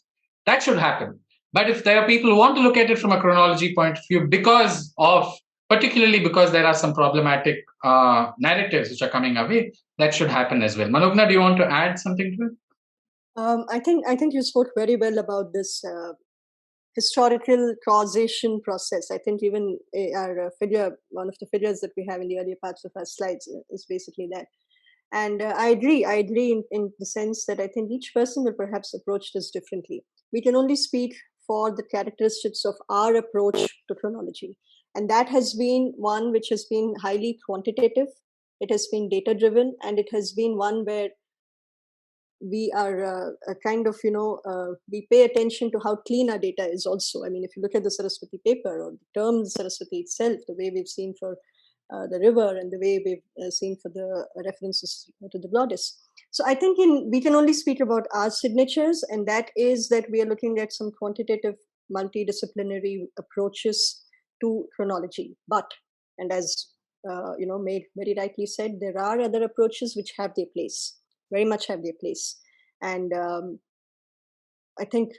that should happen. But if there are people who want to look at it from a chronology point of view, particularly because there are some problematic narratives which are coming away, that should happen as well. Manogna, do you want to add something to it? I think you spoke very well about this historical causation process. I think even our figure, one of the figures that we have in the earlier parts of our slides is basically that. And I agree in the sense that I think each person will perhaps approach this differently. We can only speak for the characteristics of our approach to chronology. And that has been one which has been highly quantitative. It has been data driven, and it has been one where we are we pay attention to how clean our data is also. I mean, if you look at the Saraswati paper or the term Saraswati itself, the way we've seen for the river and the way we've seen for the references to the goddess. So I think we can only speak about our signatures, and that is that we are looking at some quantitative multidisciplinary approaches to chronology. But, and as Meg very rightly said, there are other approaches which have their place, very much have their place. And I think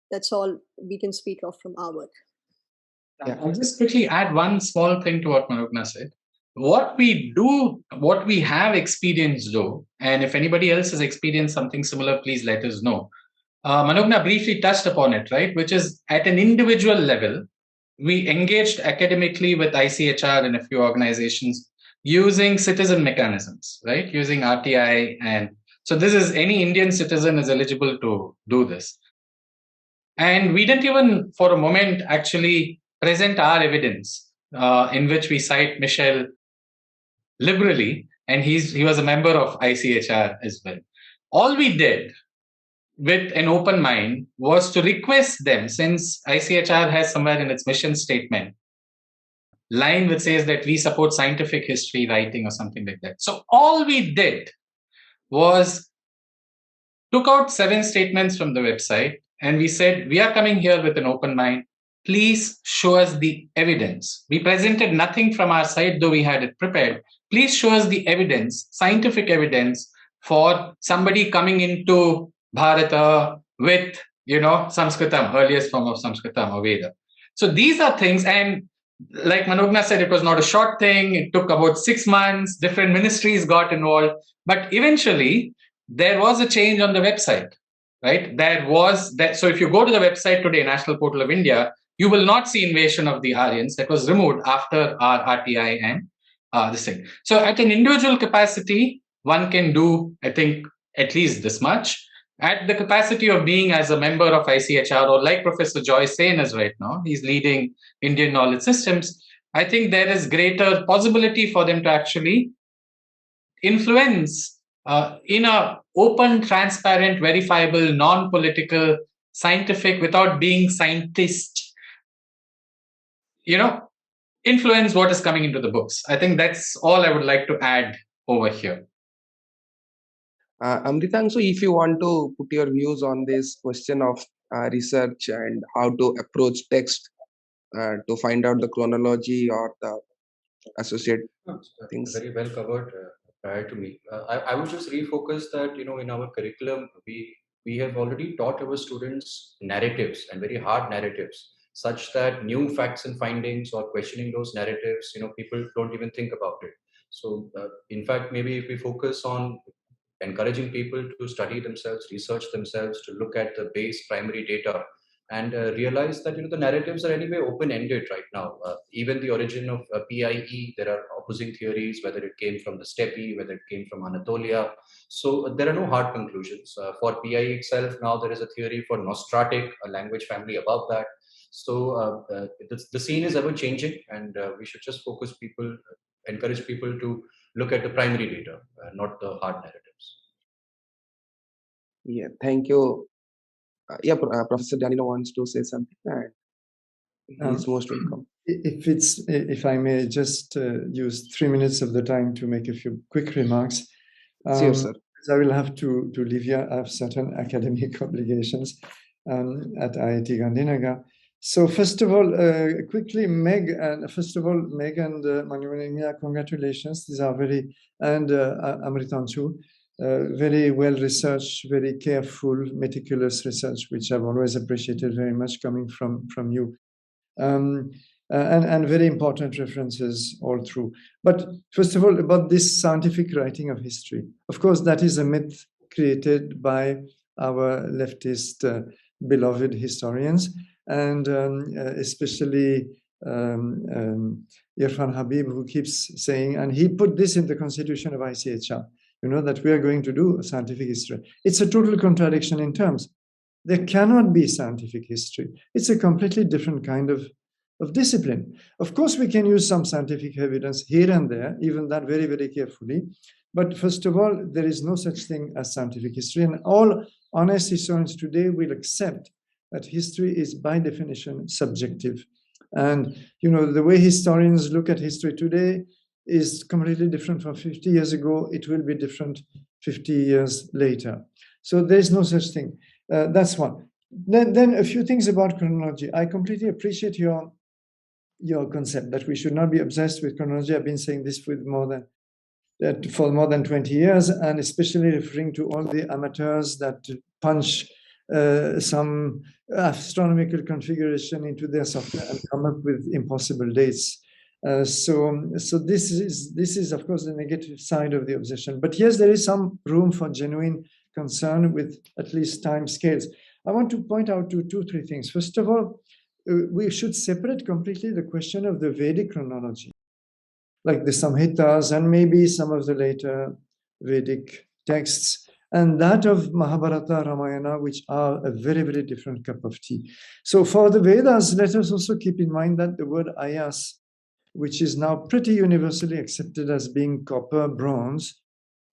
that's all we can speak of from our work. Yeah. I'll just quickly add one small thing to what Manogna said. What we have experienced though, and if anybody else has experienced something similar, please let us know. Manogna briefly touched upon it, right? Which is at an individual level, we engaged academically with ICHR and a few organizations using citizen mechanisms, right? Using RTI. And so this is any Indian citizen is eligible to do this. And we didn't even for a moment actually present our evidence in which we cite Michel liberally, and he was a member of ICHR as well. All we did with an open mind was to request them, since ICHR has somewhere in its mission statement line which says that we support scientific history writing or something like that. So all we did was took out 7 statements from the website and we said, we are coming here with an open mind. Please show us the evidence. We presented nothing from our side, though we had it prepared. Please show us the evidence, scientific evidence for somebody coming into Bharata with, Sanskritam, earliest form of Sanskritam or Veda. So these are things, and like Manogna said, it was not a short thing. It took about 6 months. Different ministries got involved. But eventually, there was a change on the website, right? There was that. So if you go to the website today, National Portal of India, you will not see invasion of the Aryans. That was removed after our RTI and this thing. So at an individual capacity, one can do, I think, at least this much. At the capacity of being as a member of ICHR, or like Professor Joy Sen is right now, he's leading Indian knowledge systems. I think there is greater possibility for them to actually influence in a open, transparent, verifiable, non-political, scientific, without being scientist, influence what is coming into the books. I think that's all I would like to add over here. Amritanshu, if you want to put your views on this question of research and how to approach text to find out the chronology or the associated things. Very well covered prior to me. I would just refocus that, in our curriculum, we have already taught our students narratives, and very hard narratives, such that new facts and findings or questioning those narratives, people don't even think about it. So in fact, maybe if we focus on encouraging people to study themselves, research themselves, to look at the base primary data, and realize that the narratives are anyway open-ended right now. Even the origin of PIE, there are opposing theories, whether it came from the steppe, whether it came from Anatolia. So there are no hard conclusions. For PIE itself, now there is a theory for Nostratic, a language family above that. So the scene is ever changing, and we should just encourage people to look at the primary data, not the hard narratives. Yeah, thank you. Professor Danilo wants to say something, and he's most welcome. If I may just use 3 minutes of the time to make a few quick remarks. Sure, sir. I will have to leave here. I have certain academic obligations at IIT Gandhinagar. So first of all, quickly, Meg and Manogna, congratulations. These are and Amritanshu, very well researched, very careful, meticulous research, which I've always appreciated very much coming from you. And very important references all through. But first of all, about this scientific writing of history. Of course, that is a myth created by our leftist beloved historians, and especially Irfan Habib, who keeps saying, and he put this in the constitution of ICHR, that we are going to do scientific history. It's a total contradiction in terms. There cannot be scientific history. It's a completely different kind of discipline. Of course, we can use some scientific evidence here and there, even that very, very carefully. But first of all, there is no such thing as scientific history. And all honest historians today will accept that history is by definition subjective. And, the way historians look at history today is completely different from 50 years ago. It will be different 50 years later. So there is no such thing. That's one. Then a few things about chronology. I completely appreciate your concept that we should not be obsessed with chronology. I've been saying this for more than 20 years, and especially referring to all the amateurs that punch some astronomical configuration into their software and come up with impossible dates. So this is of course the negative side of the obsession. But yes, there is some room for genuine concern with at least time scales. I want to point out two, three things. First of all, we should separate completely the question of the Vedic chronology, like the Samhitas and maybe some of the later Vedic texts, and that of Mahabharata, Ramayana, which are a very, very different cup of tea. So for the Vedas, let us also keep in mind that the word ayas, which is now pretty universally accepted as being copper, bronze,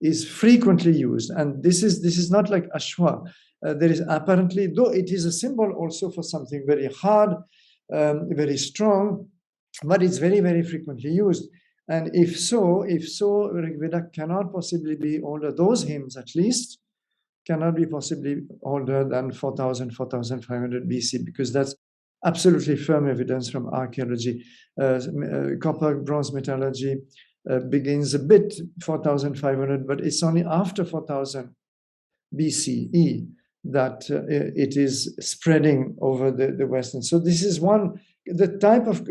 is frequently used. And this is not like Ashwa. There is apparently, though it is a symbol also for something very hard, very strong, but it's very, very frequently used. And if so, Rig Veda cannot possibly be older. Those hymns, at least, cannot be possibly older than 4,000, 4,500 BC, because that's absolutely firm evidence from archaeology. Copper, bronze metallurgy begins a bit 4,500, but it's only after 4,000 BCE that it is spreading over the West. And so this is one, the type of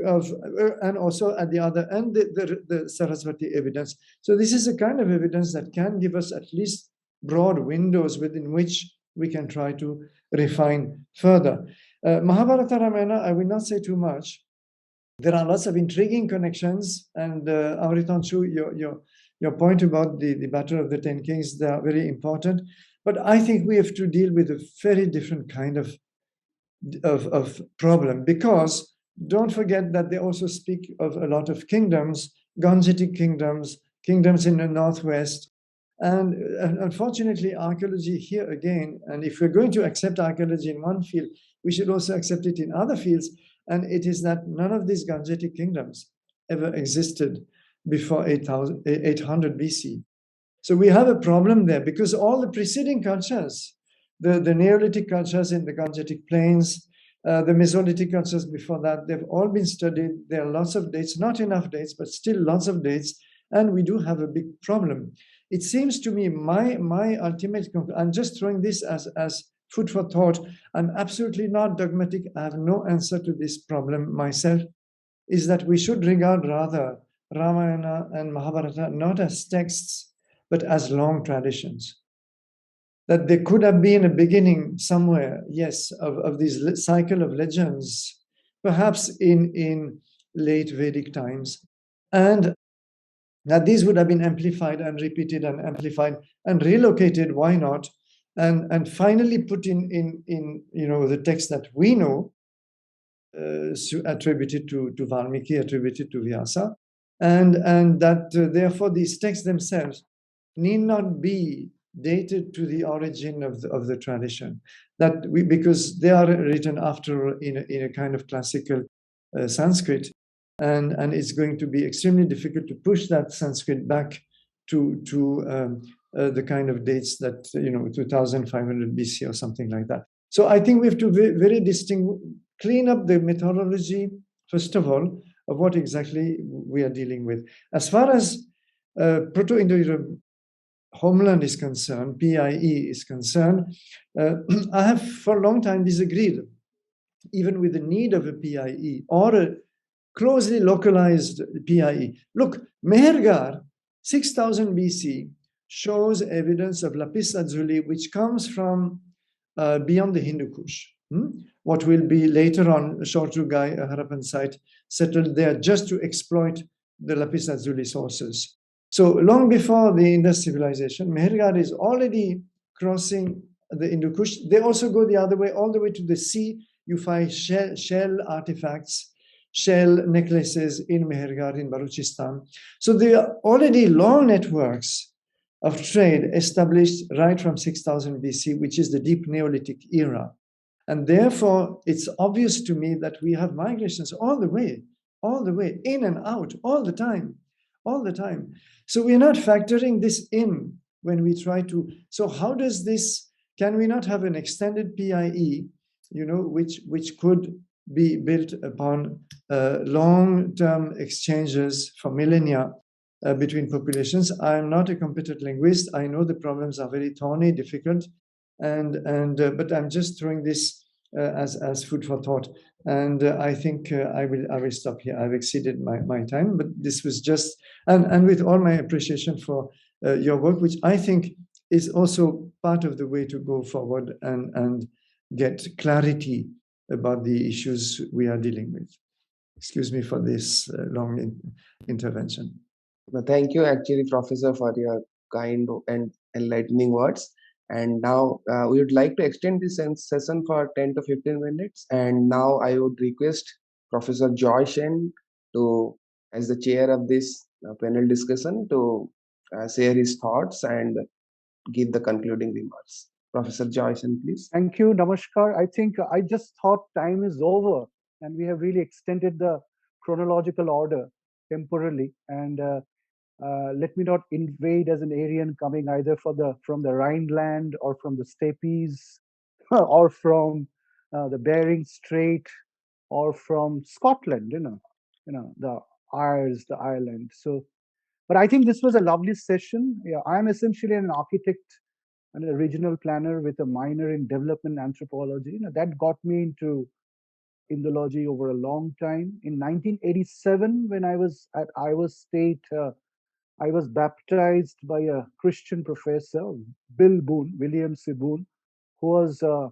and also at the other end, the Saraswati evidence. So this is a kind of evidence that can give us at least broad windows within which we can try to refine further. Mahabharata, Ramayana, I will not say too much. There are lots of intriguing connections, and Amritanshu, your point about the Battle of the Ten Kings, they are very important. But I think we have to deal with a very different kind of problem, because don't forget that they also speak of a lot of kingdoms, Gangetic kingdoms, kingdoms in the northwest. And unfortunately, archaeology here again, and if we're going to accept archaeology in one field, we should also accept it in other fields. And it is that none of these Gangetic kingdoms ever existed before 800 BC. So we have a problem there, because all the preceding cultures, the Neolithic cultures in the Gangetic plains, the Mesolithic cultures before that, they've all been studied. There are lots of dates, not enough dates, but still lots of dates. And we do have a big problem. It seems to me, my ultimate conclusion, I'm just throwing this as food for thought. I'm absolutely not dogmatic. I have no answer to this problem myself, is that we should regard rather Ramayana and Mahabharata not as texts, but as long traditions. That there could have been a beginning somewhere, yes, of this cycle of legends, perhaps in late Vedic times, and that these would have been amplified and repeated and amplified and relocated, why not, and finally put in the text that we know, attributed to Valmiki, attributed to Vyasa, and that therefore these texts themselves need not be dated to the origin of the tradition, because they are written after in a kind of classical Sanskrit, and it's going to be extremely difficult to push that Sanskrit back to the kind of dates that 2500 BC or something like that. So I think we have to very clean up the methodology first of all of what exactly we are dealing with. As far as Proto-Indo-European homeland is concerned, PIE is concerned, I have for a long time disagreed even with the need of a PIE or a closely localized PIE. Look, Mehergar, 6000 BC, shows evidence of lapis lazuli, which comes from beyond the Hindu Kush. What will be later on Shortugai, a Harappan site, settled there just to exploit the lapis lazuli sources. So long before the Indus civilization, Mehergar is already crossing the Hindu Kush. They also go the other way, all the way to the sea. You find shell artifacts, shell necklaces in Mehergar in Baluchistan. So there are already long networks of trade established right from 6000 BC, which is the deep Neolithic era. And therefore, it's obvious to me that we have migrations all the way, in and out, all the time. So we're not factoring this in when we try to, so how does this, can we not have an extended PIE, which could be built upon long-term exchanges for millennia between populations? I'm not a competent linguist. I know the problems are very thorny, difficult, But I'm just throwing this as food for thought. And I think I will stop here. I've exceeded my time, but this was just, and with all my appreciation for your work, which I think is also part of the way to go forward and get clarity about the issues we are dealing with. Excuse me for this long intervention. Well, thank you, actually, Professor, for your kind and enlightening words. And now we would like to extend this session for 10 to 15 minutes. And now I would request Professor Joy Shen to, as the chair of this panel discussion, to share his thoughts and give the concluding remarks. Professor Joy Shen, please. Thank you, Namaskar. I think I just thought time is over, and we have really extended the chronological order temporarily. And let me not invade as an Aryan coming either from the Rhineland or from the steppes or from the Bering Strait or from Scotland, the Isles, the Ireland. So, but I think this was a lovely session. Yeah, I'm essentially an architect and a regional planner with a minor in development anthropology. That got me into Indology over a long time. In 1987, when I was at Iowa State, I was baptized by a Christian professor, William C. Boone, who was a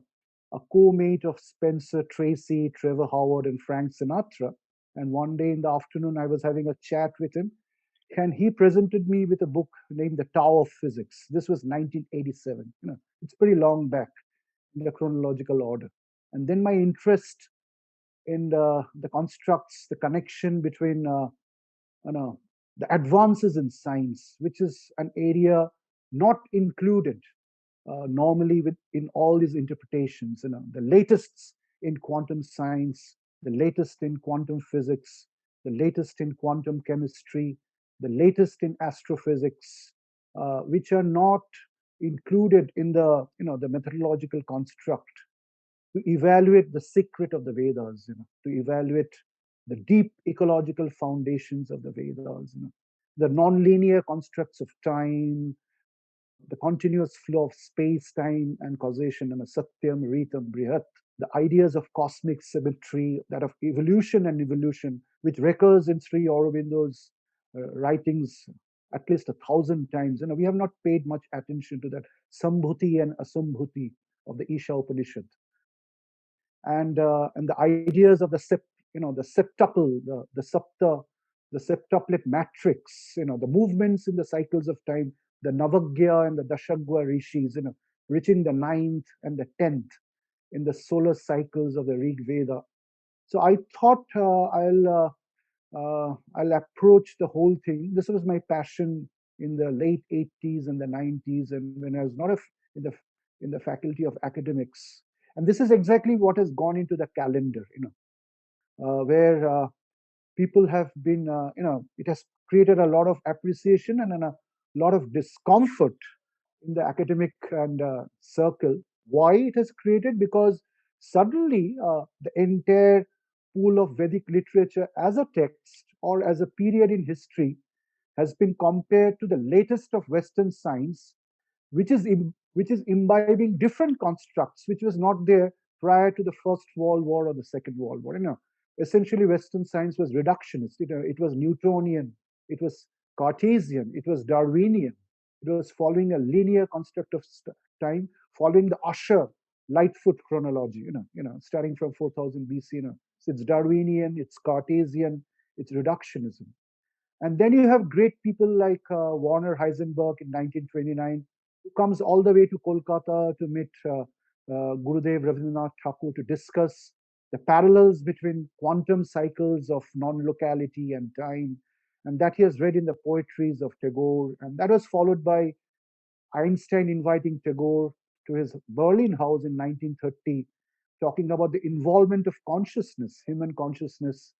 co-mate of Spencer Tracy, Trevor Howard, and Frank Sinatra. And one day in the afternoon, I was having a chat with him, and he presented me with a book named The Tao of Physics. This was 1987. It's pretty long back in the chronological order. And then my interest in the constructs, the connection between the advances in science, which is an area not included normally in all these interpretations. The latest in quantum science, the latest in quantum physics, the latest in quantum chemistry, the latest in astrophysics, which are not included in the methodological construct to evaluate the secret of the Vedas, to evaluate the deep ecological foundations of the Vedas, the non-linear constructs of time, the continuous flow of space, time, and causation, and a Satyam, Ritam, Brihat, the ideas of cosmic symmetry, that of evolution and evolution, which recurs in Sri Aurobindo's writings at least 1,000 times. We have not paid much attention to that Sambhuti and Asambhuti of the Isha Upanishad, and the ideas of the septuple, the sapta, the septuplet matrix, the movements in the cycles of time, the Navagya and the Dashagwa rishis, reaching the 9th and the 10th in the solar cycles of the Rig Veda. So I thought I'll approach the whole thing. This was my passion in the late 80s and the 90s, and when I was not in the faculty of academics. And this is exactly what has gone into the calendar, where people have been, it has created a lot of appreciation and a lot of discomfort in the academic and circle. Why it has created? Because suddenly the entire pool of Vedic literature as a text or as a period in history has been compared to the latest of Western science, which is imbibing different constructs, which was not there prior to the First World War or the Second World War. Essentially, Western science was reductionist. It was Newtonian, it was Cartesian, it was Darwinian. It was following a linear construct of time, following the Usher Lightfoot chronology. Starting from 4000 BC. So it's Darwinian, it's Cartesian, it's reductionism. And then you have great people like Werner Heisenberg in 1929, who comes all the way to Kolkata to meet Gurudev Rabindranath Tagore to discuss the parallels between quantum cycles of non-locality and time, and that he has read in the poetries of Tagore. And that was followed by Einstein inviting Tagore to his Berlin house in 1930, talking about the involvement of consciousness, human consciousness,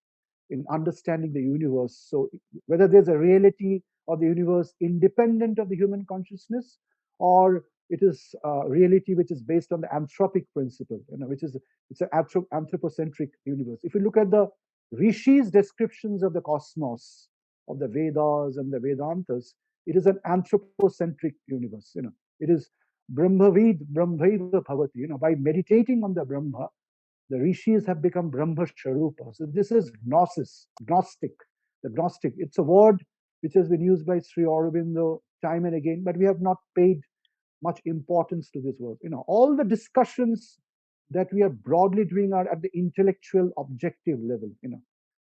in understanding the universe. So whether there's a reality of the universe independent of the human consciousness, or it is a reality which is based on the anthropic principle, it's an anthropocentric universe. If you look at the Rishi's descriptions of the cosmos, of the Vedas and the Vedantas, it is an anthropocentric universe. It is Brahmavid Brahmaiva Bhavati. By meditating on the Brahma, the rishis have become Brahma Sharupa. So this is gnosis, Gnostic. The Gnostic, it's a word which has been used by Sri Aurobindo time and again, but we have not paid much importance to this word. All the discussions that we are broadly doing are at the intellectual objective level,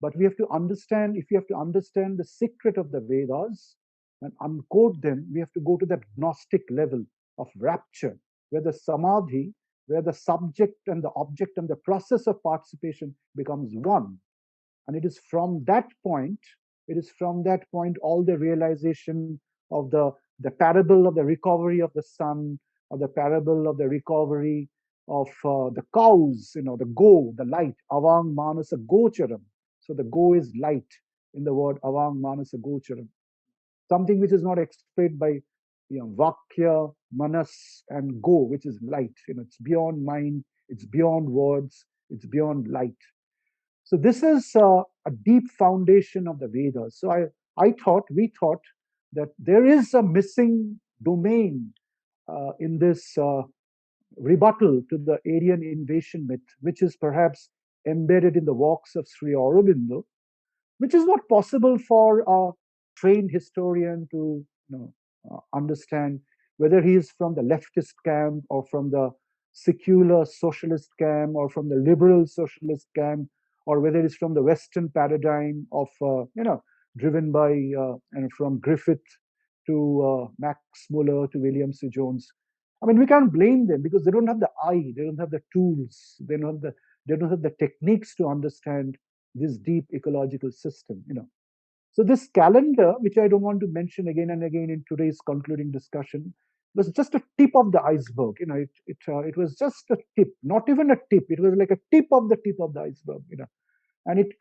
but we have to understand, if you have to understand the secret of the Vedas and uncode them, we have to go to that Gnostic level of rapture, where the samadhi, where the subject and the object and the process of participation becomes one. And it is from that point, all the realization of the parable of the recovery of the sun, or the parable of the recovery of the cows, the go, the light, avang manasa gocharam. So the go is light in the word avang manasa gocharam. Something which is not explained by vakya, manas, and go, which is light. It's beyond mind, it's beyond words, it's beyond light. So this is a deep foundation of the Vedas. So we thought that there is a missing domain in this rebuttal to the Aryan invasion myth, which is perhaps embedded in the works of Sri Aurobindo, which is not possible for a trained historian to understand, whether he is from the leftist camp or from the secular socialist camp or from the liberal socialist camp, or whether it's from the Western paradigm of driven by and from Griffith to Max Muller to William C. Jones. I mean, we can't blame them because they don't have the eye, they don't have the tools, they don't have the techniques to understand this deep ecological system. So this calendar, which I don't want to mention again and again in today's concluding discussion, was just a tip of the iceberg. It was just a tip, not even a tip. It was like a tip of the iceberg. And it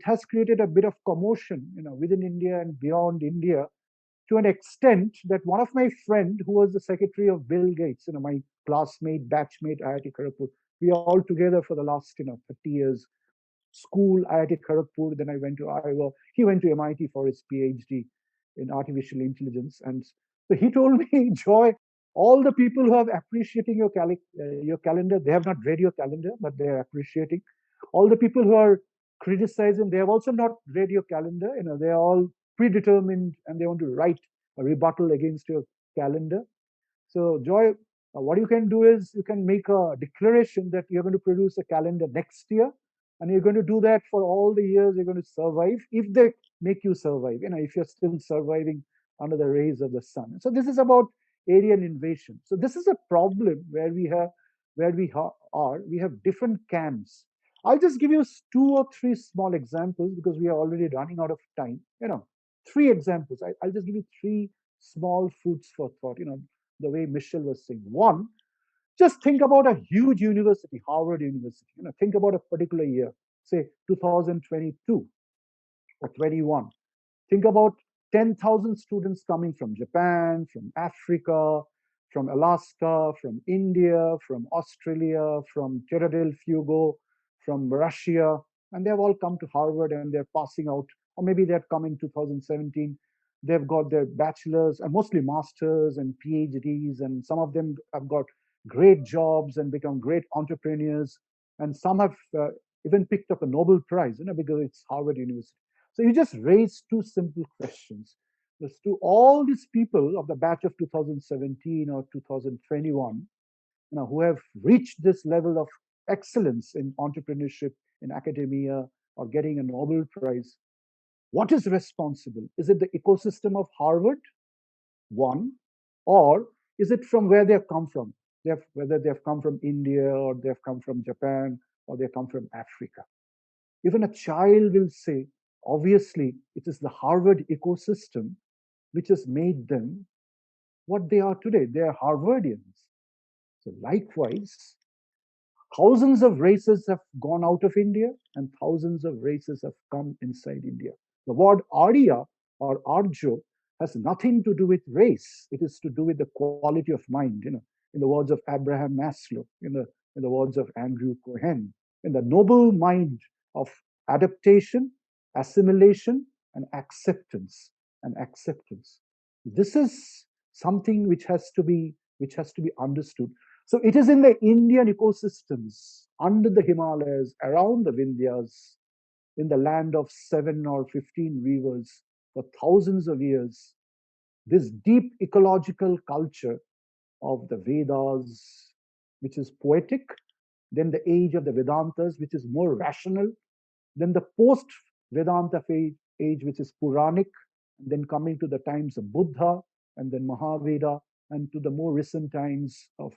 has created a bit of commotion, within India and beyond India, to an extent that one of my friend, who was the secretary of Bill Gates, my classmate, batchmate, IIT Kharagpur, we are all together for the last 30 years. School, IIT Kharagpur, then I went to Iowa. He went to MIT for his PhD in artificial intelligence. And so he told me, Joy, all the people who are appreciating your calendar, they have not read your calendar, but they are appreciating. All the people who are criticizing, they have also not read your calendar. They are all predetermined and they want to write a rebuttal against your calendar. So, Joy, what you can do is you can make a declaration that you're going to produce a calendar next year, and you're going to do that for all the years you're going to survive, if they make you survive, if you're still surviving under the rays of the sun. So this is about Aryan invasion. So this is a problem where we have different camps. I'll just give you 2 or 3 small examples because we are already running out of time. 3 examples. I'll just give you 3 small foods for thought, the way Michelle was saying. One, just think about a huge university, Harvard University. Think about a particular year, say 2022 or 21. Think about 10,000 students coming from Japan, from Africa, from Alaska, from India, from Australia, from Tierra del Fuego, from Russia, and they've all come to Harvard and they're passing out, or maybe they've come in 2017. They've got their bachelor's and mostly masters and PhDs, and some of them have got great jobs and become great entrepreneurs, and some have even picked up a Nobel Prize, because it's Harvard University. So you just raise 2 simple questions. Just to all these people of the batch of 2017 or 2021, who have reached this level of excellence in entrepreneurship, in academia, or getting a Nobel Prize, what is responsible? Is it the ecosystem of Harvard, one, or is it from where they've come from? Whether they've come from India, or they've come from Japan, or they come from Africa. Even a child will say, obviously, it is the Harvard ecosystem which has made them what they are today. They are Harvardians. So likewise, thousands of races have gone out of India and thousands of races have come inside India. The word Arya or Arjo has nothing to do with race. It is to do with the quality of mind, in the words of Abraham Maslow, in the words of Andrew Cohen, in the noble mind of adaptation, assimilation, and acceptance. This is something which has to be which has to be understood. So it is in the Indian ecosystems, under the Himalayas, around the Vindhyas, in the land of 7 or 15 rivers for thousands of years, this deep ecological culture of the Vedas, which is poetic, then the age of the Vedantas, which is more rational, then the post Vedanta age, which is Puranic, and then coming to the times of Buddha, and then Mahaveda, and to the more recent times of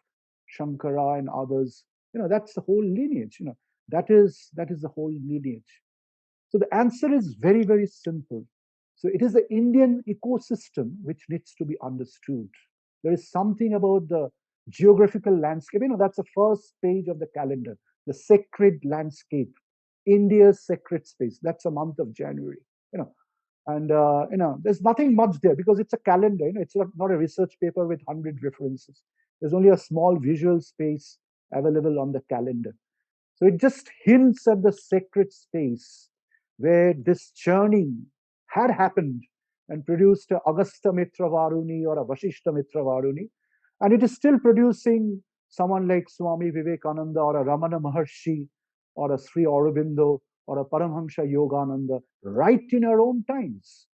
Shankara and others. That's the whole lineage. That is the whole lineage. So the answer is very, very simple. So it is the Indian ecosystem which needs to be understood. There is something about the geographical landscape. That's the first page of the calendar, the sacred landscape, India's sacred space. That's the month of January. And there's nothing much there because it's a calendar. It's not a research paper with 100 references. There's only a small visual space available on the calendar. So it just hints at the sacred space where this churning had happened and produced a Agastya Mitra Varuni or a Vashishta Mitra Varuni. And it is still producing someone like Swami Vivekananda or a Ramana Maharshi or a Sri Aurobindo or a Paramhamsa Yogananda right in our own times.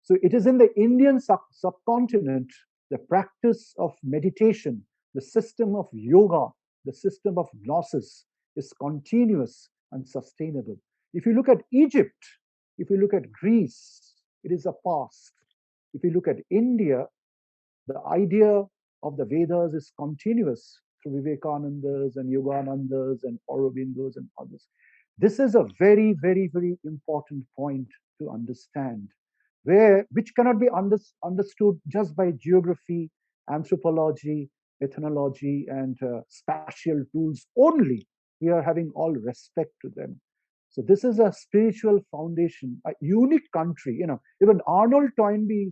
So it is in the Indian subcontinent, the practice of meditation, the system of yoga, the system of gnosis is continuous and sustainable. If you look at Egypt, if you look at Greece, it is a past. If you look at India, the idea of the Vedas is continuous through Vivekanandas and Yoganandas and Aurobindos and others. This is a very, very, very important point to understand, which cannot be understood just by geography, anthropology, ethnology, and spatial tools only. We are having all respect to them. So this is a spiritual foundation, a unique country. Even Arnold Toynbee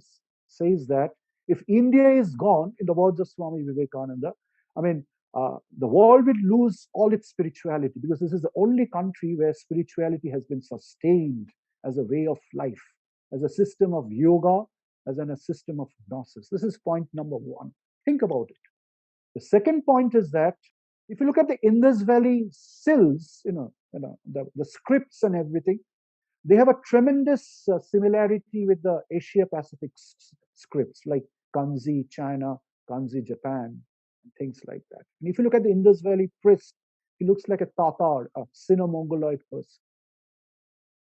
says that if India is gone, in the words of Swami Vivekananda, the world will lose all its spirituality because this is the only country where spirituality has been sustained as a way of life, as a system of yoga, as a system of gnosis. This is point number one. Think about it. The second point is that if you look at the Indus Valley sills, the scripts and everything, they have a tremendous similarity with the Asia Pacific scripts like Kanji China, Kanji Japan, and things like that. And if you look at the Indus Valley priest, he looks like a Tatar, a Sino-Mongoloid person.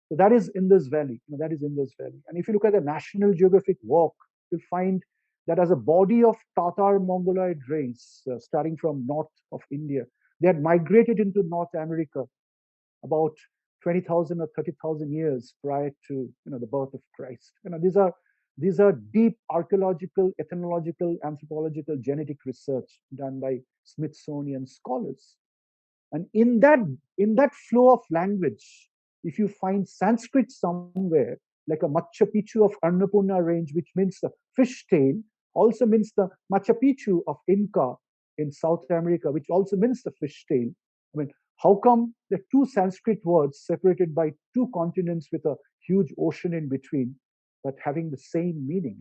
So that is Indus Valley. That is Indus Valley. And if you look at the National Geographic walk, you'll find that as a body of Tatar Mongoloid race, starting from north of India, they had migrated into North America about 20,000 or 30,000 years prior to the birth of Christ. These are deep archaeological, ethnological, anthropological, genetic research done by Smithsonian scholars. And in that flow of language, if you find Sanskrit somewhere, like a Machu Picchu of Annapurna range, which means the fish tail, also means the Machu Picchu of Inca in South America, which also means the fish tail. How come the two Sanskrit words separated by two continents with a huge ocean in between, but having the same meaning?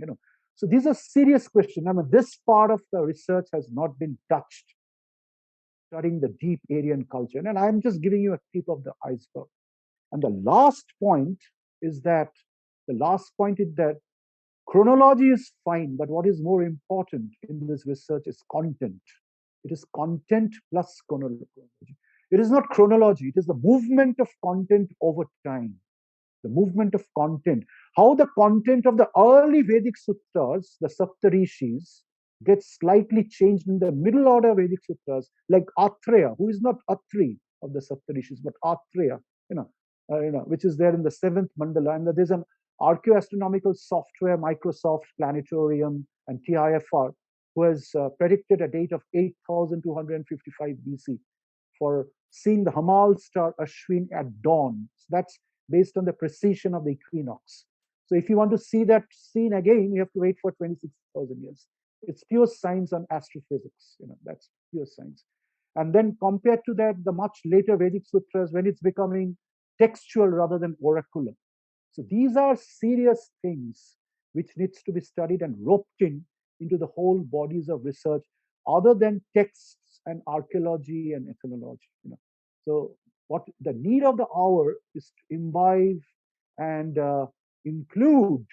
So these are serious questions. This part of the research has not been touched, studying the deep Aryan culture. And I'm just giving you a tip of the iceberg. And the last point is that chronology is fine, but what is more important in this research is content. It is content plus chronology. It is not chronology, it is the movement of content over time. The movement of content. How the content of the early Vedic sutras, the Saptarishis, gets slightly changed in the middle order Vedic sutras, like Atreya, who is not Atri of the Saptarishis, but Atreya, which is there in the 7th mandala. And there's an archaeoastronomical software, Microsoft Planetarium and TIFR, who has predicted a date of 8,255 BC for seeing the Hamal star Ashwin at dawn. So that's based on the precision of the equinox. So if you want to see that scene again, you have to wait for 26,000 years. It's pure science on astrophysics. That's pure science. And then compared to that, the much later Vedic sutras, when it's becoming textual rather than oracular. So these are serious things which needs to be studied and roped into the whole bodies of research other than texts and archaeology and ethnology. So what the need of the hour is to imbibe and include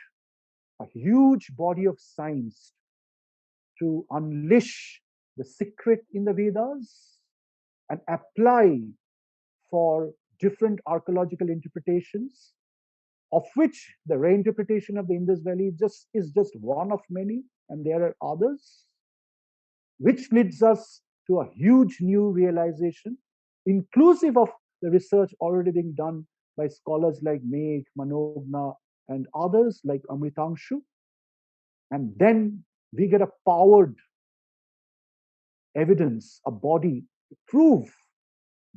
a huge body of science to unleash the secret in the Vedas and apply for different archaeological interpretations, of which the reinterpretation of the Indus Valley is just one of many, and there are others, which leads us to a huge new realization, inclusive of the research already being done by scholars like Megh, Manogna, and others like Amritangshu. And then we get a powered evidence, a body to prove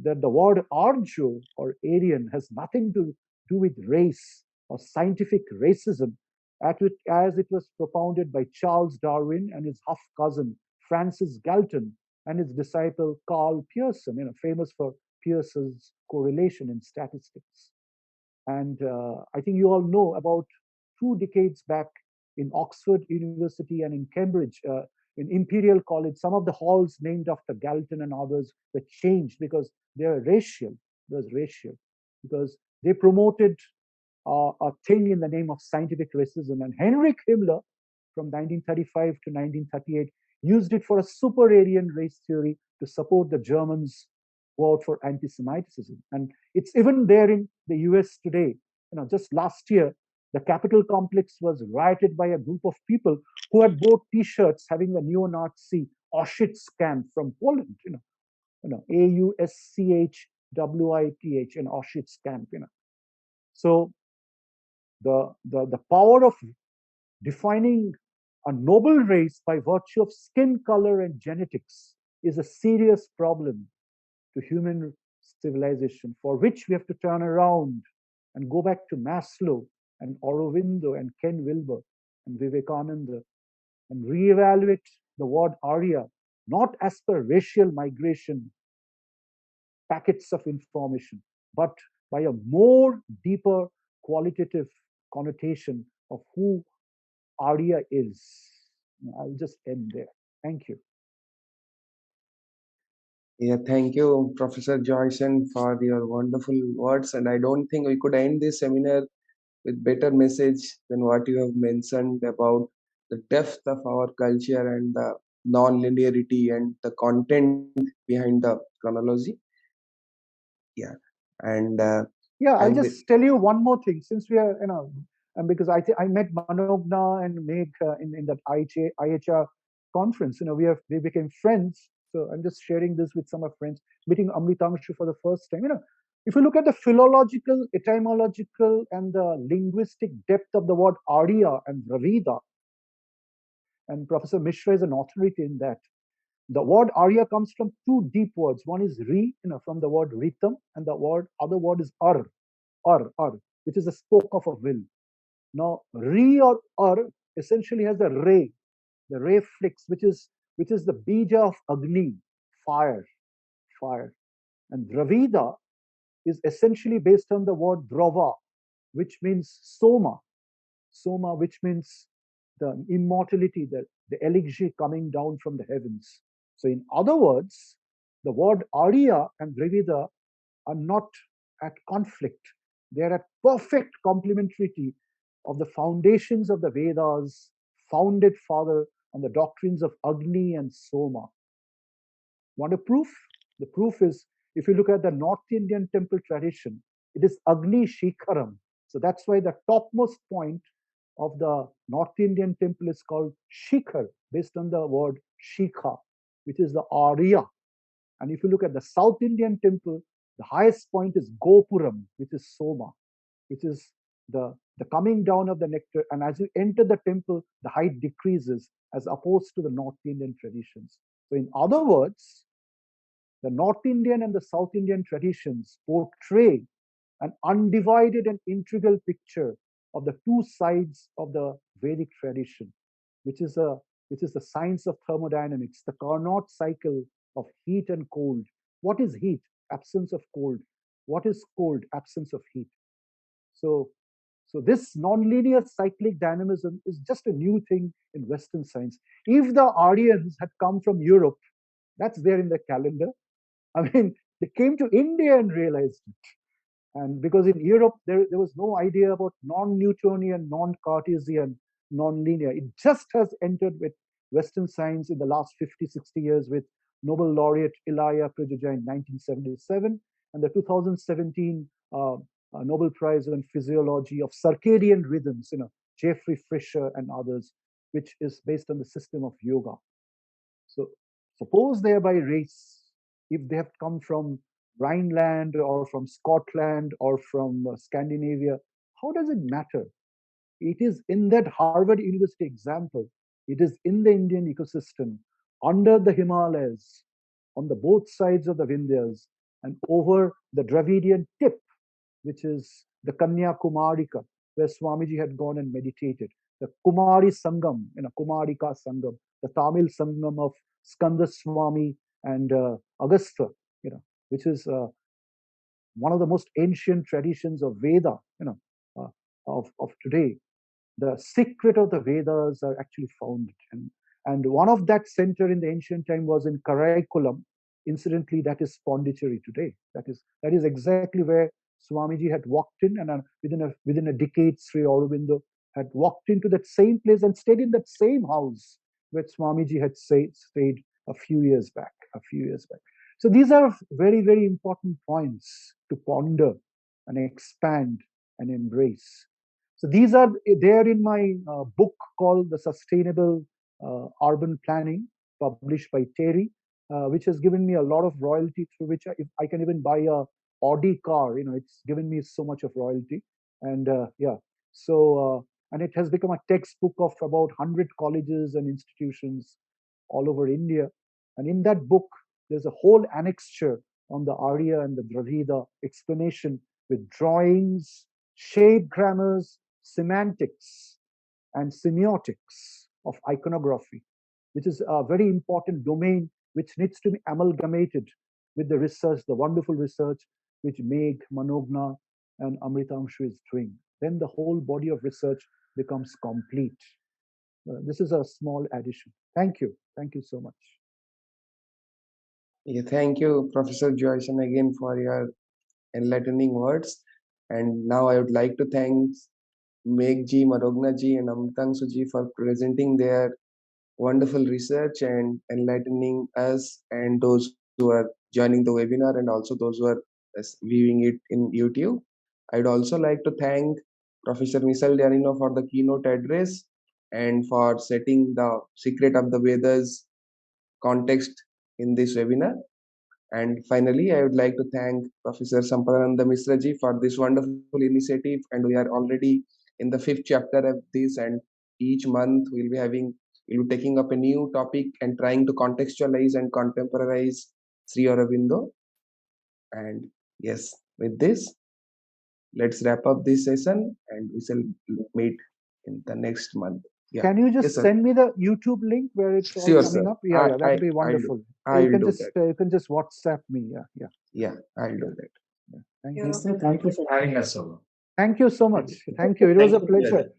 that the word Arjo or Aryan has nothing to do with race or scientific racism, as it was propounded by Charles Darwin and his half cousin Francis Galton and his disciple Karl Pearson, famous for Pearson's correlation in statistics. And I think you all know about 2 decades back in Oxford University and in Cambridge, in Imperial College, some of the halls named after Galton and others were changed because they were racial. It was racial because they promoted a thing in the name of scientific racism. And Heinrich Himmler, from 1935 to 1938, used it for a super Aryan race theory to support the Germans' vote for anti-Semitism. And it's even there in the US today. Just last year, the Capitol complex was rioted by a group of people who had bought T-shirts having the neo-Nazi Auschwitz camp from Poland. AUSCHWITH, an Auschwitz camp. So the power of defining a noble race by virtue of skin color and genetics is a serious problem to human civilization, for which we have to turn around and go back to Maslow and Aurobindo and Ken Wilber and Vivekananda and reevaluate the word Arya, not as per racial migration packets of information, but by a more deeper qualitative connotation of who Arya is. I'll just end there. Thank you. Yeah, thank you, Professor Joyson, for your wonderful words. And I don't think we could end this seminar with better message than what you have mentioned about the depth of our culture and the non-linearity and the content behind the chronology. Yeah, and I'll just tell you one more thing, since we are, and because I met Manogna and Megh in that IHR conference. We became friends. So I'm just sharing this with some of friends, meeting Amritangshu for the first time. If you look at the philological, etymological, and the linguistic depth of the word Arya and Dravida, and Professor Mishra is an authority in that. The word Arya comes from 2 deep words. One is Ri, from the word Ritam, and the other word is Ar, which is a spoke of a will. Now, Ri or Ar essentially has the ray flix, which is the bija of Agni, fire. And Dravida is essentially based on the word Drava, which means Soma, which means the immortality, the elixir coming down from the heavens. So in other words, the word Arya and Dravida are not at conflict. They are at perfect complementarity of the foundations of the Vedas, founded further on the doctrines of Agni and Soma. Want a proof? The proof is, if you look at the North Indian temple tradition, it is Agni Shikharam. So that's why the topmost point of the North Indian temple is called Shikhar, based on the word Shikha, which is the Arya. And if you look at the South Indian temple, the highest point is Gopuram, which is Soma, which is the coming down of the nectar. And as you enter the temple, the height decreases as opposed to the North Indian traditions. So in other words, the North Indian and the South Indian traditions portray an undivided and integral picture of the 2 sides of the Vedic tradition, which is the science of thermodynamics, the Carnot cycle of heat and cold. What is heat? Absence of cold. What is cold? Absence of heat. So So this nonlinear cyclic dynamism is just a new thing in Western science. If the Aryans had come from Europe, that's there in the calendar. I mean, they came to India and realized it. And because in Europe, there was no idea about non-Newtonian, non-Cartesian, non-linear. It just has entered with Western science in the last 50, 60 years with Nobel laureate Ilya Prigogine in 1977 and the 2017 Nobel Prize in Physiology of Circadian Rhythms, Jeffrey Fisher and others, which is based on the system of yoga. So suppose they are by race, if they have come from Rhineland or from Scotland or from Scandinavia, how does it matter? It is in that Harvard University example, it is in the Indian ecosystem, under the Himalayas, on the both sides of the Vindhyas, and over the Dravidian tip, which is the Kanyakumarika, where Swamiji had gone and meditated. The Kumari Sangam, Kumarika Sangam, the Tamil Sangam of Skanda Swami and Agastha, which is one of the most ancient traditions of Veda, of today. The secret of the Vedas are actually found. And one of that center in the ancient time was in Karaikulam. Incidentally, that is Pondicherry today. That is exactly where Swamiji had walked in, and within a decade, Sri Aurobindo had walked into that same place and stayed in that same house where Swamiji had stayed a few years back. So these are very, very important points to ponder and expand and embrace. So these are there in my book called The Sustainable Urban Planning, published by Terry, which has given me a lot of royalty, through which if I can even buy a Audi car, it's given me so much of royalty. And and it has become a textbook of about 100 colleges and institutions all over India. And in that book, there's a whole annexure on the Arya and the Dravida explanation with drawings, shape grammars, semantics, and semiotics of iconography, which is a very important domain which needs to be amalgamated with the research, the wonderful research which Megh, Manogna, and Amritanshu is doing. Then the whole body of research becomes complete. This is a small addition. Thank you. Thank you so much. Yeah, thank you, Professor Joyson, again for your enlightening words. And now I would like to thank Megh ji, Manogna ji, and Amritanshu ji for presenting their wonderful research and enlightening us and those who are joining the webinar and also those who are viewing it in YouTube. I'd also like to thank Professor Misal D'Anino for the keynote address and for setting the secret of the Vedas context in this webinar. And finally, I would like to thank Professor Sampadananda Misra ji for this wonderful initiative. And we are already in the 5th chapter of this, and each month we'll be taking up a new topic and trying to contextualize and contemporize Sri Aurobindo. And yes, with this, let's wrap up this session and we shall meet in the next month. Yeah. Can you just send me the YouTube link where it's all coming up? Yeah, that would be wonderful. You can just WhatsApp me. Yeah, I'll do that. Thank you. Thank you for having us over. Thank you so much. Thank you. It was a pleasure.